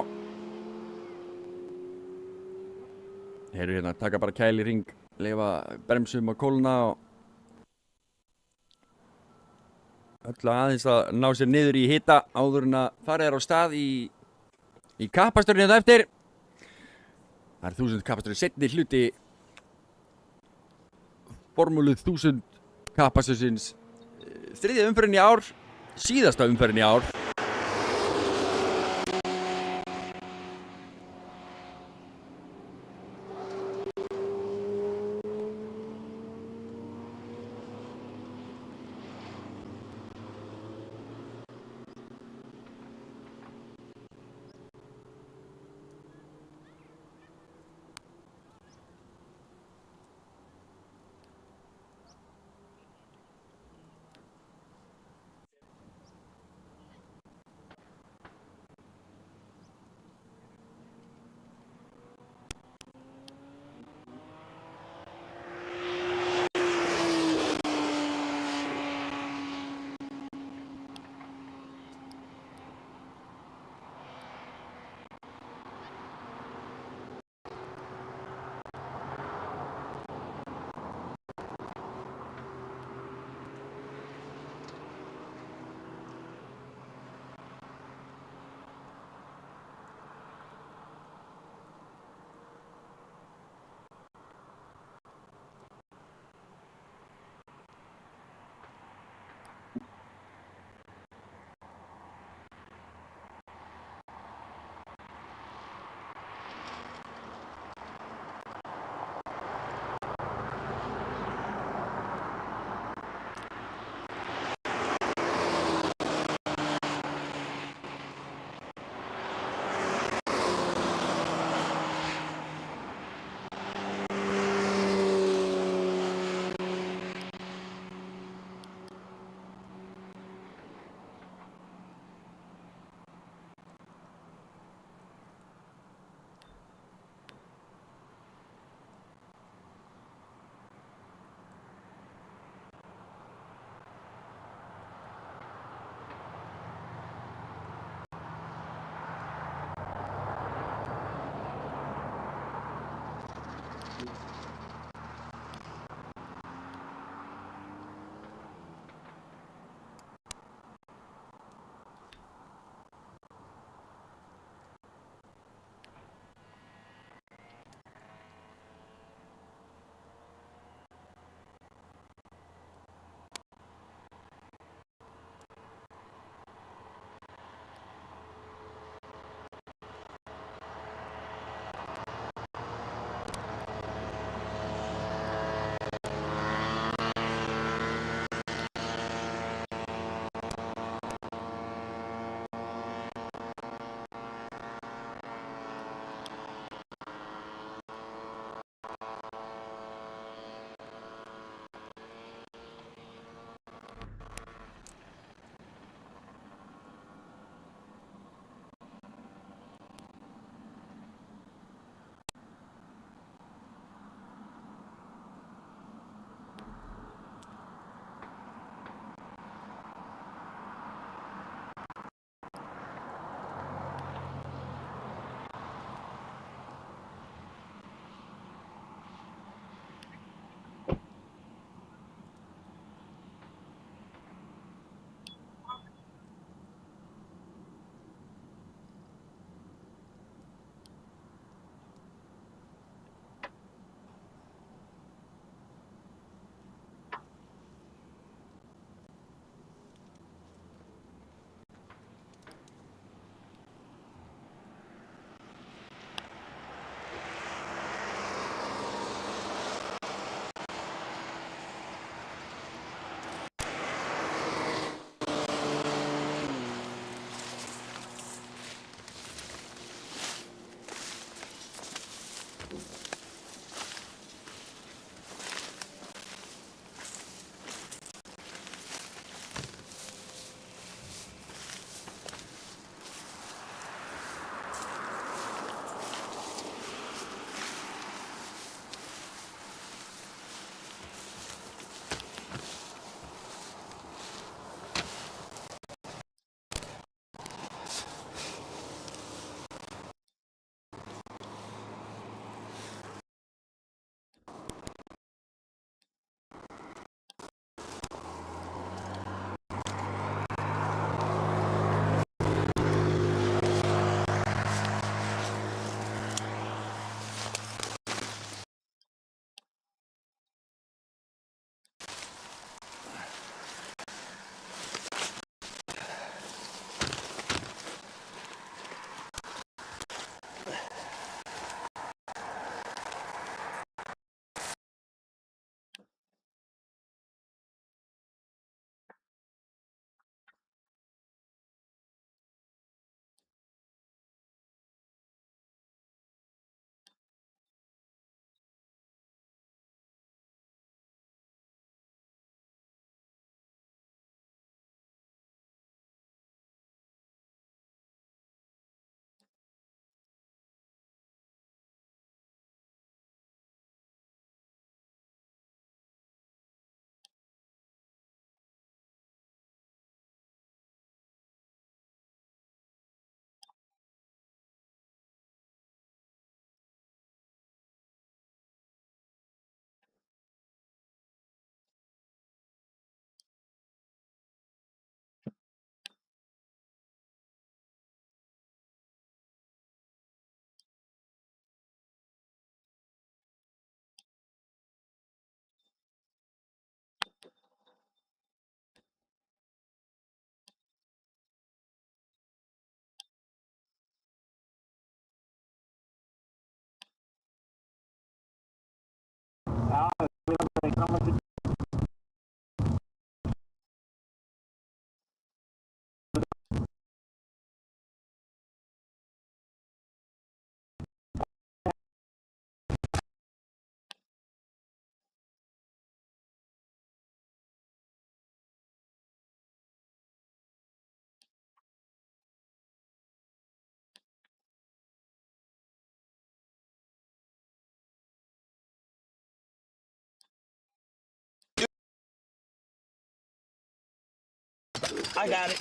Þeir eru hérna að taka bara kælirhring, leyfa bremsum að kólna og öllu aðeins að ná sér niður í hita áður en að farið á stað í kappasturinn hérna eftir. Það er 1000 kappasturinn seinni hluti formúlu 1000 kappastursins þriðja umferðin í ár, síðasta umferðin í ár. I got it.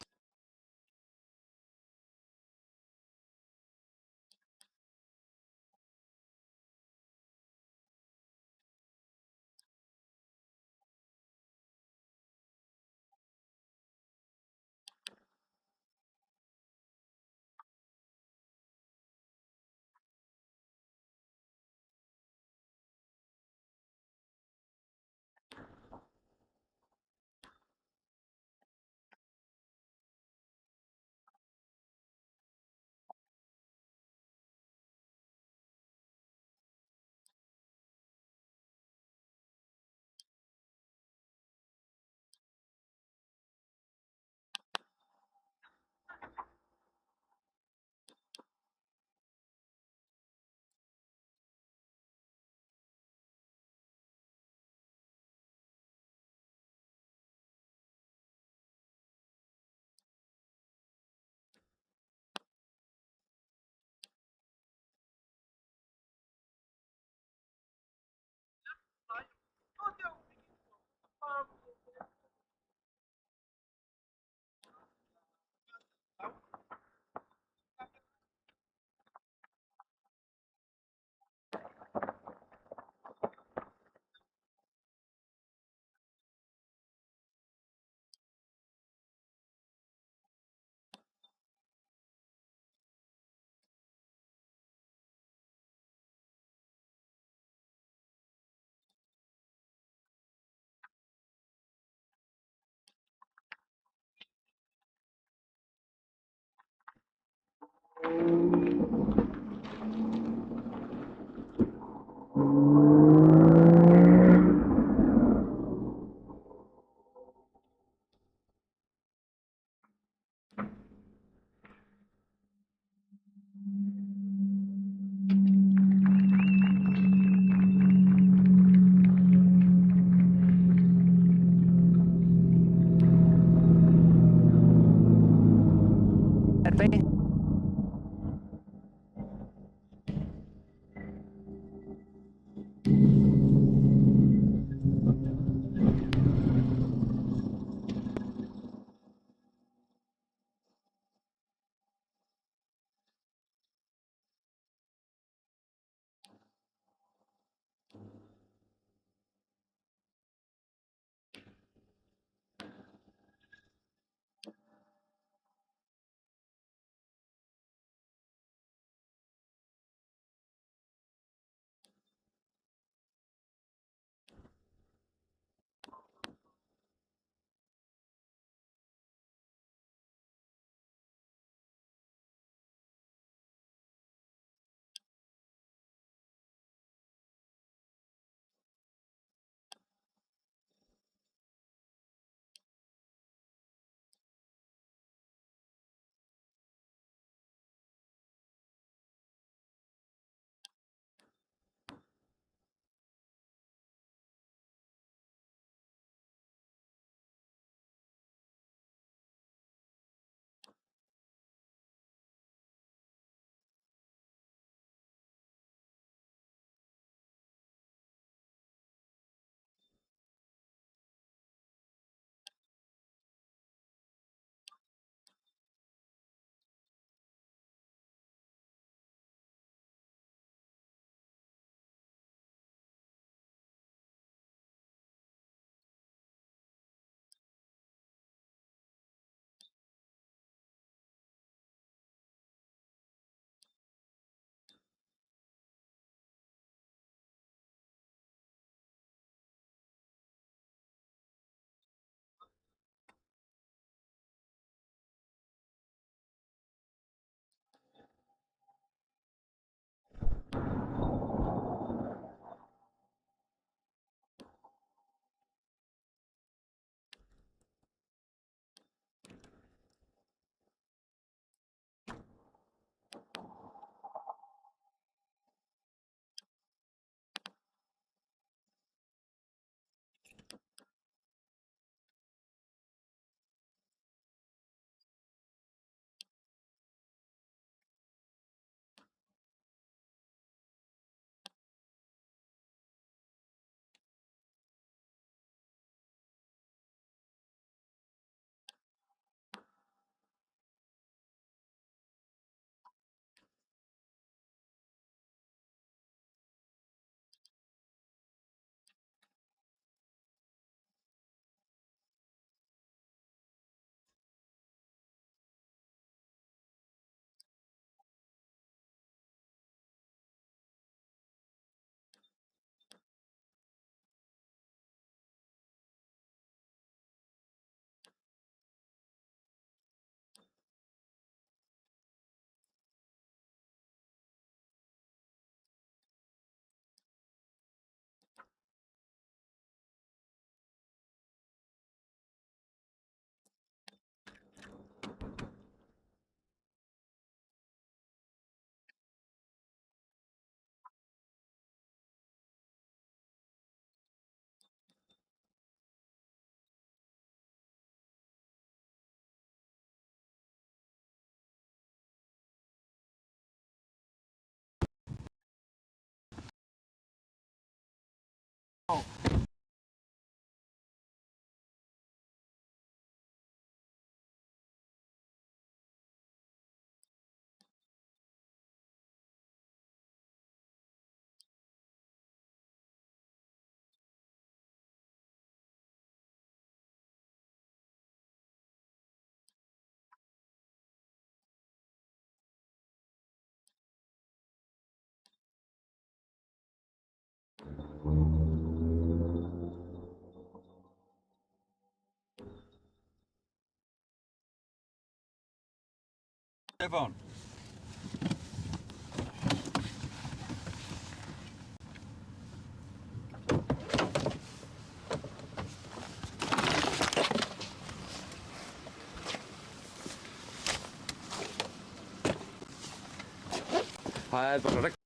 Stefán. Það er bara regn.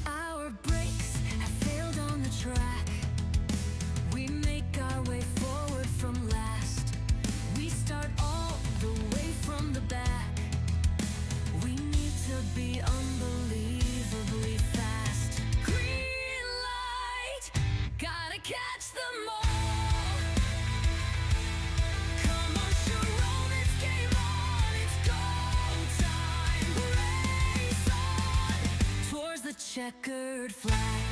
Our brakes have failed on the track. We make our way forward from last. We start all the way from the back. We need to be unbelievably fast. Green light, gotta catch them all. Come on, Sharon, it's game on. It's go time. Race on towards the checkered flag.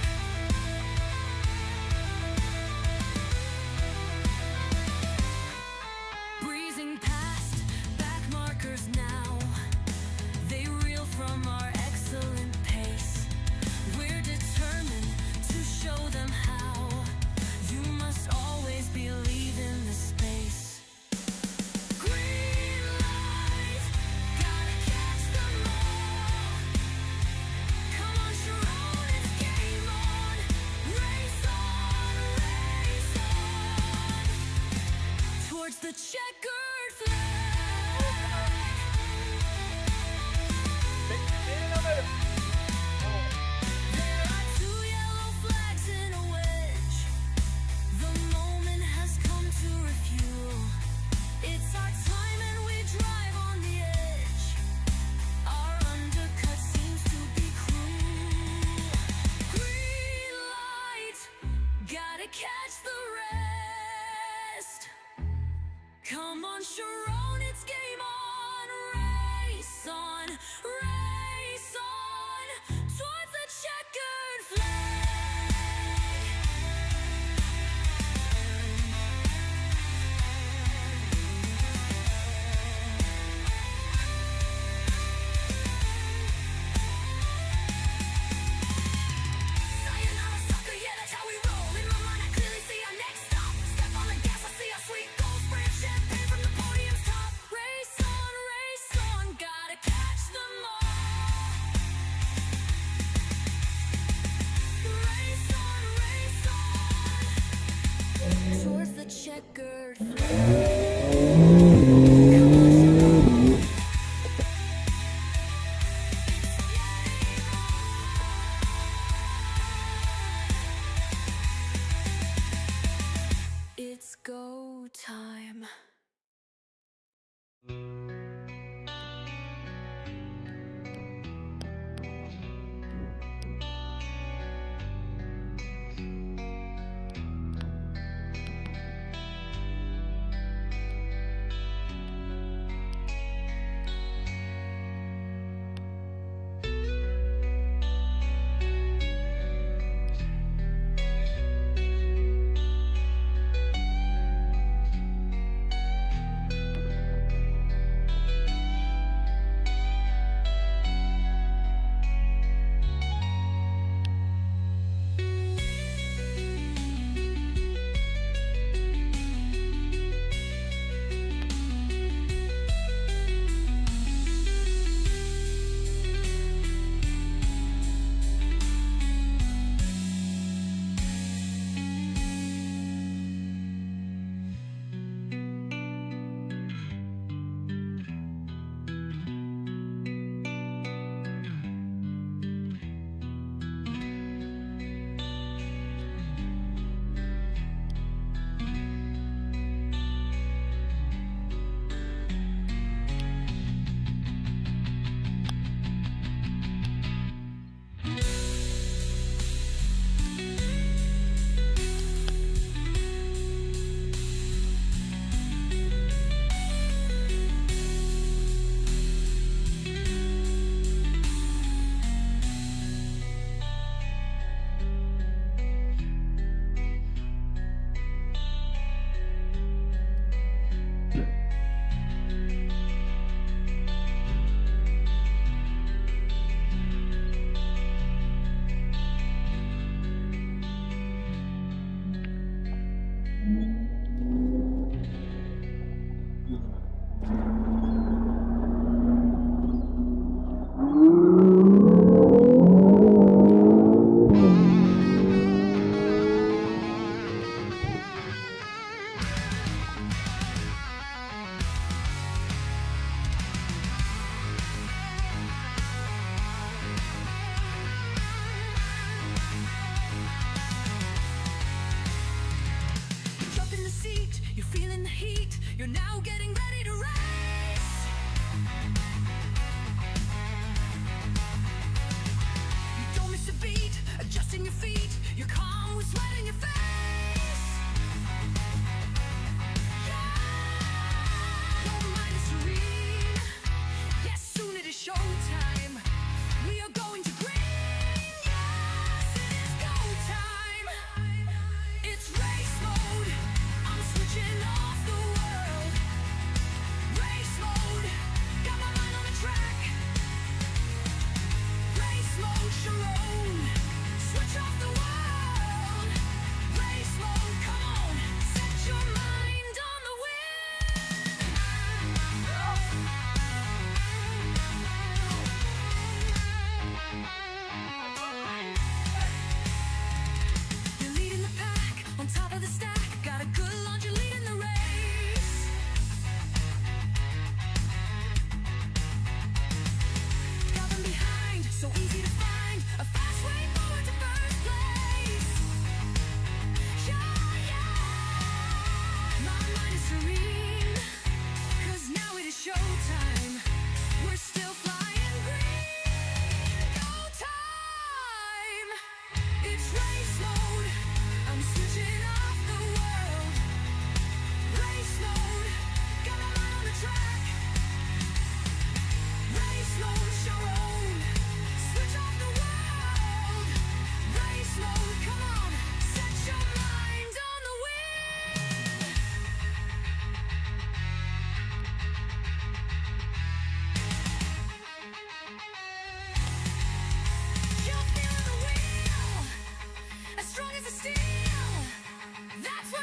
Breezing past back markers now. They reel from our excellent pace. We're determined to show them how. You must always believe in the space. Green light, gotta catch them all. Come on, Sharon, it's game on. Race on, towards the checkered flag. There are two yellow flags in a wedge. The moment has come to refuel. It's our time and we drive on the edge. Our undercut seems to be cruel. Green light, gotta catch the rest. Come on, Sharon, it's game on. Race on, towards the checkered flag. Sayonara, sucker, yeah, that's how we roll. In my mind, I clearly see our next stop. Step on the gas, I see our sweet goals. Brand champagne from the podium's top. Race on, gotta catch them all. Race on, towards the checkered flag. It's go time.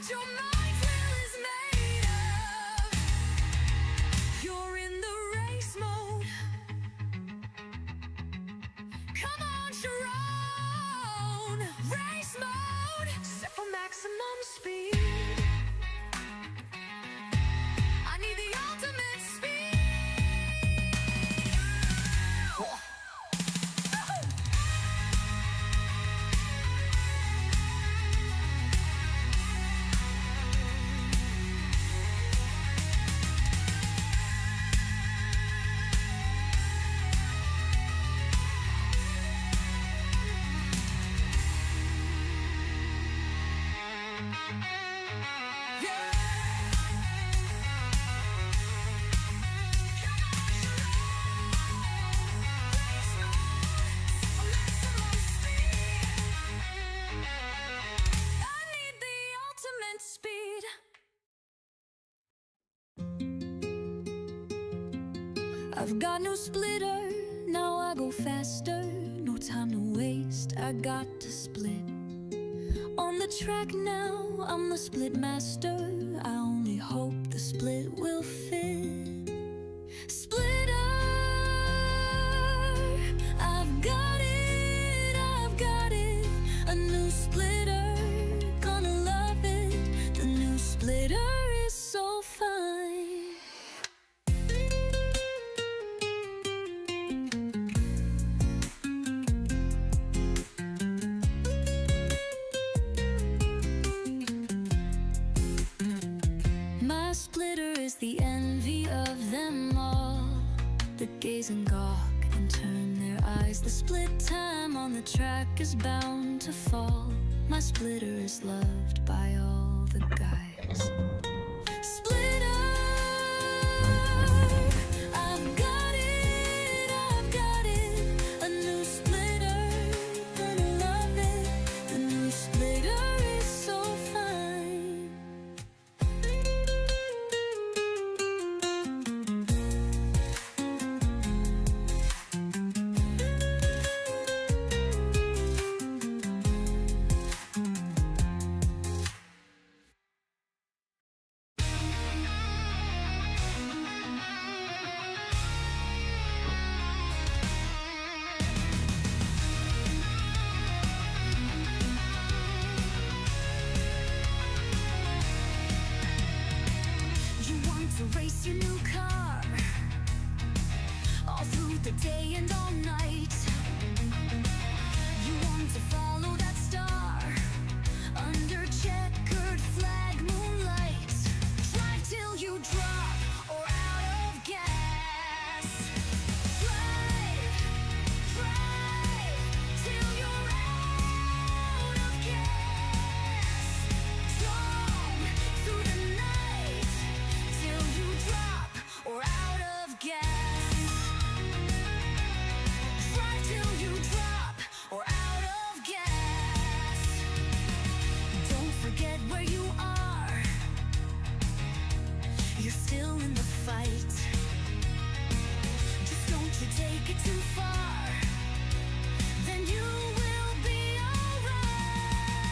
what your mind's will is made of. You're in the race mode. Come on, Sharon. Race mode. Set for maximum speed. I need the ultimate speed. I've got no splitter, now I go faster. No time to waste, I got to split. On the track now, I'm the split master. I only hope the split will fit. Splitter, I've got it, I've got it. A new splitter, gonna love it. The new splitter is so fine. My splitter is the envy of them all. They gaze and gawk and turn their eyes. The split time on the track is bound to fall. My splitter is loved by all the guys. Splitter, I've got it, I've got it. A new splitter, gonna love it. The new splitter is so fine. You want to race your new car all through the day and all night. You want to follow that star under checkered flag moonlight. Drive till you drop or out of gas. Drive, drive till you're out of gas. Strong through the night till you drop or out of gas. Drive till you drop or out of gas. Don't forget where you are. You're still in the fight. Just don't you take it too far. Then you will be alright.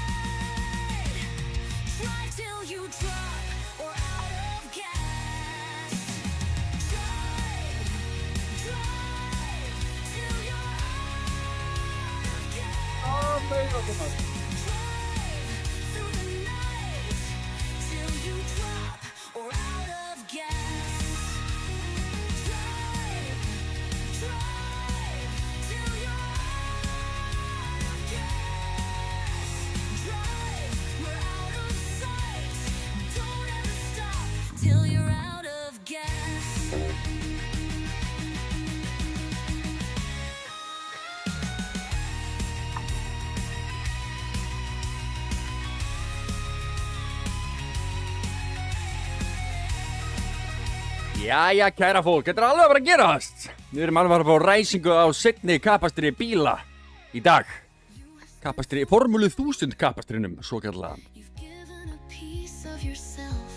Drive till you drop or out of gas. Drive, drive till you're out of gas. Drive through the night till you drop or out of gas. Drive, drive till you're out of gas. Drive, we're out of sight. Don't ever stop till you're out of gas. Jæja, kæra fólk, þetta er alveg að vera að gerast. Við erum alveg að fara á ræsingu á seinni kapastri bíla í dag. Kapastri, formúlu 1000 kapastrinum, svo kallega. You've given a piece of yourself.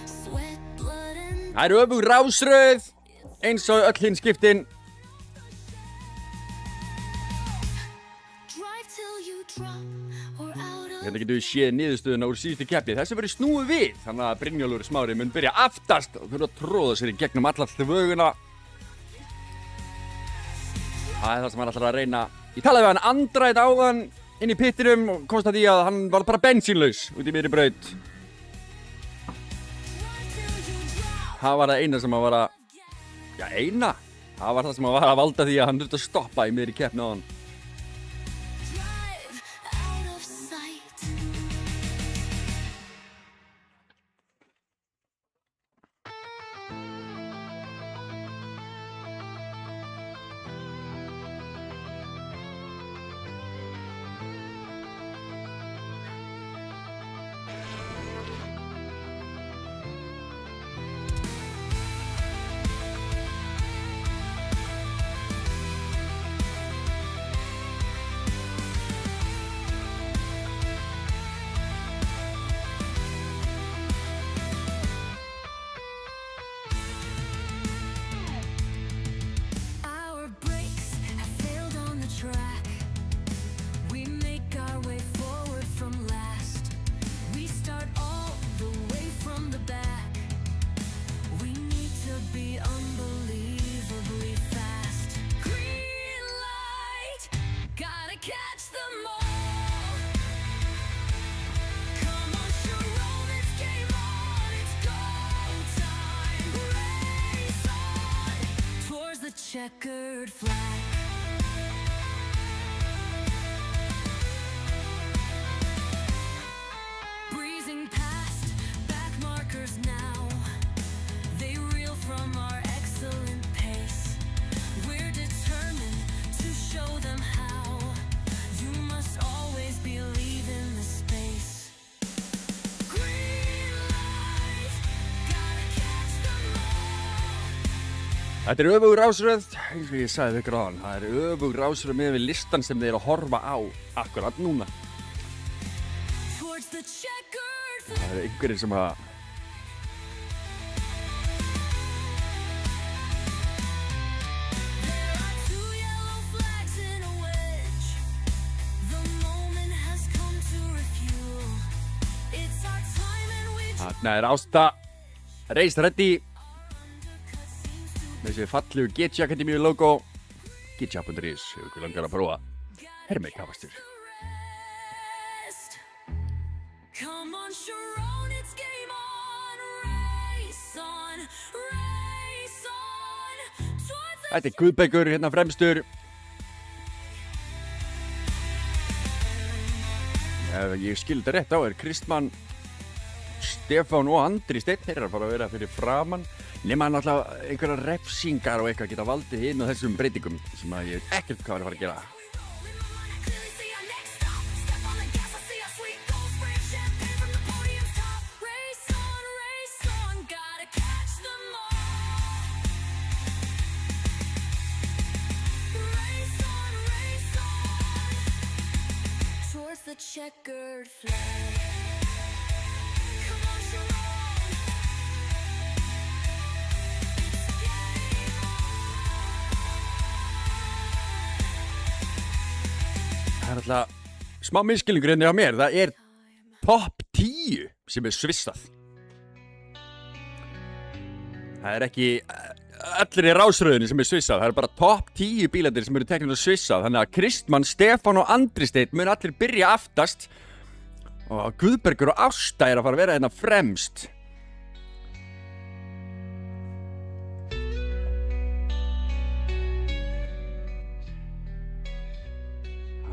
Sweat, blood and Það eru öfug rásröð, eins og öll hinn skiptin. drive till you drop or out of Hérna getum við séð niðurstöðuna úr síðustu keppni. Þessu verður snúið við, þannig að Brynjólfur Smári mun byrja aftast og þurfa að tróða sér í gegnum allar þvöguna. Það er það sem hann ætlar að reyna. Ég talaði við hann Andræt áðan inn í pittinum og komst að því að hann var bara bensínlaus út í miðri braut. Það var það eina sem að var að, það var það sem að var að valda því að hann þurfti að stoppa í miðri keppni á hann. drive out of sight. Our brakes have failed on the track. We make our way forward from last. We start all the way from the back. We need to be unbelievably fast. Green light, gotta catch them all. Come on, Sharon, it's game on. It's go time. Race on towards the checkered flag. Breezing past back markers now. They reel from our excellent pace. We're determined to show them how. You must always believe in the space. Green light, gotta catch them all. Þetta er öfugur rásröð, eins og ég sagði við ykkur áðan. Það er öfugur rásröð með við listan sem þið eru að horfa á akkurat núna. Towards the checkered flag. Það eru einhverjir sem að There are two yellow flags in a wedge. The moment has come to refuel. It's our time and we Þarna er Ásta Race Ready með þessi fallegu Getja Akademíu logo. Getja.is ef ykkur langar að prófa hermeikapastur. rest. Come on, Sharon, it's game on. Race on, race on. Towards the Þetta er Guðbergur hérna fremstur. Ef ég skil þetta rétt á er Kristmann, Stefán og Andri Steinn, þeir eru að fara að vera fyrir framann. Nema náttúrulega einhverja refsingar og eitthvað geta valdið inn á þessum breytingum sem að ég veit ekkert hvað er að fara að gera. clearly see our next stop. Step on the gas, I see our sweet gold spray of champagne from the podium's top. Race on, gotta catch them all. Race on, towards the checkered flag. Come on, Sharon. Það er alltaf smá miskilningur hérna hjá mér. Það er topp 10 sem er svissað. Það er ekki allir í rásröðinni sem er svissað. Það er bara topp 10 bílarnir sem eru teknir að svissað. Þannig að Kristmann, Stefán og Andri Steinn mun allir byrja aftast og Guðbergur og Ásta er að fara að vera hérna fremst.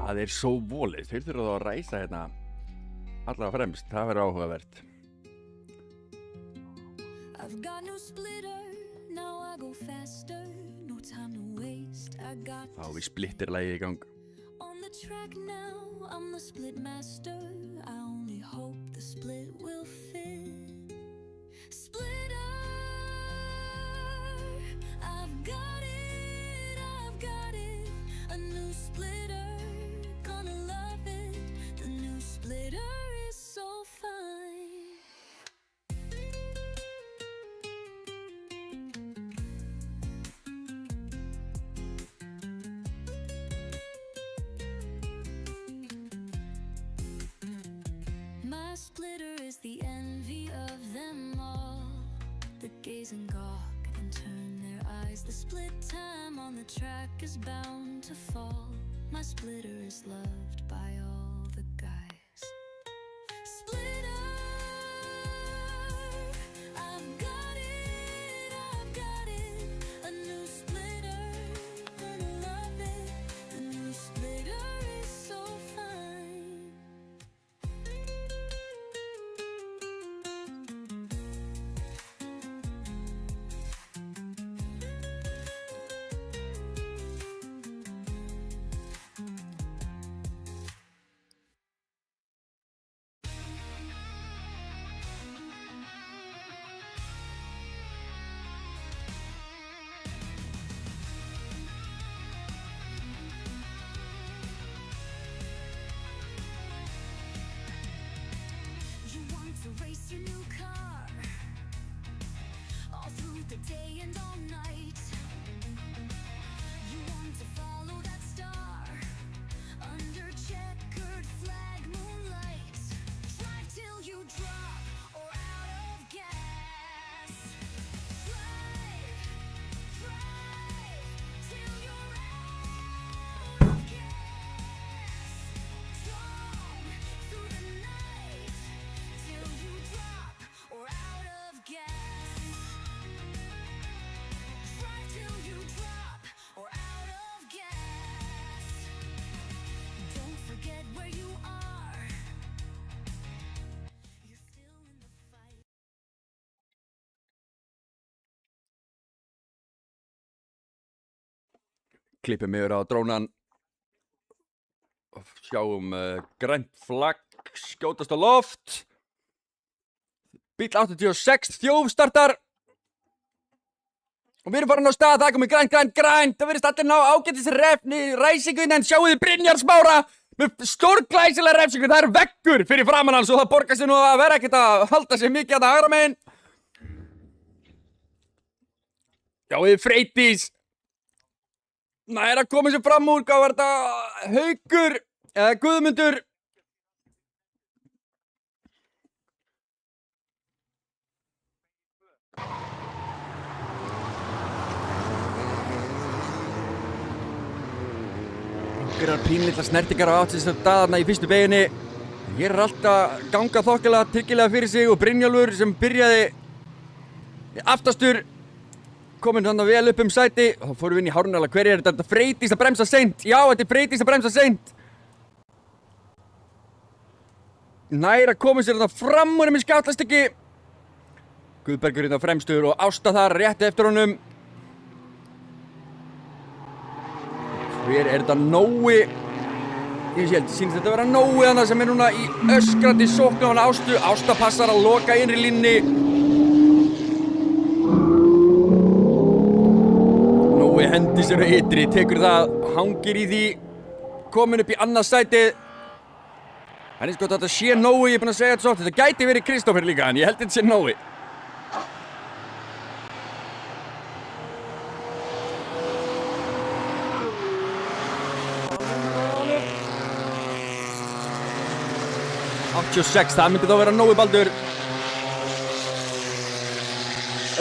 Það er svo volið. Þeir þurfa þá að ræsa hérna allavega fremst. Það verður áhugavert. I've got no splitter, now I go faster. No time to waste, I got Þá við splittir lagið í gang. on the track now. I'm the split master. I only hope the split will fit. Splitter, I've got it, a new splitter. Gonna love it. The new splitter is so fine. splitter is the envy of them all. They gaze and gawk and turn their eyes. The split time on the track is bound to fall. My splitter is loved by all the guys. Splitter, I've got it, a new splitter, gonna love it. The new splitter is so fine. You want to race your new car all through the day and all night. You want to follow that star under checkered flag moonlight. Drive till you drop or out of gas. Drive till you're out of gas. Strong through the night till you drop or out of gas. Drive till you drop or out of gas. Don't forget where you are. You're still in the fight. Klippum yfir á drónan. Sjáum grænt flagg skjótast á loft. Bíll 86 þjófstartar. Og við erum farin á stað, það er komið grænt. Það virðist allir ná ágætis ræsingu en sjáu þið Brynjar Smára með stórglæsilega refsingu. Það er veggur fyrir framan hans og það borgar sig nú að vera ekkert að halda sig mikið að það hægra megin. Sjáu þið Freydís. Nær að koma sér fram úr, hvað var þetta? Haukur eða Guðmundur? Einhverjar pínlitlar snertingar á átt sem daðarna í fyrstu beginni. Hér er allt að ganga þokkalega tryggilega fyrir sig og Brynjólfur sem byrjaði aftastur kominn hann vel upp sæti. Þá fórum við inn í hárnala. Hver er þetta? Freydís að bremsa seint. Já, þetta er Freydís að bremsa seint. Nær að koma sér þetta fram úr með skjátlastykki. Guðbergur hérna fremstur og Ásta þar rétt eftir honum. Hver er þetta? Nói? Ég held, sýnst þetta vera Nói þannig sem er núna í öskrandi sókn á hann Ástu. Ásta passar að loka innri línni. Nói hendi sér á ytri, tekur það, hangir í því, komin upp í annað sætið. Það er eins gott að þetta sé Nói, ég er búinn að segja þetta svo oft. Þetta gæti verið Kristófer líka, en ég held þetta sé Nói. Það myndi þá vera Nói Baldur.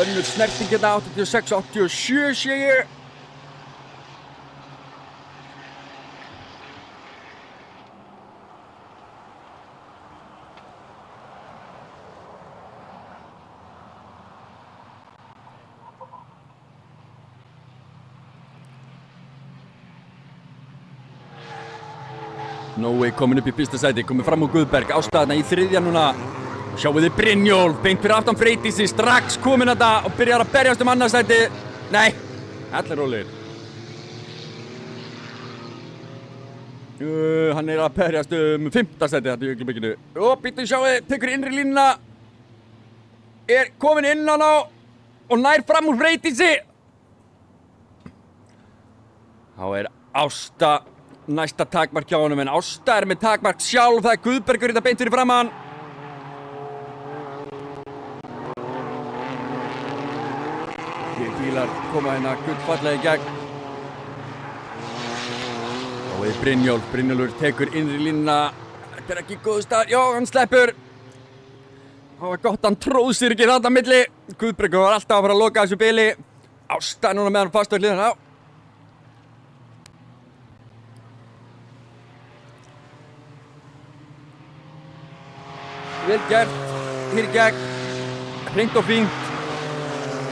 Önnur snerting hérna 86-87 sé ég. Nói komin upp í fyrsta sæti, komin fram úr Guðberg, Ásta þarna í þriðja núna. Sjáu þið Brynjólf, beint fyrir aftan Freydísi, strax komin þetta og byrjar að berjast annað sæti. Nei, allir rólegir. Hann er að berjast fimmta sæti þetta í augnablikinu. Býttu, sjáu þið, tekur innri línuna. Er komin innan á og nær fram úr Freydísi. Þá er Ásta næsta takmark hjá honum, en Ásta er með takmark sjálf. Það er Guðbergur þetta beint fyrir framann. Því bílar koma hérna gullfallega í gegn. Og við Brynjólfur tekur innri línuna. Þetta er ekki góð stað. Já, hann sleppur. Það var gott hann tróð sér ekki þarna milli. Guðbergur var alltaf að fara að loka þessu bili. Ásta núna með hann fast á hliðina á. Vel gert, hér í gegn. Hreint og fínt.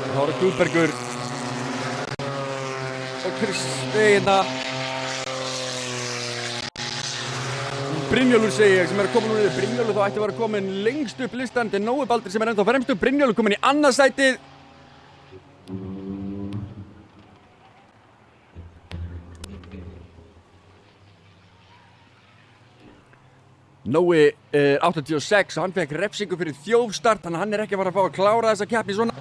Það voru Guðbergur. Og Kristeyna. Brynjólfur segi ég sem er að koma núna. Brynjólfur þá ætti að vera komin lengst upp listan. Þetta er Nói Baldur sem er ennþá fremstu. Brynjólfur komin í annað sætið. Nói er 86 og hann fekk refsingu fyrir þjófstart, þannig að hann er ekki að fara að fá að klára þessa keppni svona.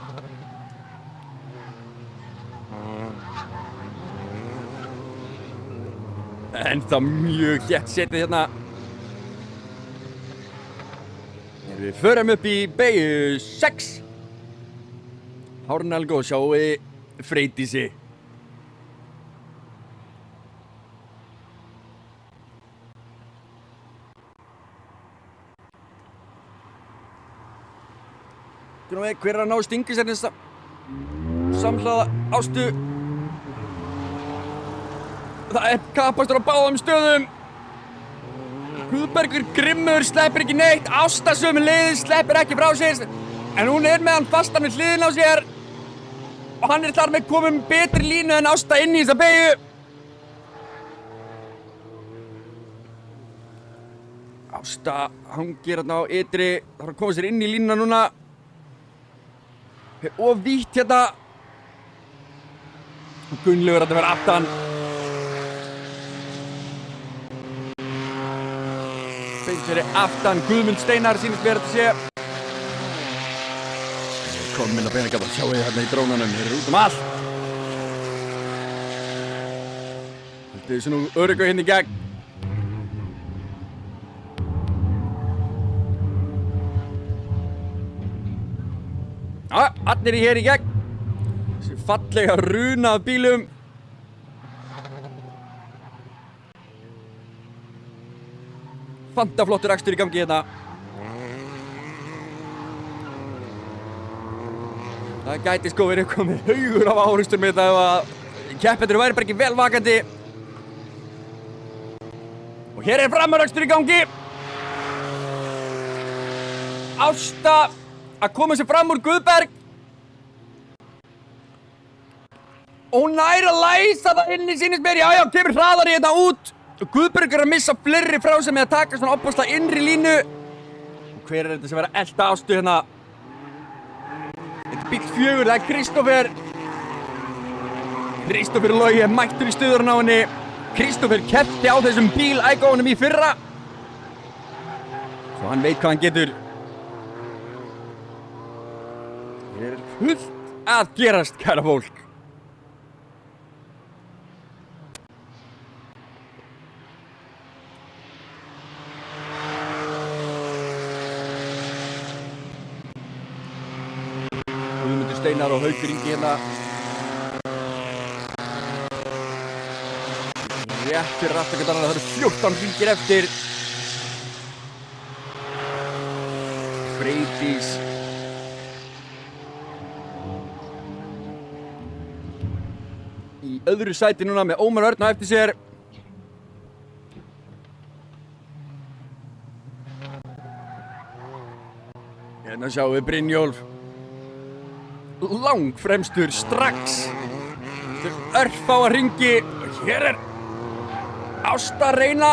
En það mjög þétt setið hérna. Við förum upp í beygju 6. Hárun Helgo sjáum við Freydísi. Hver er að ná stingi sér þessa samhlaða Ástu? Það er kapastur á báðum stöðum. Guðbergur grimmur, sleppir ekki neitt. Ásta sömuleiðis, sleppir ekki frá sér. En hún er með hann fastan við hliðina á sér. Og hann er þar með komið með betri línu en Ásta inn í þessa beygju. Ásta hangir hérna á ytri. Það er að koma sér inn í línuna núna. Og vítt hérna. Og Gunnlaugur að vera aftan. Beint fyrir aftan. Guðmund Steinar sýnist mér að þetta sé. Komin að beina gæta. Sjáu þið hérna í drónunum. Þeir eru út um allt. Haldið þessu nú öruggu hérna í gegn. Já, allir hér í gegn. Þessi fallega runa af bílum. Fantaflottur akstur í gangi hérna. Það gæti sko verið komið haugur af árekstur með þetta ef að keppendur væri bara ekki vel vakandi. Og hér er framarakstur í gangi. Ásta að koma sér fram úr Guðberg. Og hún nær að læsa það inni sýnist mér. Já, kemur hraðar í þetta út. Guðberg er að missa fleiri frá sig með að taka svona opaslega innri línu. Og hver er þetta sem verður að elta Ástu hérna? Þetta er bíll 4, það er Kristófer. Kristófer Logi er mættur í stuðurinn á henni. Kristófer keppti á þessum bíl Ægónum í fyrra. Svo hann veit hvað hann getur. Hér er fullt að gerast, kæra fólk. Guðmundur Steinar og Haukur Ingi hérna. Rétt fyrir aftaköndarna, það eru 14 hringir eftir. Freydís. Í öðru sæti núna með Ómar Örn á eftir sér. Hérna sjáum við Brynjólf. Langfremstur strax. Þetta er örfáa hringi. Og hér er Ásta að reyna.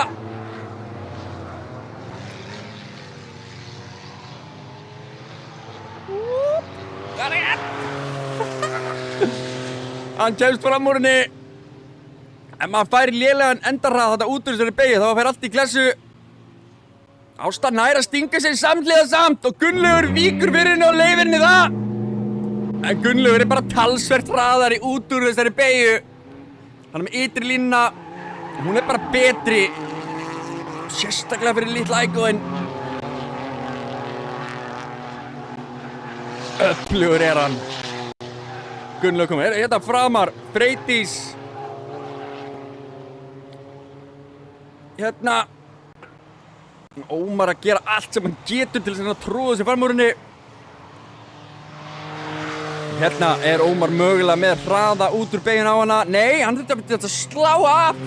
Það er hann kemst fram úr henni. En maður fær lélegan endarrað þetta út úr þessari beygju, þá fer allt í klessu. Ásta nær að stinga sér samhliða samt og Gunnlaugur víkur fyrir henni og leyfir henni það. En Gunnlaugur er bara talsvert hraðari út úr þessari beygju. Hann er með ytri línuna. Hún er bara betri. Sérstaklega fyrir litla Ægóin. Öflugur er hann. Gunnlaugur komið. Hérna framar. Freydís. Hérna. Ómar að gera allt sem hann getur til þess að tróða sér fram úr henni. Hérna er Ómar mögulega með hraða út úr beygju á hana. Nei, hann þurfti að slá af.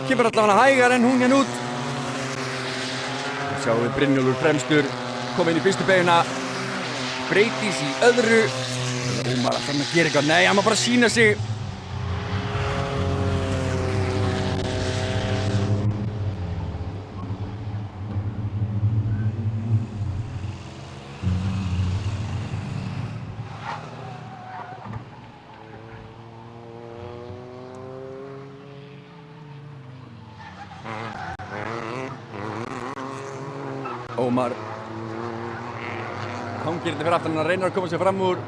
Kemur allavega hægar en hún hérna út. Sjáum við Brynjólfur fremstur koma inn í fyrstu beigjuna. Freydís í öðru. Ómar að þannig að gera eitthvað. Nei, hann má bara sýna sig. Ómar hangir þetta fyrir aftan hann, reynir að koma sér fram úr.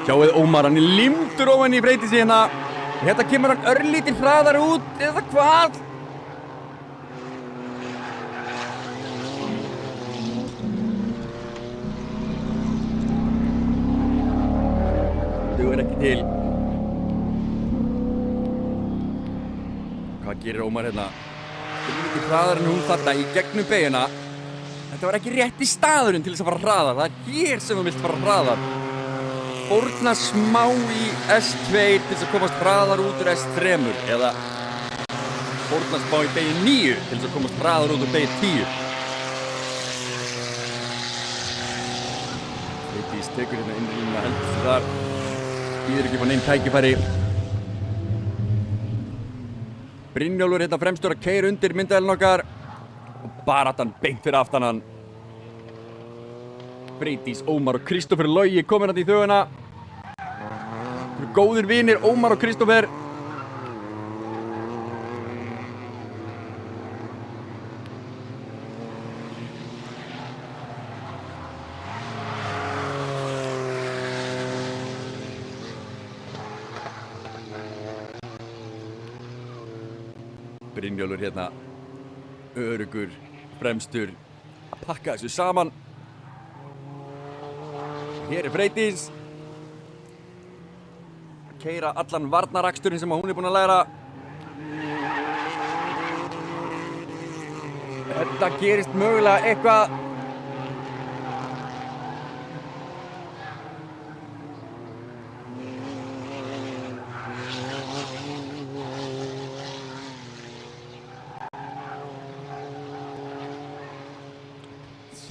Sjáuð Ómar, hann er límdur ofan í Freydísi hérna. Þetta kemur hann örlítið hraðar út, eða hvað? Dugar ekki til. Hvað gerir Ómar hérna? Örlítið hraðar en hún þarna í gegnum beigjuna. Þetta var ekki rétti staðurinn til þess að fara hraðar. Það er hér sem þú vilt fara hraðar. Fórna smá í S2 til þess að komast hraðar út úr S3 eða fórna smá í beygju 9 til þess að komast hraðar út úr beygju 10. Freydís tekur hérna innrýmuna heldur sig þar. Býður ekki upp á neinn tækifæri. Brynjólfur hérna fremstur að keyra undir myndavélina okkar og baráttan beint fyrir aftan hann. Freydís, Ómar og Kristófer Logi komin hérna í þöguna. Þeir eru góðir vinir, Ómar og Kristófer. Brynjólfur hérna öruggur, fremstur að pakka þessu saman. Hér er Freydís að keyra allan varnaraksturinn sem hún er búin að læra. Þetta gerist mögulega eitthvað.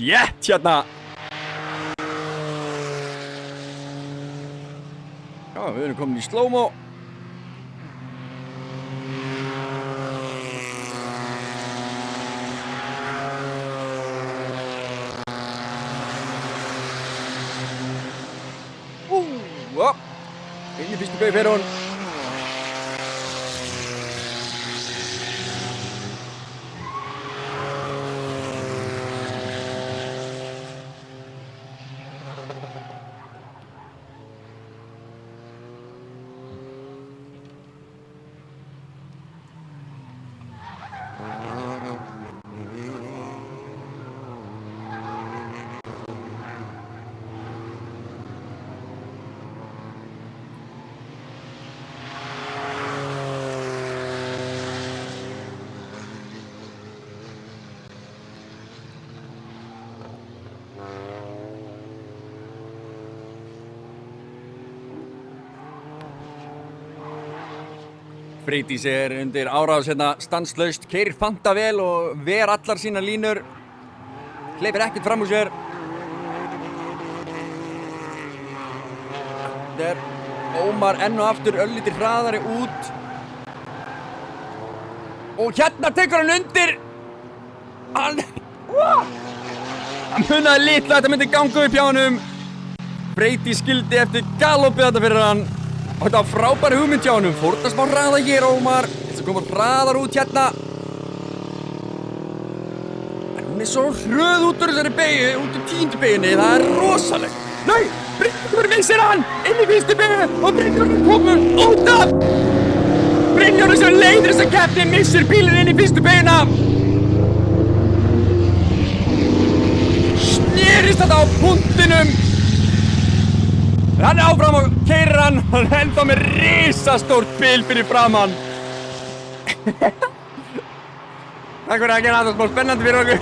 Þétt hérna. Já, við erum komin í slow-mo. Inn í fyrstu beygju fer hún. Freydís er undir árás hérna stanslaust, keyrir fanta vel og ver allar sína línur. Hleypir ekkert fram úr sér. Þetta er Ómar enn og aftur örlítið hraðari út. Og hérna tekur hann undir. Hann munaði litla að þetta myndi ganga upp hjá honum. Freydís skildi eftir galopið þetta fyrir hann. Og þetta var frábæri hugmynd hjá honum. Fórna smá hraða hér, Ómar. Þess að koma hraðar út hérna. En hún Hún er svo hröð út úr þessari beygju, út úr 10. beygjunni, það er rosalegt. Nei, Brynjólfur missir hann, inn í 1. beygju og Brynjólfur komur út af. Brynjólfur sem leiðir þessa keppni missir bílinn inn í 1. beygjuna. Snerist þetta á punktinum. Hann er áfram og keyrir hann er ennþá með risastórt bil fyrir framann. Takk fyrir að gera þetta smá spennandi fyrir okkur.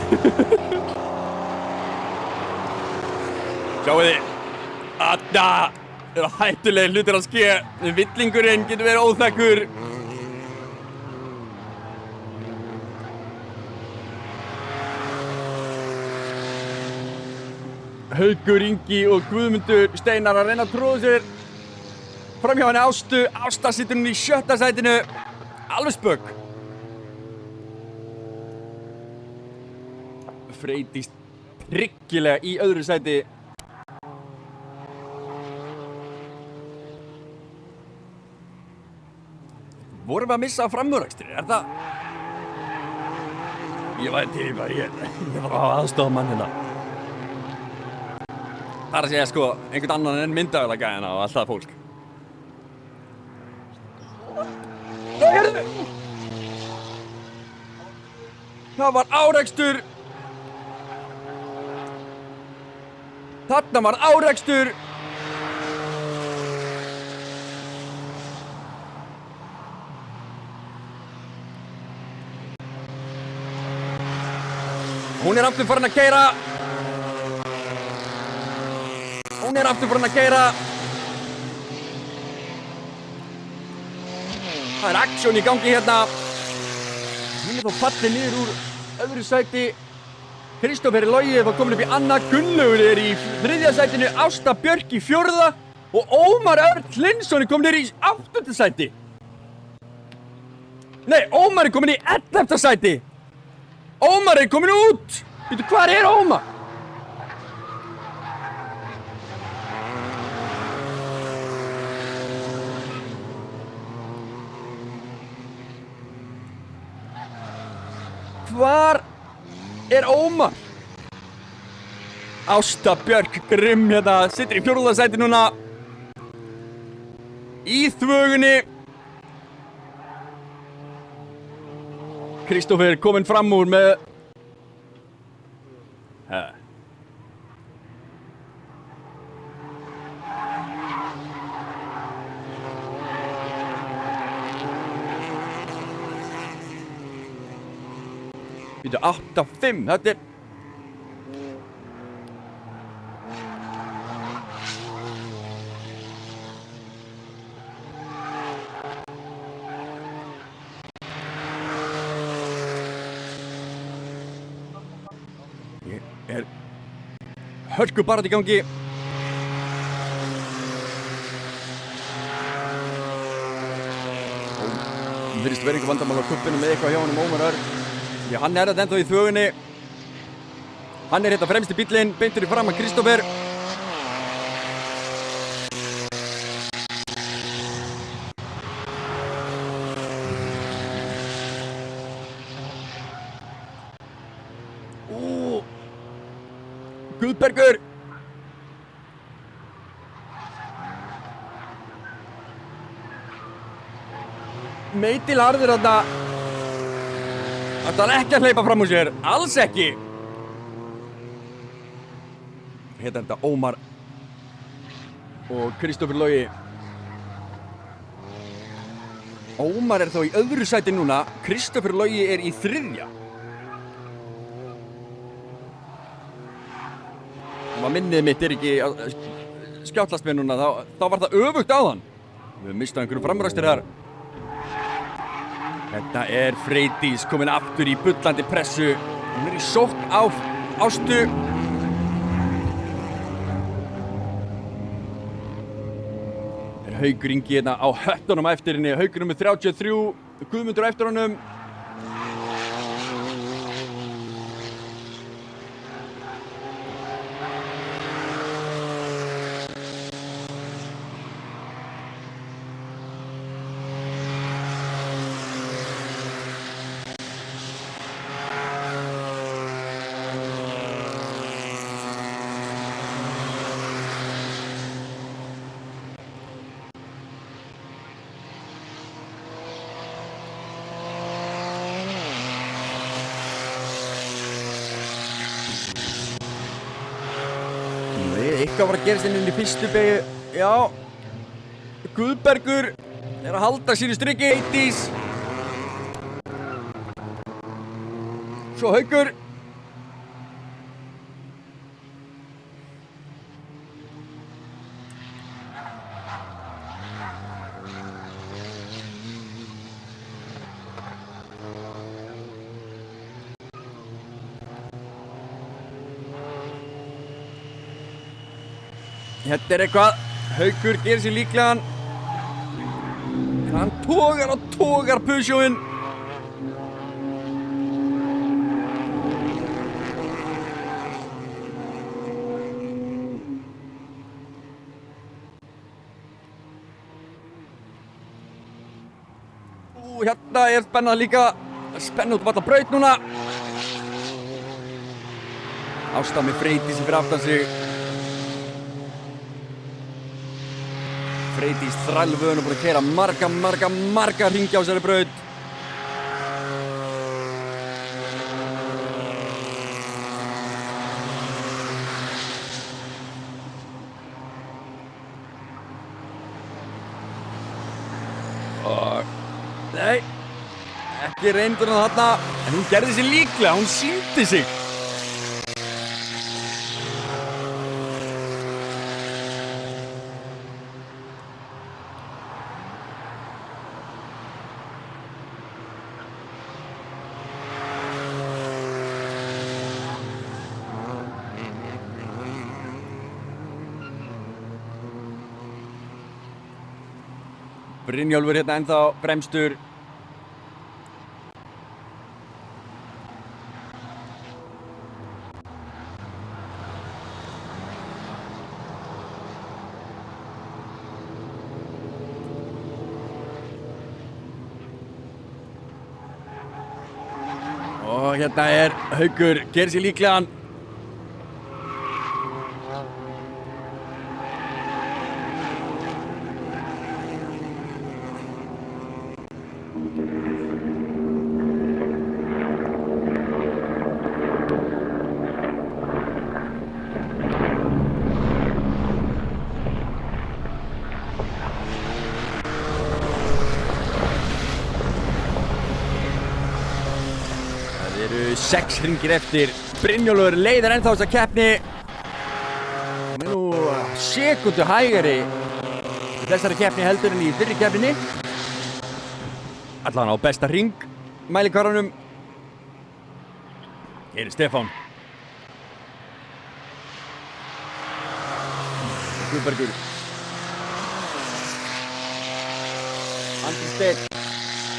Sjáu þið, þetta eru hættulegir hlutir að ske. Villingurinn getur verið óþekkur. Haukur Ingi og Guðmundur Steinar að reyna að tróða sér framhjá henni Ástu. Ásta situr hún í 7. sætinu. Alveg spök. Freydís tryggilega í öðru sæti. Vorum við að missa framúrakstri? Er það? Ég var til bara, ég var að aðstofa mann hérna. Það er að segja sko, einhvern annan en myndavél gæðina og allt það fólk. Það var árekstur. Þarna var árekstur. Hún er aftur farin að keyra. Hún er aftur farin að keyra. Það er aksjón í gangi hérna. Hún er þó fallið niður úr öðru sæti. Kristófer Logi er þá komin upp í annað. Gunnlaugur er í 3. sætinu. Ásta Björk í 4. Og Ómar Örn Hlynsson er komin niður í 8. sæti. Nei, Ómar er komin í 11. sæti. Ómar er komin út! Veitu, hvar er Ómar? Hvar er Ómar? Ásta Björk grimm hérna, situr í 4. sæti núna. Í þvögunni. Kristófer kominn fram úr með... Býtu 8-5, þetta er... er hörku barátta í gangi. Það virðist vera einhver vandamál á kuppinu með eitthvað hjá honum Ómar Örn. Því hann er þetta ennþá í þvögunni. Hann er hérna fremst í bíllinn, beintur í fram að Kristófer. Guðbergur. Meitil harður þarna. Þetta er ekki að hleypa fram úr sér. Alls ekki. Hérna þetta Ómar og Kristófer Logi. Ómar er þá í öðru sæti núna. Kristófer Logi er í 3. Minnið mitt er ekki að skjáttlast með núna, þá var það öfugt áðan. Við mistaðum einhverju framúrakstur þar. Þetta er Freydís komin aftur í bullandi pressu. Hún er í sókn á Ástu. Það er Haukur Ingi hérna á höttunum á eftir henni. Haukur nummer 33, Guðmundur á eftir honum. Eitthvað var að gerast inn í fyrstu beygju. Já. Guðbergur er að halda sínu striki. Eidís. Svo Haukur. Þetta er eitthvað, Haukur gerir sér líklegan, en hann togar og togar Peugeotin. Hérna er spennað líka, spenna út um alla braut núna. Ásta með Freydísi fyrir aftan sig. Freydís þrælvöðun og búin að keyra marga hringi á þessari braut. Og nei, ekki reyndur hann þarna, en hún gerði sig líklega, hún sýndi sig. Brynjólfur hérna ennþá fremstur. Og hérna er Haukur, gerir sér líklegan. Það eru 6 hringir eftir. Brynjólfur leiðir ennþá þessa keppni. Hann er nú sekundu hægari í þessari keppni heldur en í fyrri keppninni. Allan á besta hring mælikvarðanum. Hér er Stefán. Guðbergur. Andri Steinn.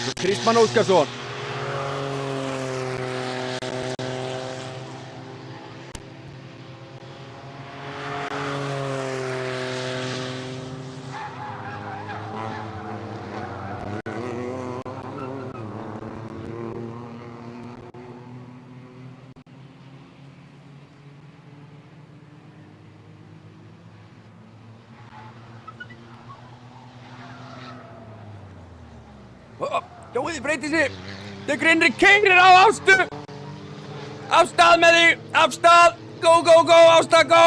Svo Kristmann Óskarsson. Jói Freydísi, tekur innri, keyrir á Ástu. Af stað með þig, af stað, go, go, go, Ásta, go.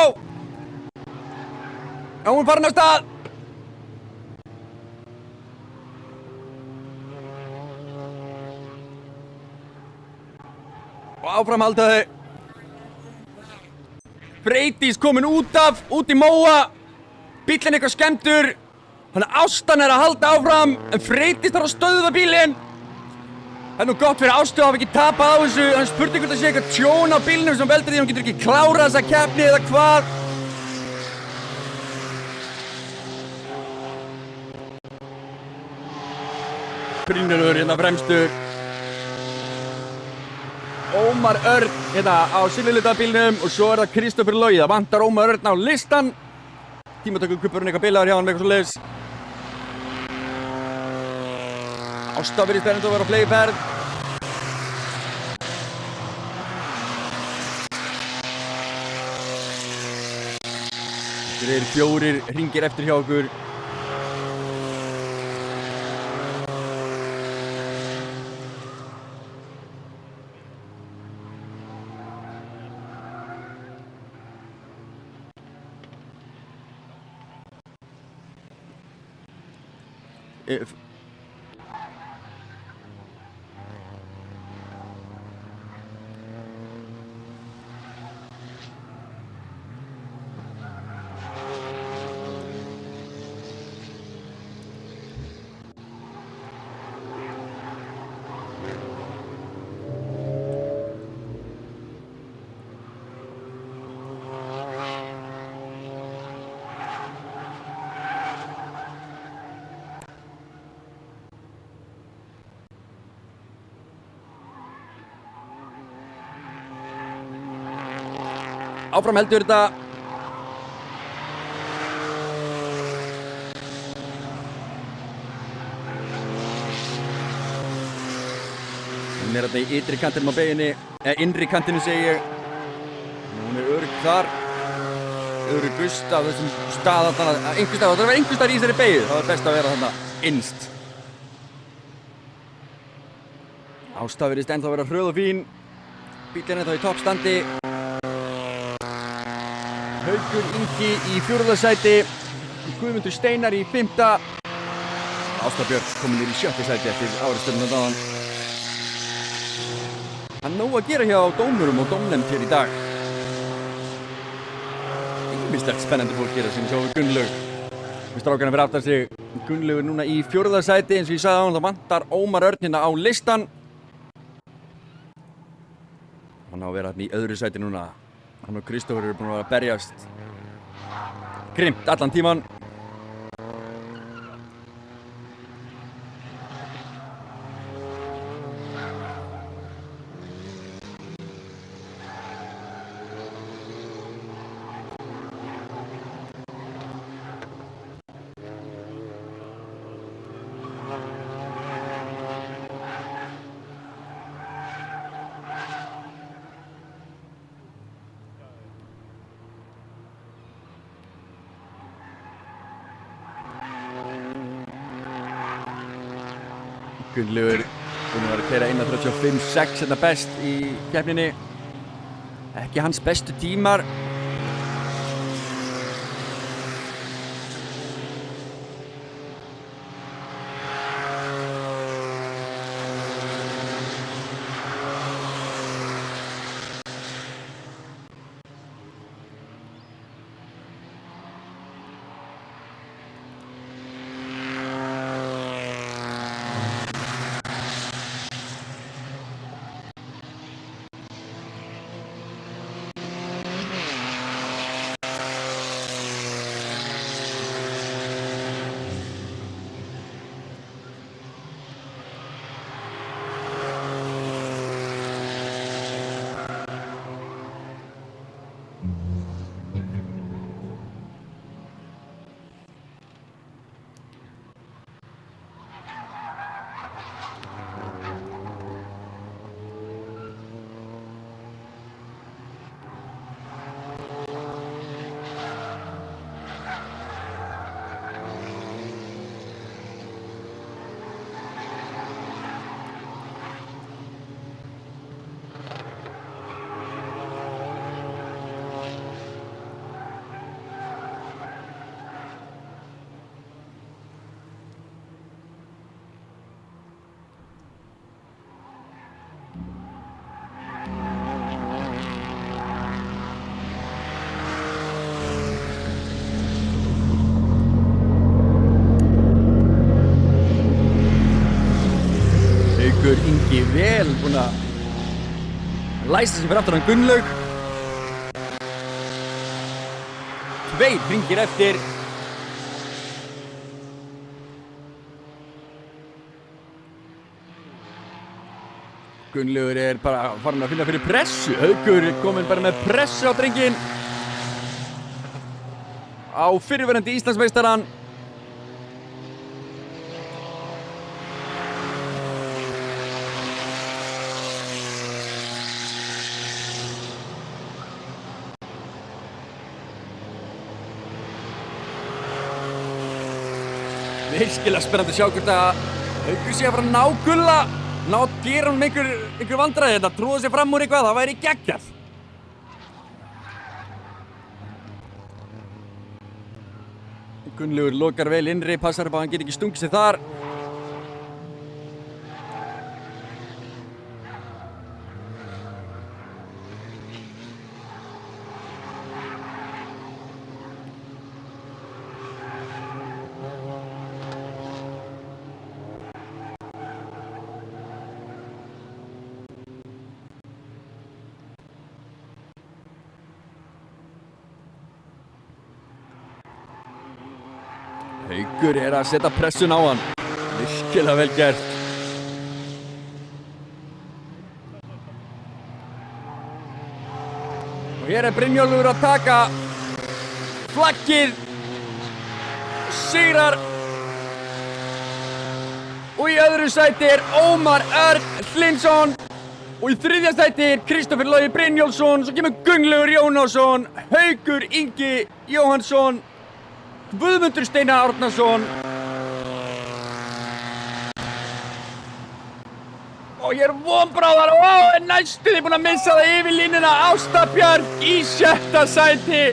Já, hún er farin af stað. Og áfram halda þau. Freydís komin út í móa. Bíllinn eitthvað skemmtur. Þannig að Ástan er að halda áfram, en Freydís þarf að stöðva bílinn. Það er nú gott fyrir Ástu að hafa ekki tapað á þessu. Hann spurði hvort það sé eitthvað tjón á bílnum sem veldur því að hann getur ekki klárað þessa keppni eða hvað. Brynjólfur hérna fremstur. Ómar Örn hérna á silfurlita bílnum og svo er það Kristófer Logi. Það vantar Ómar Örn á listan. Tímatökukupurinn eitthvað bilaður hjá hann með eitthvað svoleiðis. Ásta virðist ennþá að vera á fleygiferð. Þetta eru 4 hringir eftir hjá okkur. Áfram heldur þetta. Hún er þarna í ytri kantinum á beiginni, innri kantinu segi ég. Hún er örugg þar. Öruggust á þessum stað þarna, einhver stað, það þarf að vera einhver stað í þessari beygju. Það er best að vera þarna innst. Ásta virðist ennþá vera hröð og fín. Bíllinn er þá í toppstandi. Haukur Ingi í 4. sæti, Guðmundur Steinar í 5. Ásta Björk komin í 7. sæti eftir áreksturinn á dagann. Það er nóg að gera hjá dómurum og dómnefnd hér í dag. Ýmislegt spennandi fólk gera sem sjá við Gunnlaug. Við strákarnir fyrir aftan sig. Gunnlaug er núna í 4. sæti eins og ég sagði á hann, það vantar Ómar Örn hérna á listan. Hann á að vera hérna í öðru sæti núna. Hann og Kristófur eru búin að vera að berjast grimmt allan tíman. Gunnlaugur búinn að vera að keyra 1:35.6 hérna best í keppninni. Ekki hans bestu tímar. Haukur Ingi vel búinn að læsa sig fyrir aftan hann Gunnlaug. 2 hringir eftir. Gunnlaugur er bara farin að finna fyrir pressu. Haukur er komin bara með pressu á drenginn. Á fyrrverandi Íslandsmeistarann. Virkilega spennandi að sjá hvort að Haukur sé að fara að ná Gulla, ná að gera hann með einhver vandræði þetta, tróða sér fram úr eitthvað, það væri geggjað. Gunnlaugur lokar vel innri, passar upp að hann get ekki stungið sig þar. Haukur að setja pressun á hann. Virkilega vel gert. Og hér Brynjólfur að taka flaggið. Sigrar. Og í öðru sæti Ómar Örn Hlynsson. Og í þriðja sæti Kristófer Logi Brynjólfsson. Svo kemur Gunnlaugur Jónásson, Haukur Ingi Jóhannsson, Guðmundur Steinar Árnason. Og ég vonbráðar og næstuði búinn að missa það yfir línuna. Ásta Björk í 6. sæti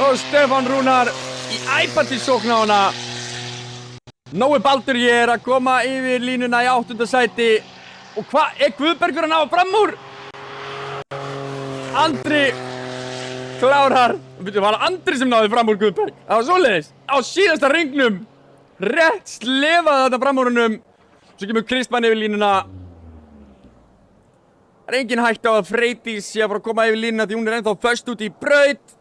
og Stefán Rúnar í æpandi sókn á hana. Nói Baldur hér að koma yfir línuna í 8. sæti. Og hvað Guðbergur að ná fram úr? Andri klárar. Það var Andri sem náði fram úr Guðberg. Það var svoleiðis. Á síðasta ringnum. Rétt slefaði þetta fram úr hennum. Svo kemur Kristmann yfir línuna. Það er engin hætta á að Freydís sé að fara að koma yfir línuna því hún er ennþá föst út í braut.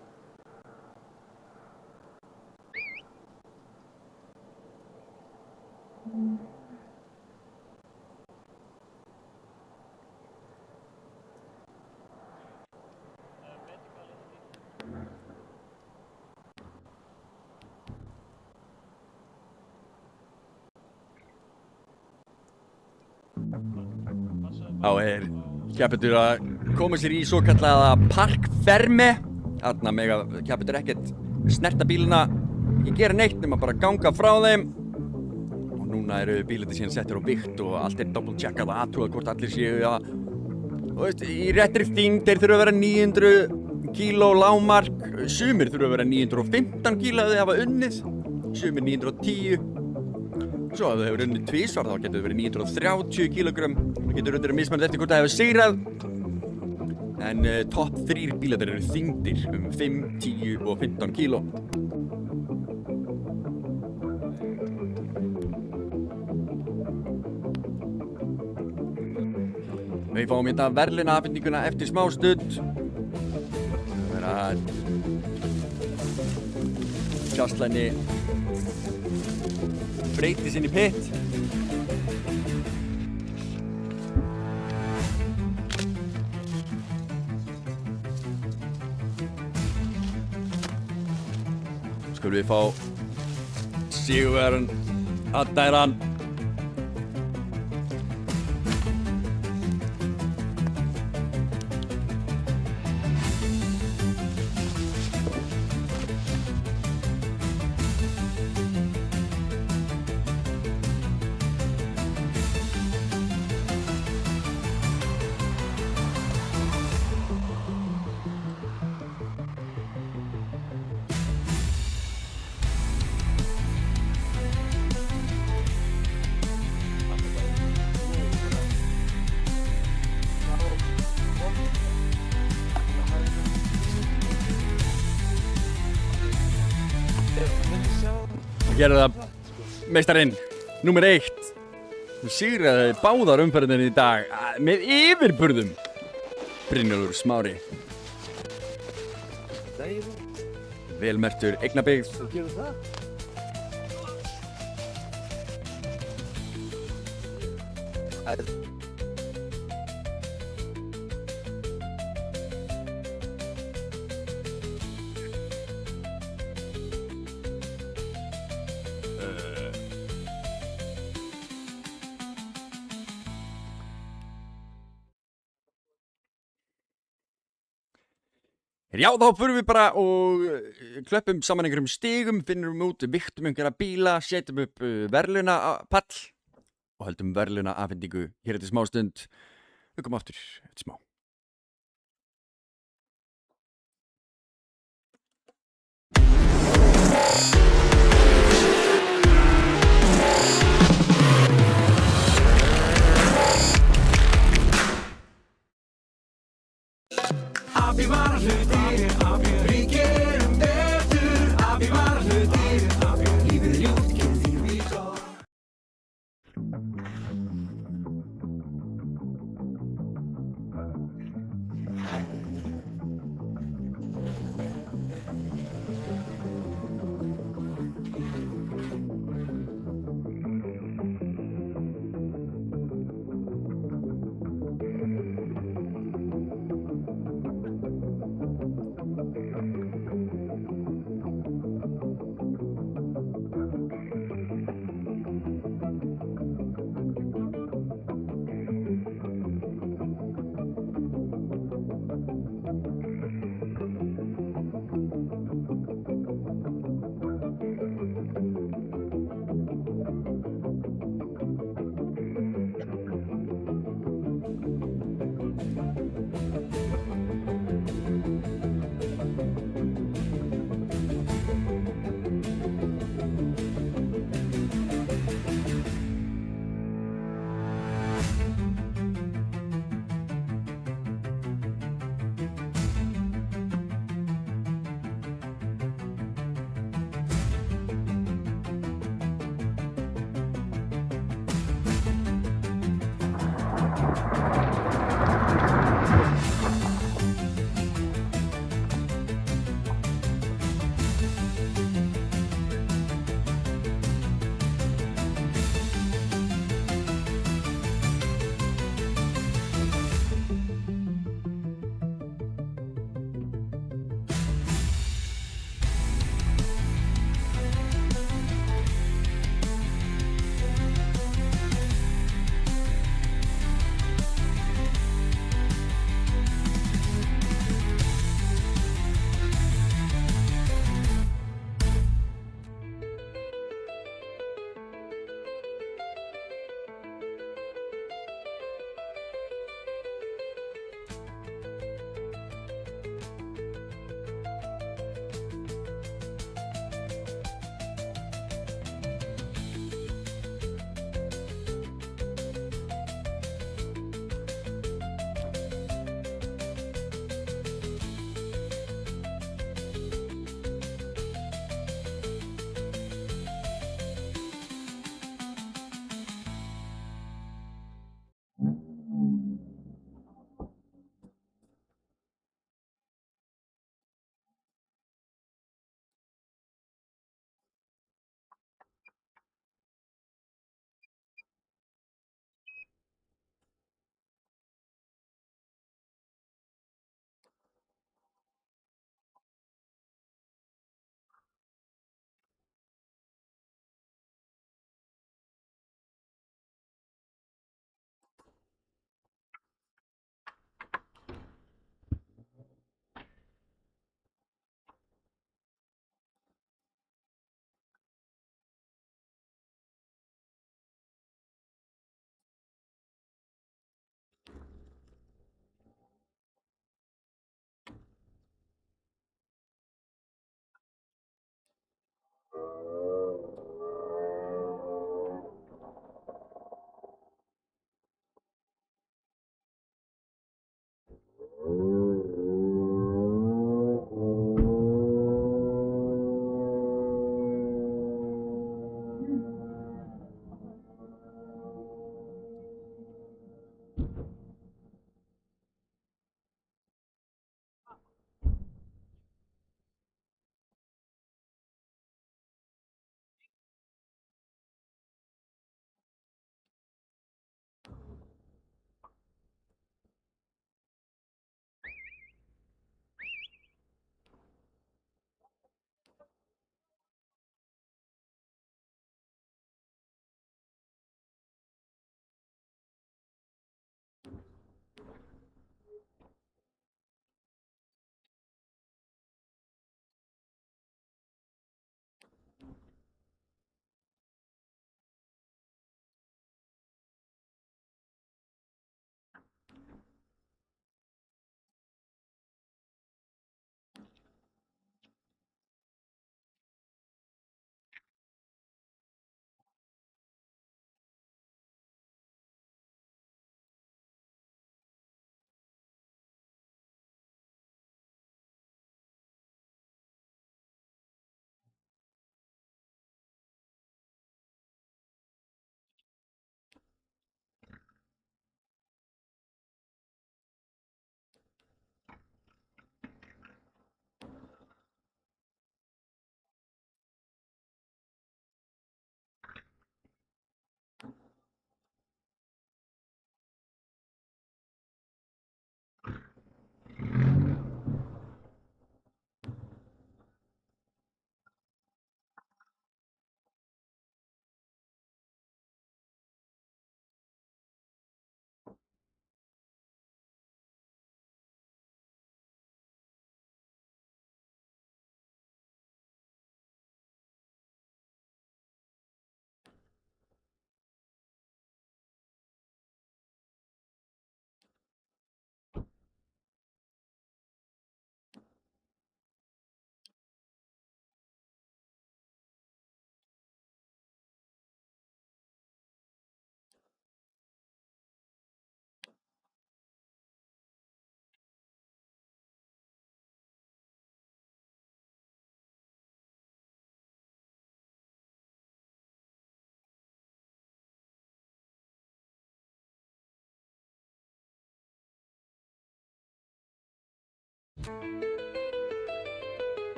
Þá keppendur að koma sér í svo kallaða parkfermi. Þarna mega keppendur ekkert snerta bíluna, ekki gera neitt nema bara ganga frá þeim. Og núna eru bílarnir síðan settir á vikt og allt double checkað að athuga hvort allir séu í réttri þyngd. Þeir þurfa að vera 900 kíló lágmark, sumir þurfa að vera 915 kíló ef þeir hafa unnið, sumir 910. Svo ef það hefur unnið tvisvar þá getur það verið 930 kílógrömm. Það getur verið mismunandi eftir hvort það hefur sigrað. En topp 3 bílarnir eru þyngdir 5, 10 og 15 kíló. Við fáum hérna verðlaunaafhendinguna eftir smá stund. Það er að Tjastlæni Freydís inn í pitt. Skulum við fá sigurvegarann að dæra hann. Gerði það meistarinn númer 1. Hún sigraði báðar umferðinni í dag með yfirburðum. Brynjólfur Smári. Velmerktur eignabyggð. Þú gerur það? Já, þá förum við bara og klöppum saman einhverjum stigum, finnum út, vigtum einhverja bíla, setjum upp verðlaunapall og höldum verðlaunaafhendingu hér eftir smá stund. Við komum aftur eftir smá.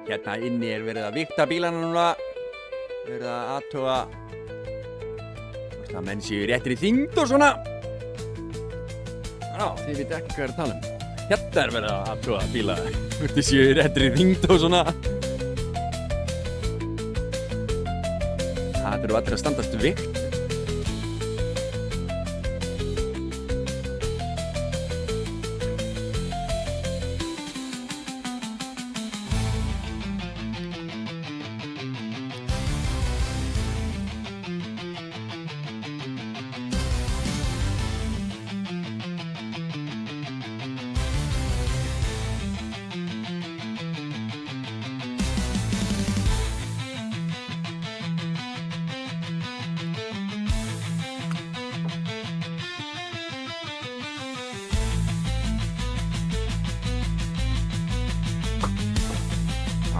Hérna inni verið að vikta bílana núna. Verið að athuga hvort að menn séu réttir í þyngd og svona. Já, þið veit ekki hvað að tala um. Hérna verið að athuga bíla hvort þið séu réttir í þyngd og svona. Það eru allir að standast vikt.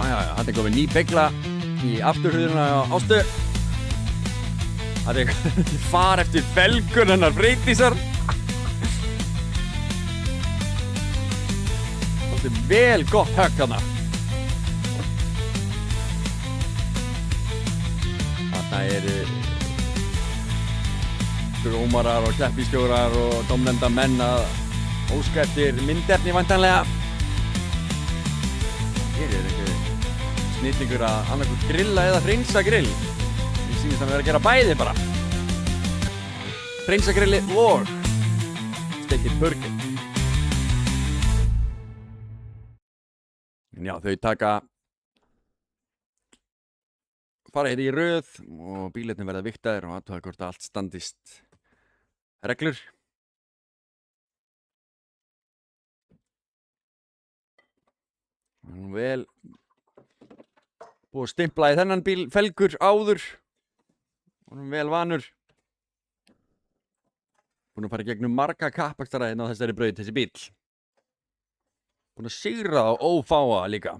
Já, þetta er komið ný beygla í afturhurðina á Ástu. Þetta er far eftir felgun hennar Freydísar. Þetta er vel gott högg hana. Þarna eru dómarar og keppnisstjórar og dómnefnda menn að óska eftir myndefni væntanlega. Hér er ekki snillingur að annarkvort grilla eða hreinsa grill. Ég sýnist að við verðum að gera bæði bara. Hreinsa grilli og steikir burger. En já, þau fara hérna í röð og bílarnir verða vigtaðir og athuga hvort allt standist reglur. Nú vel búið að stimpla í þennan bíl felgur áður. Vel vanur. Búinn að fara í gegnum marga kappakstara hérna á þessari braut, þessi bíl. Búinn að sigra á ófáa líka.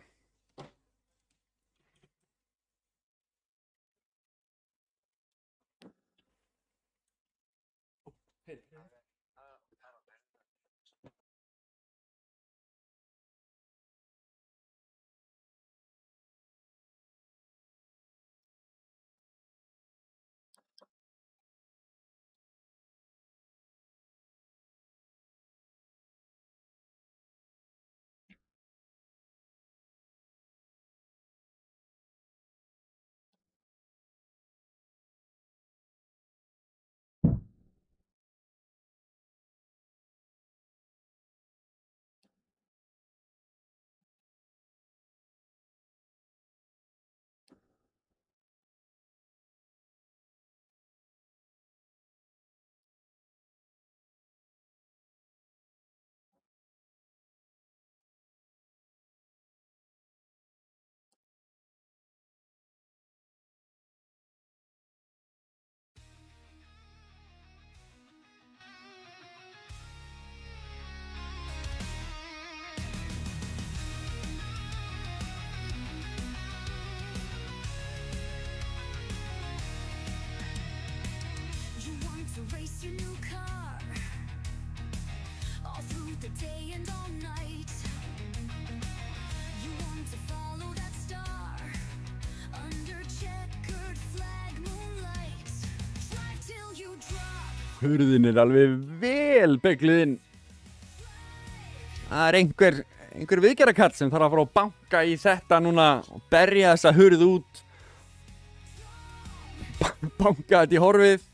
Hurðin er alveg vel beygluð inn. Það er einhver viðgerðarkall sem þarf að fara að banka í þetta núna og berja þessa hurð út. Banka þetta í horfið.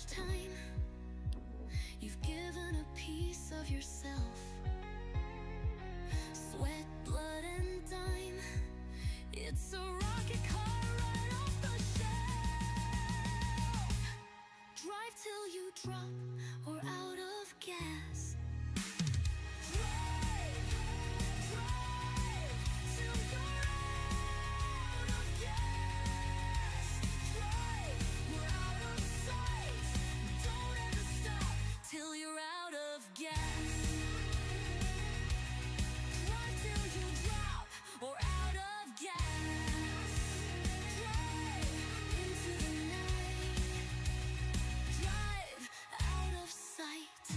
much time. You've given a piece of yourself. Sweat, blood, and dime. It's a rocket car right off the shelf. Drive till you drop or out of gas. Drive, drive till you're out of gas. Drive, we're out of sight. Don't ever stop till you're out of gas. Drive till you drop or out of gas. Drive into the night. Drive out of sight.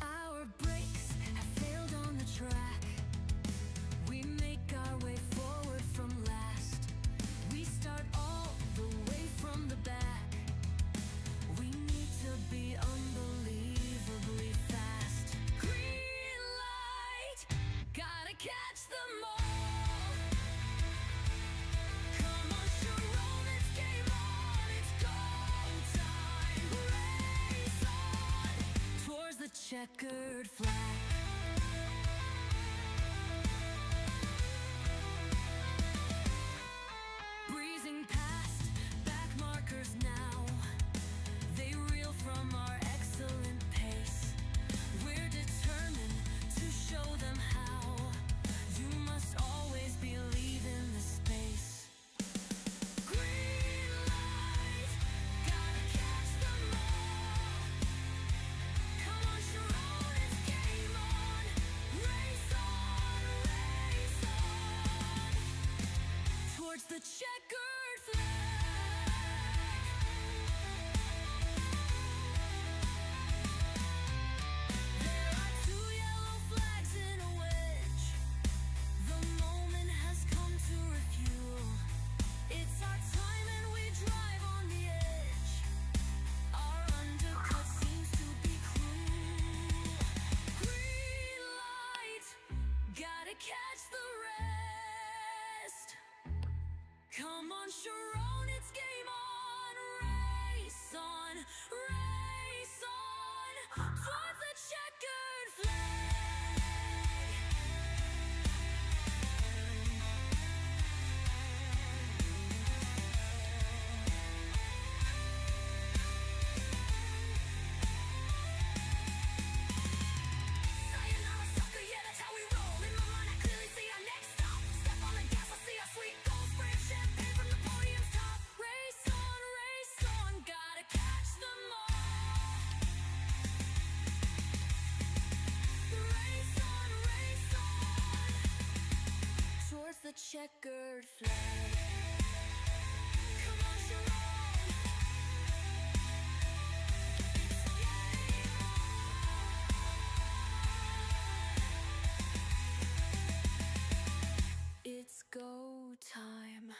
Our brakes have failed on the track. We make our way forward from last. We start all the way from the back. We need to be unbelievably fast. Green light, gotta catch them all. Come on, Sharon, it's game on. It's go time. Race on towards the checkered flag. Breezing past back markers now. They reel from our excellent pace. We're determined to show them how. You must always believe in the space. Green light, gotta catch them all. Come on, Sharon, it's game on. Race on towards the checkered flag. There are two yellow flags in a wedge. The moment has come to refuel. It's our time and we drive on the edge. Our undercut seems to be cruel. Green light, gotta catch the rest. Come on, Sharon, it's game on. Race on towards the checkered flag. Sayonara, sucker, yeah, that's how we roll. In my mind, I clearly see our next stop. Step on the gas, I see our sweet gold spray of champagne from the podium's top. Race on, gotta catch them all. Race on towards the checkered flag. Come on, Sharon. It's go time.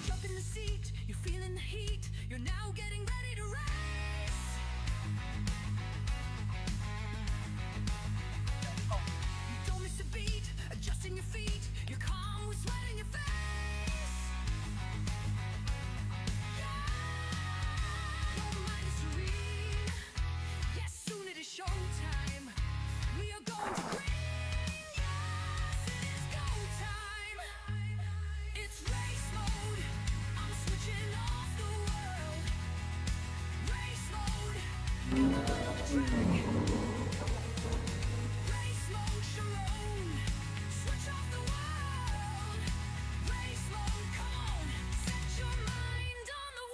Jump in the seat, you're feeling the heat. You're now getting ready to race. You don't miss a beat, adjusting your feet. You're calm with sweat in your face. Your mind is serene. Yes, soon it is showtime. We are going to green. Yes, it is go time. It's race mode. I'm switching off the world. Race mode. On the track. Race mode, Sharon. Switch off the world. Race mode, come on. Set your mind on the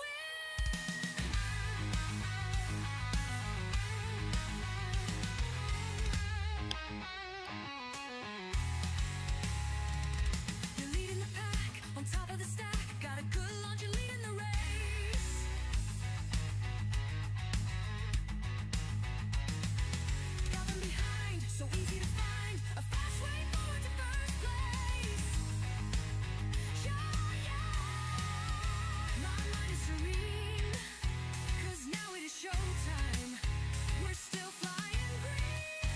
You're leading the pack, on top of the stack. Got a good launch, you're leading the race. Got them behind, so easy to find. A fast way forward to first place. Yeah, yeah. My mind is serene, 'cause now it is showtime. We're still flying green.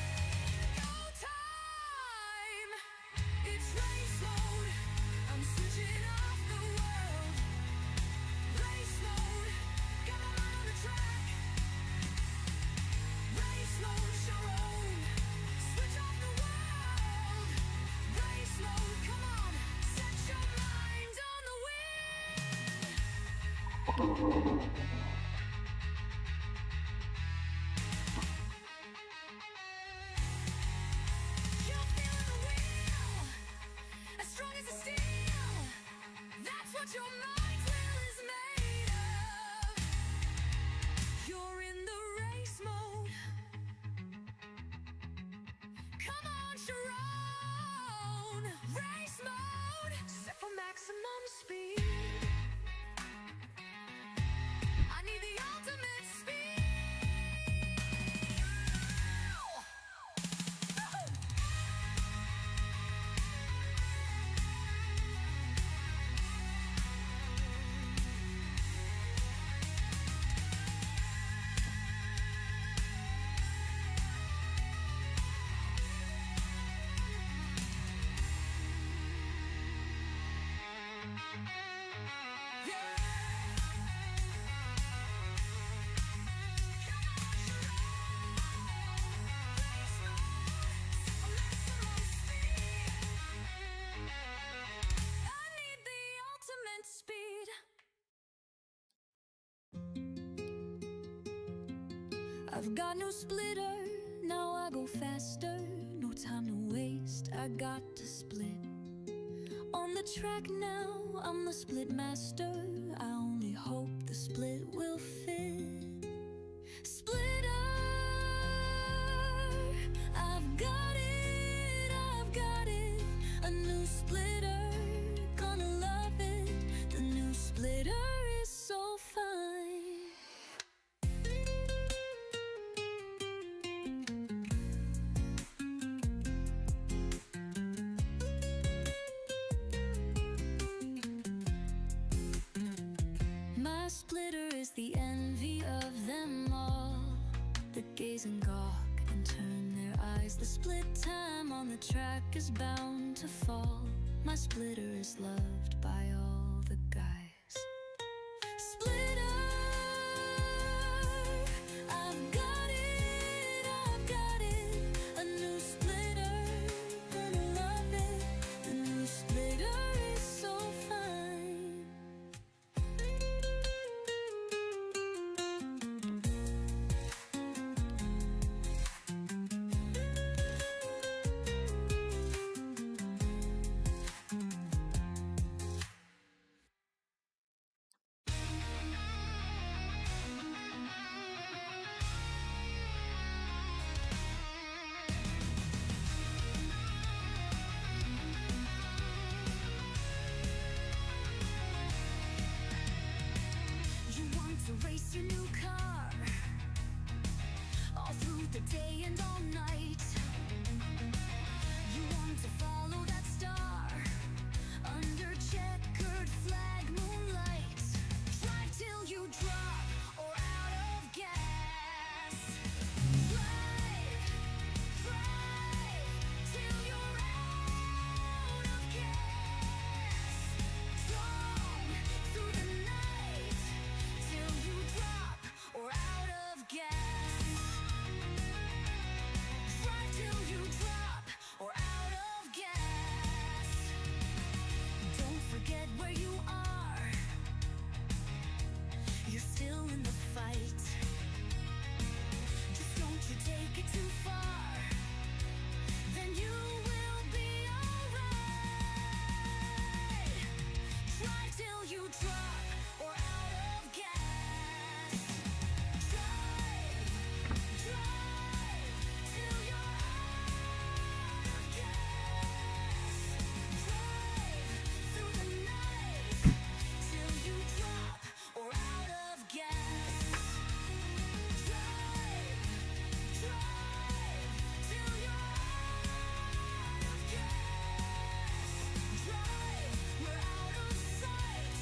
Go time. It's race mode. I'm switching off the world. Race mode. Got my mind on the track. Race mode, Sharon. Switch off the world. Race mode, come on. Set your mind on the You're feeling the wheel, as strong as a steel. That's what your mind's will is made of. You're in the race mode. Come on, Sharon. Race mode, set for maximum speed. I need the ultimate speed. I need the ultimate speed. I've got no splitter, now I go faster. No time to waste, I got to split. On the track now, I'm the split master. I only hope the split will fit. Splitter, I've got it, I've got it. A new splitter, gonna love it. The new splitter is so fine. My splitter is the envy of them all. That gaze and gawk and turn their eyes. The split time on the track is bound to fall. My splitter is loved by all the guys. Splitter, I've got it, I've got it. A new splitter, gonna love it. The new splitter is so fine. race your new car all through the day and all night. You want to follow that star under checkered flag moonlight. Drive till you drop or out of gas. Drive till you're out of gas. Strong through the night till you drop or out of gas. Drive till you drop or out of gas. Don't forget where you are. You're still in the fight. Just don't you take it too far. Then you will be alright. Drive till you drop or out of gas. Drive till you're out of gas. Drive through the night till you drop or out of gas. Drive till you're out of gas. Drive, we're out of sight.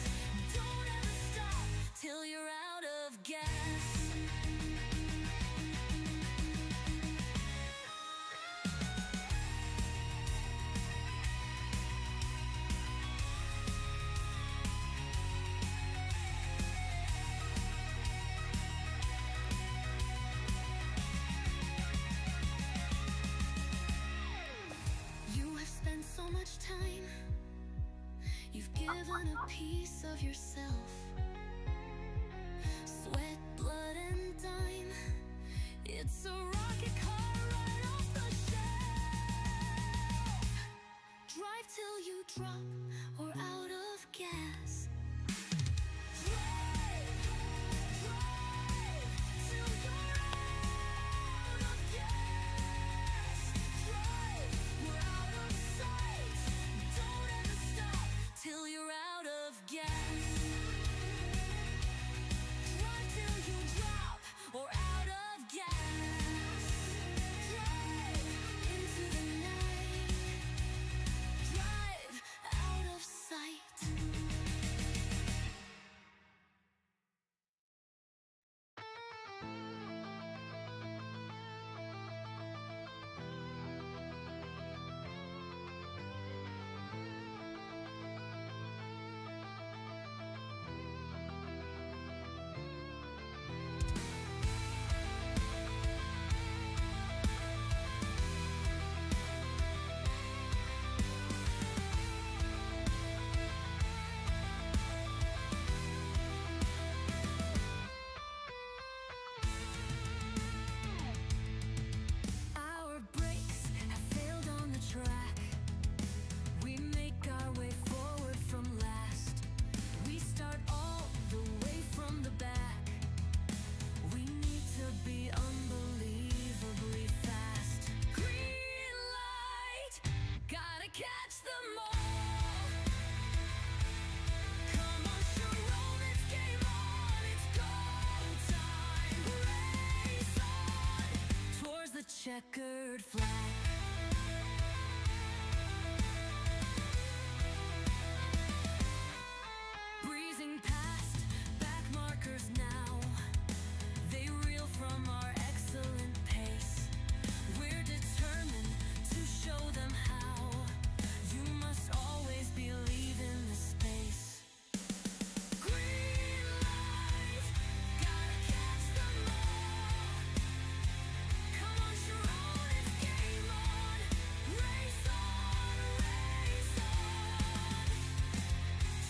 Don't ever stop till you're out of gas. You have spent so much time. You've given a piece of yourself. Sweat, blood, and dime. It's a rocket car right off the shelf. Drive till you drop or out of gas. Drive till you're out of gas. Drive, we're out of sight. Don't ever stop till you're out of gas. Drive till you drop or out of gas. Drive into the night. Drive out of sight. Our brakes have failed on the track. We make our way forward from last. We start all the way from the back. We need to be unbelievably fast. Green light, gotta catch them all. Come on, Sharon, it's game on. It's go time. Race on towards the checkered flag. Breezing past back markers now. They reel from our excellent pace. We're determined to show them how. You must always believe in the space. Green light, gotta catch them all. Come on, Sharon, it's game on. Race on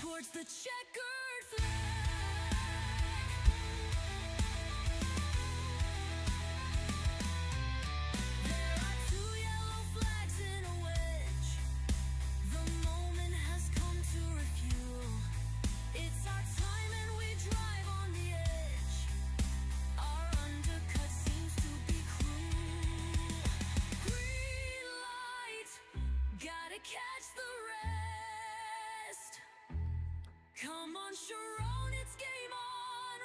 towards the checkered flag. There are two yellow flags in a wedge. The moment has come to refuel. It's our time and we drive on the edge. Our undercut seems to be cruel. Green light, gotta catch the rest. Come on, Sharon, it's game on.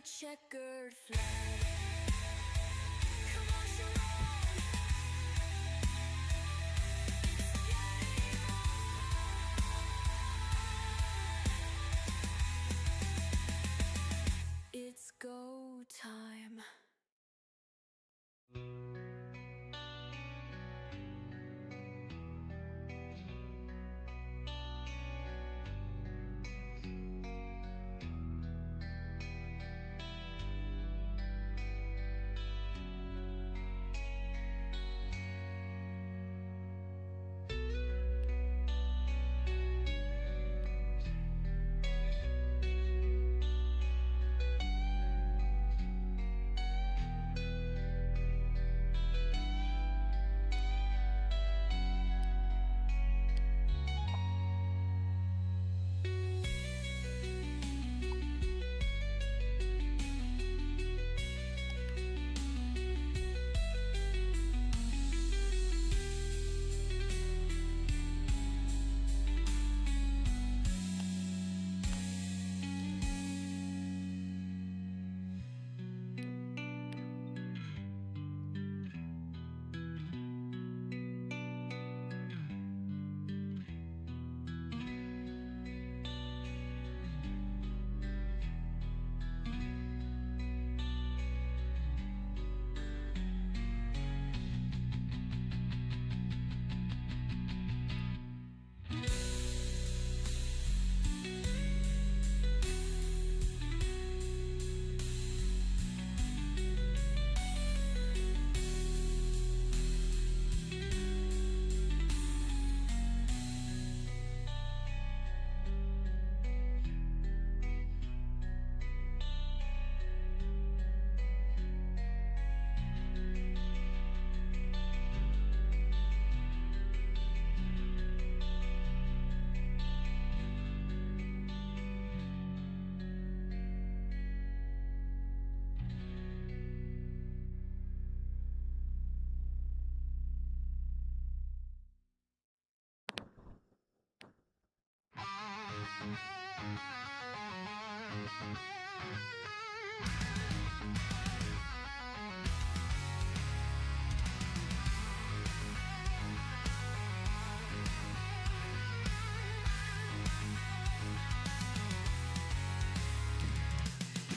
checkered flag. Come on, Sharon. It's getting on. It's go time.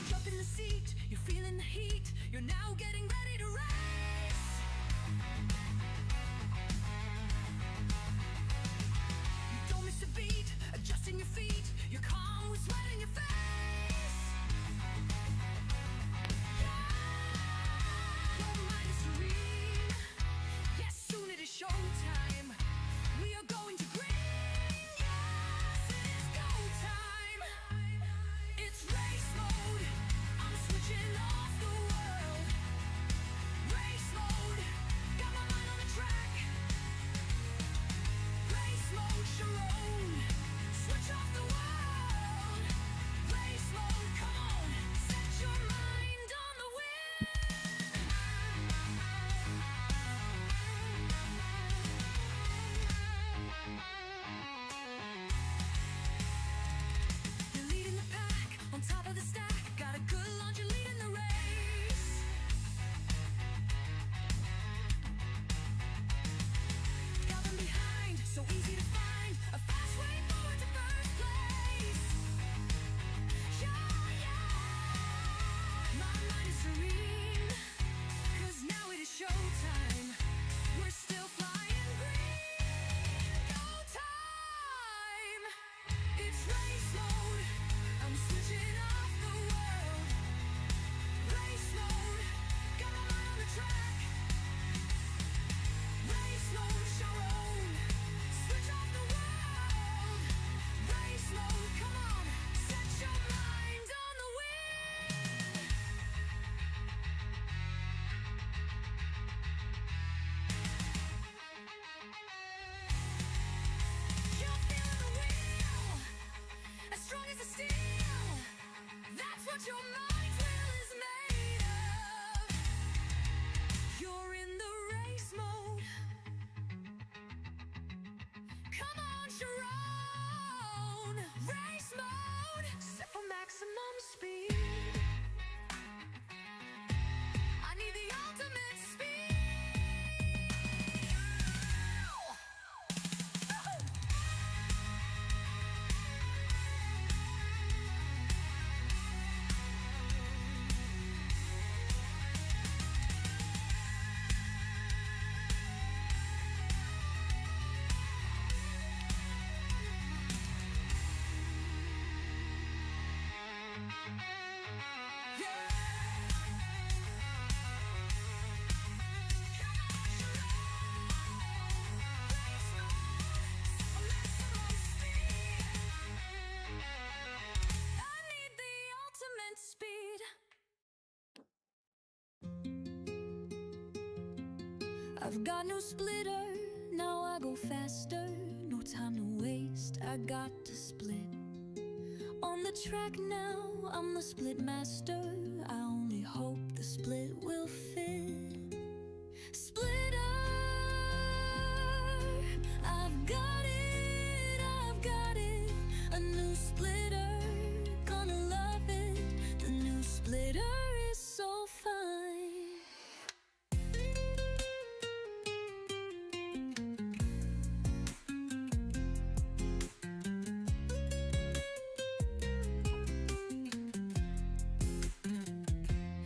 Jump in the seat, you're feeling the heat. You're now getting ready to race. You don't miss a beat, adjusting your feet. You're calm with sweat in your face. Your mind is serene. Yes, soon it is showtime. We are going to green. Yes, it is go time. It's race mode. I'm switching off the world. Race mode. Got my mind on the track. Race mode, Sharon. Switch off the world. Race mode, come on. Set your mind on the wheel. You're leading the pack, on top of the stack. Got a good launch, you're leading the race. Got them behind, so easy to find. A fast way forward to first place. Yeah, yeah. My mind is serene, 'cause now it is showtime. We're still flying green. Go time. It's race mode. I'm switching off the world. Race mode. Got my mind on the track. Race mode, Sharon. Switch off the world. Race mode, come on. Set your mind on the wheel. You're feeling the wheel, as strong as a steel. That's what your mind will is made of. You're in the race mode. Come on, Sharon. Race mode. Set for maximum speed. I've got no splitter, now I go faster. No time to waste, I got to split. On the track now, I'm the split master. I only hope the split will fit. Splitter, I've got it, a new splitter, gonna love it. The new splitter is so fine.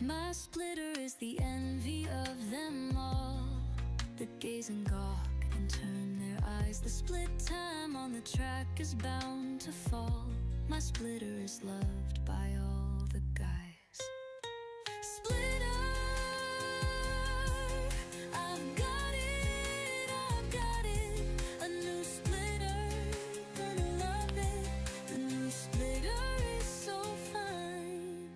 My splitter is the envy of them all, that gaze and gawk and turn their eyes. The split time on the track is bound to fall. My splitter is loved by all the guys. Splitter, I've got it, a new splitter, gonna love it. The new splitter is so fine.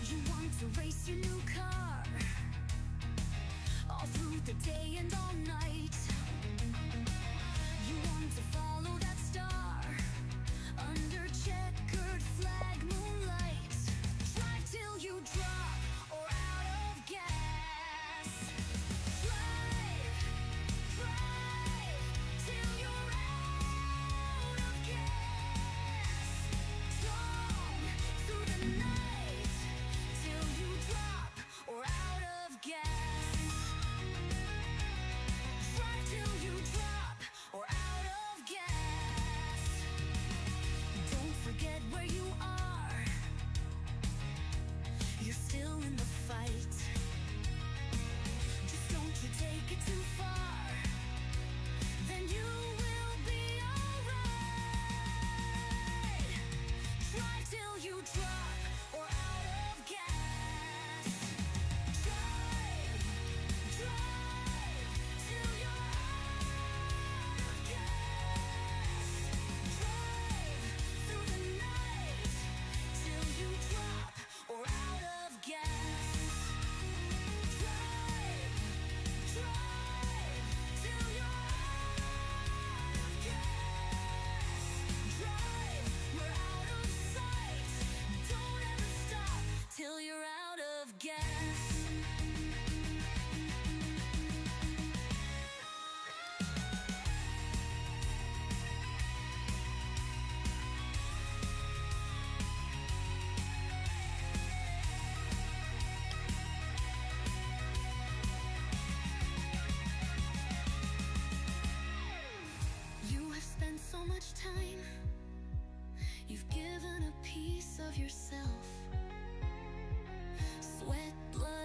You want to race your new car all through the day and all night. You want to follow that star under checkered flag moonlight. Drive till you drop or out of gas. Drive till you're out of gas. Strong through the night till you drop or out of gas. Drive till you drop or out of gas. Don't forget where you are. You're still in the fight. Just don't you take it too far, then you will be alright. Drive till you drop or out of gas. Drive till you're out of gas. Drive through the night till you drop or out of gas. Drive till you're out of gas. Drive, we're out of sight. Don't ever stop till you're out of gas. You have spent so much time. You've given a piece of yourself. Sweat, blood,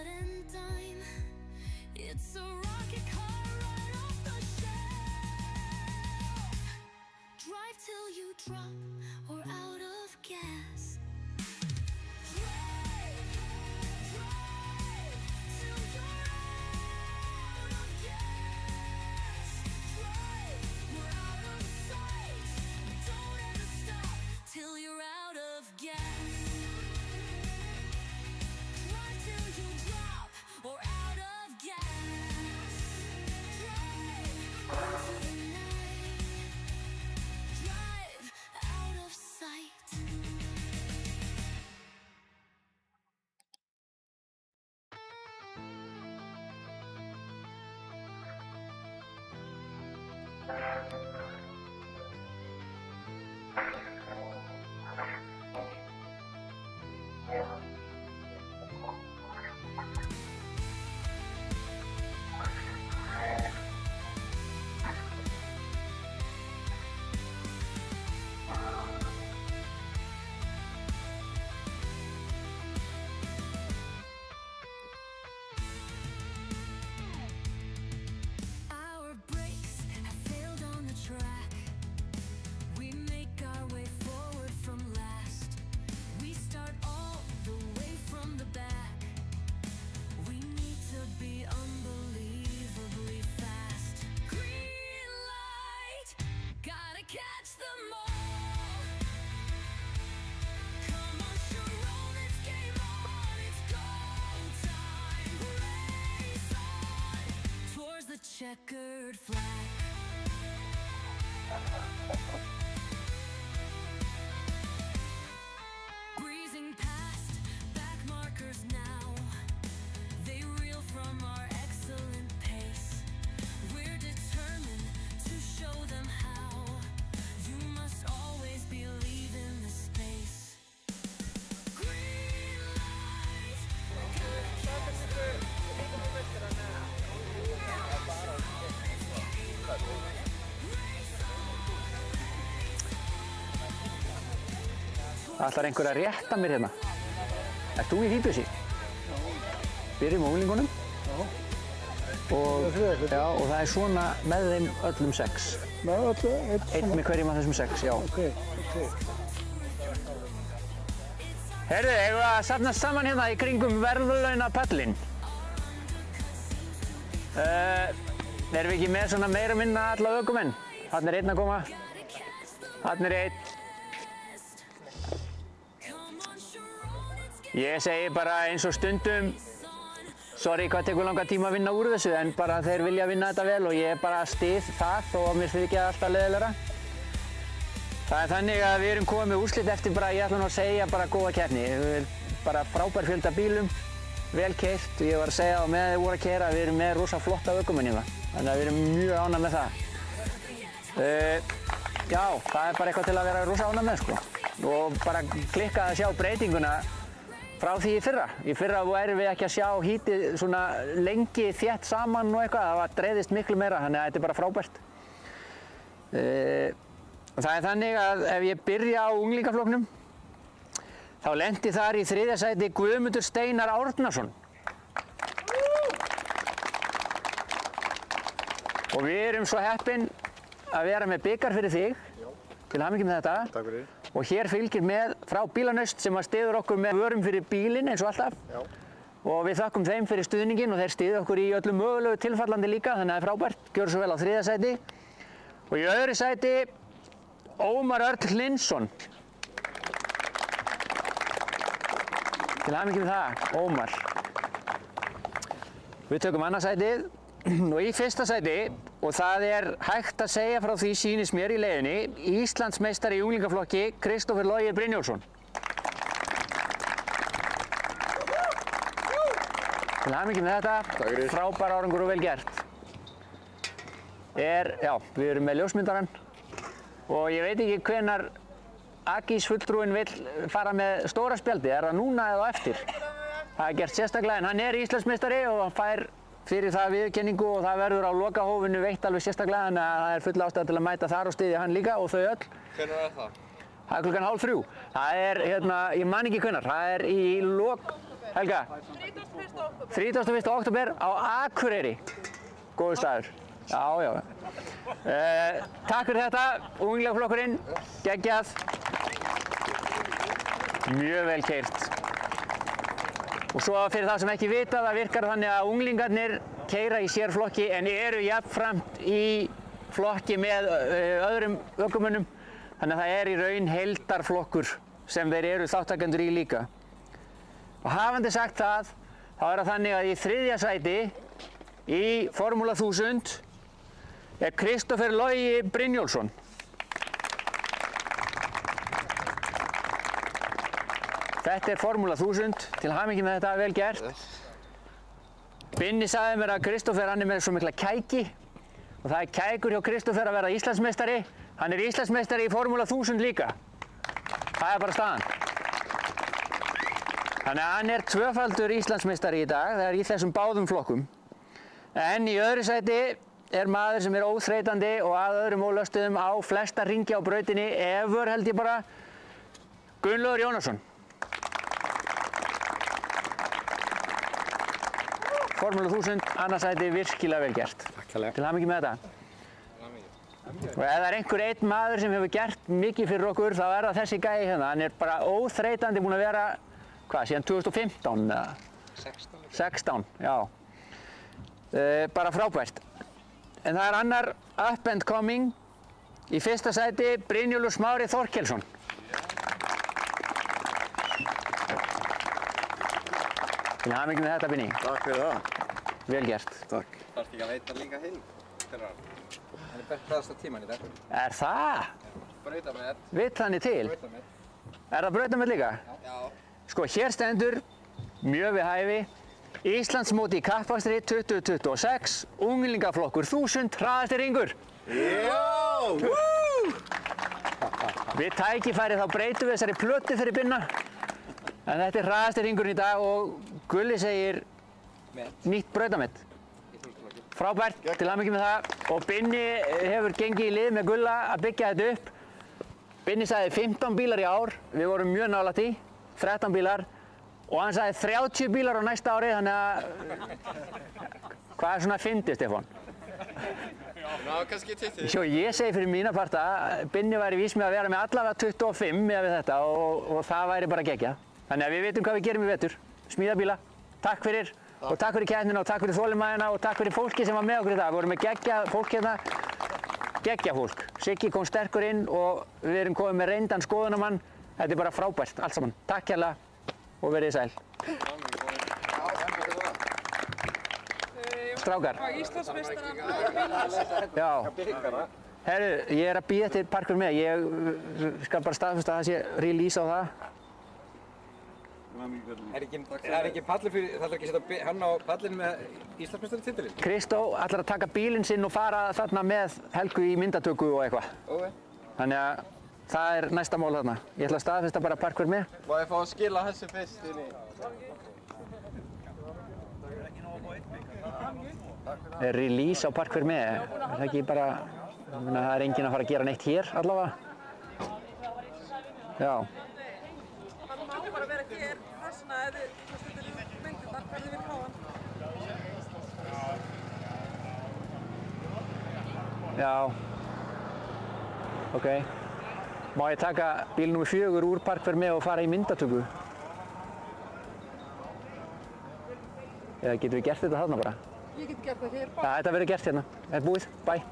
checkered flag. Breezing past back markers now, they reel from our excellent pace. We're determined to show them how. You must always believe in the space. Green light, Ætlar einhver að rétta mér hérna? Ert þú í hýbjössi? Byrjum á unglingunum. Og það er svona með þeim öllum 6. Með öllu? Einn með hverjum af þessum 6, já. Ok. Heyrðu, eigum við að safnast saman hérna í kringum verðlaunapallinn? Erum við ekki með svona meira minna alla ökumenn? Þarna er einn að koma. Þarna er einn. Ég segi bara eins og stundum, sorry hvað tekur langa tíma að vinna úr þessu, en bara þeir vilja vinna þetta vel og ég bara styð það þó að mér þykja alltaf leiðilegra. Það er þannig að við erum komið með úrslit eftir bara, ég ætla nú að segja bara góða keppni. Bara frábær fjölda bílum, vel keyrt og ég var að segja á meðan þið voru að keyra að við erum með rosa flotta ökumenn hérna. Þannig að við erum mjög ánægð með það. Já, það er bara eitthvað til að vera rosa ánægð með sko. Og bara klikkað að sjá breytinguna frá því í fyrra. Í fyrra værum við ekki að sjá hítið svona lengi þétt saman og eitthvað. Það dreifðist miklu meira, þannig að þetta er bara frábært. Það er þannig að ef ég byrja á unglingaflokknum, þá lenti þar í 3. sæti Guðmundur Steinar Árnason. Og við erum svo heppin að vera með bikar fyrir þig. Til hamingju með þetta. Takk fyrir. Og hér fylgir með frá Bílanaust sem að styður okkur með vörum fyrir bílinn eins og alltaf. Já. Og við þökkum þeim fyrir stuðninginn og þeir styðu okkur í öllum mögulegu tilfallandi líka, þannig að það er frábært. Gjörðu svo vel á 3. sæti. Og í öðru sæti Ómar Örn Hlynsson. Til hamingju með það, Ómar. Við tökum annað sætið og í fyrsta sæti, og það er hægt að segja frá því sýnist mér í leiðinni, Íslandsmeistari í unglingaflokki Kristófer Logi Brynjólfsson. Til hamingju með þetta, frábær árangur og vel gert. Já, við erum með ljósmyndarann og ég veit ekki hvenær Agís fulltrúinn vill fara með stóra spjaldi, er það núna eða á eftir? Það er gert sérstaklega en hann er Íslandsmeistari og hann fær fyrir það viðurkenningu og það verður á lokahófinu veitt alveg sérstaklega, þannig að það er full ástæða til að mæta þar og styðja hann líka og þau öll. Hvenær er það? Það er klukkan 2:30. Það er, ég man ekki hvenær, það er í Helga? 31. október á Akureyri. Góður staður. Já. Takk fyrir þetta, unglingaflokkurinn, geggjað. Mjög vel keyrt. Og svo fyrir það sem ekki vita, það virkar þannig að unglingarnir keyra í sérflokki en eru jafnframt í flokki með öðrum ökumönnum. Þannig að það er í raun heildarflokkur sem þeir eru þáttakendur í líka. Og hafandi sagt það, þá er það þannig að í 3. sæti í Formúla 1000 er Kristófer Logi Brynjólfsson. Þetta er Formúla 1000, til hamingju með þetta, vel gert. Binni sagði mér að Kristófer hann er með svo mikla kæki og það er kækur hjá Kristófer að vera Íslandsmeistari. Hann er Íslandsmeistari í Formúla 1000 líka. Það er bara staðan. Þannig að hann er tvöfaldur Íslandsmeistari í dag, það er í þessum báðum flokkum. En í öðru sæti er maður sem er óþreytandi og að öðrum ólöstuðum á flesta hringi á brautinni, ever held ég bara, Gunnlaugur Jónasson. Formúla 1000, annað sæti, virkilega vel gert. Til hamingju með þetta. Og ef það er einhver einn maður sem hefur gert mikið fyrir okkur, þá er það þessi gæi hérna. Hann er bara óþreytandi búinn að vera, síðan 2015 eða? 16, já. Bara frábært. En það er annar up and coming. Í fyrsta sæti, Brynjólfur Smári Þorkelsson. Til hamingju með þetta, Binni. Takk fyrir það. Vel gert. Takk. Þarfst ekki að veita líka hinn fyrir hann. Hann er bestaðasta tíman í dag. Er það? Brautamett. Vill hann til? Brautamett. Er það brautamett líka? Já. Sko, hér stendur, mjög við hæfi, Íslandsmóti í kappakstri 2026, unglingaflokkur 1000, hraðasti ringur. Já! Við tækifæri þá breytum við þessari plötu fyrir Binna. En þetta er hraðasti ringurinn í dag og Gulli segir nýtt brautamett. Frábært, til hamingju með það. Og Binni hefur gengið í lið með Gulla að byggja þetta upp. Binni sagði 15 bílar í ár, við vorum mjög nálægt í, 13 bílar. Og hann sagði 30 bílar á næsta ári, þannig að... Hvað er svona fyndið, Stefán? Ná, kannski 20. Sjó, ég segi fyrir mína parta, Binni væri vís með að vera með allavega 25 með við þetta og það væri bara geggjað. Þannig að við vitum hvað við gerum í vetur. Smíða bíla. Takk fyrir. Og takk fyrir keppnina og takk fyrir þolinmæðina og takk fyrir fólki sem var með okkur í dag. Við vorum með geggjað fólk hérna. Geggjað fólk. Siggi kom sterkur inn og við erum komið með reyndan skoðunamann. Þetta er bara frábært, allt saman. Takk hérlega og verið sæl. Strákar. Já. Herru, ég er að bíða eftir parkur með. Ég skal bara staðfesta að það sé release á það. Er ekki pallur fyrir, það er ekki að setja hann á pallinu með Íslandsmeistaratitilinn? Kristó ætlar að taka bílinn sinn og fara þarna með Helgu í myndatöku og eitthvað. Ok. Þannig að það er næsta mál þarna. Ég ætla að staðfesta bara parkur með. Má ég fá að skila þessu fyrst inn í? Release á parkur með. Er það ekki bara, það er enginn að fara að gera neitt hér allavega. Já. Hann má bara vera hér, þess vegna ef þið stundir myndirnar, hvernig við fá hann. Já. Ok. Má ég taka bíl nr. 4 úr parkverð með og fara í myndatöku? Eða getum við gert þetta þarna bara? Ég get gert það hér Já, þetta verður gert hérna. Þetta er búið. Bye.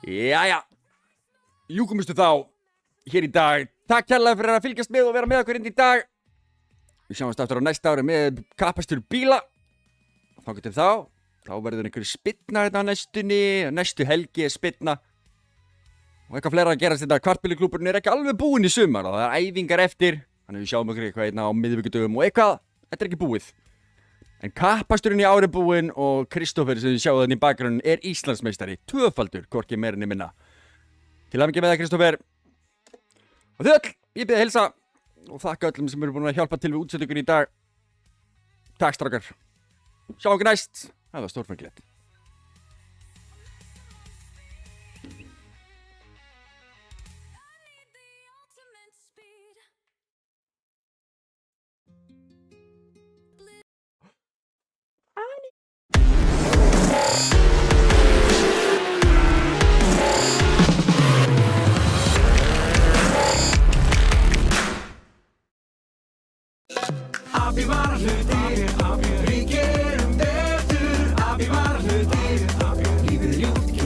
Jæja, ljúkumistu þá hér í dag. Takk kærlega fyrir að fylgjast með og vera með okkur inn í dag. Við sjáumst aftur á næsta ári með kappastur bíla. Þá getur þá verður einhverju spynna þetta á næstunni, næstu helgi er spynna. Og eitthvað fleira að gerast þetta, kvartbíluklúburinn er ekki alveg búinn í sumar og það er æfingar eftir. Þannig við sjáum okkur eitthvað einna á miðvikudögum og eitthvað, þetta er ekki búið. En kappasturinn í ári búinn og Kristófer sem þið sjáu þannig í bakgrunnin er Íslandsmeistari, tvöfaldur, hvorki meira ni minna. Til hamingju með það Kristófer. Og þið öll, ég bið að heilsa og þakka öllum sem eru búin að hjálpa til við útsetningunni í dag. Takk strákar. Sjáum okkur næst. Það var stórfengilegt.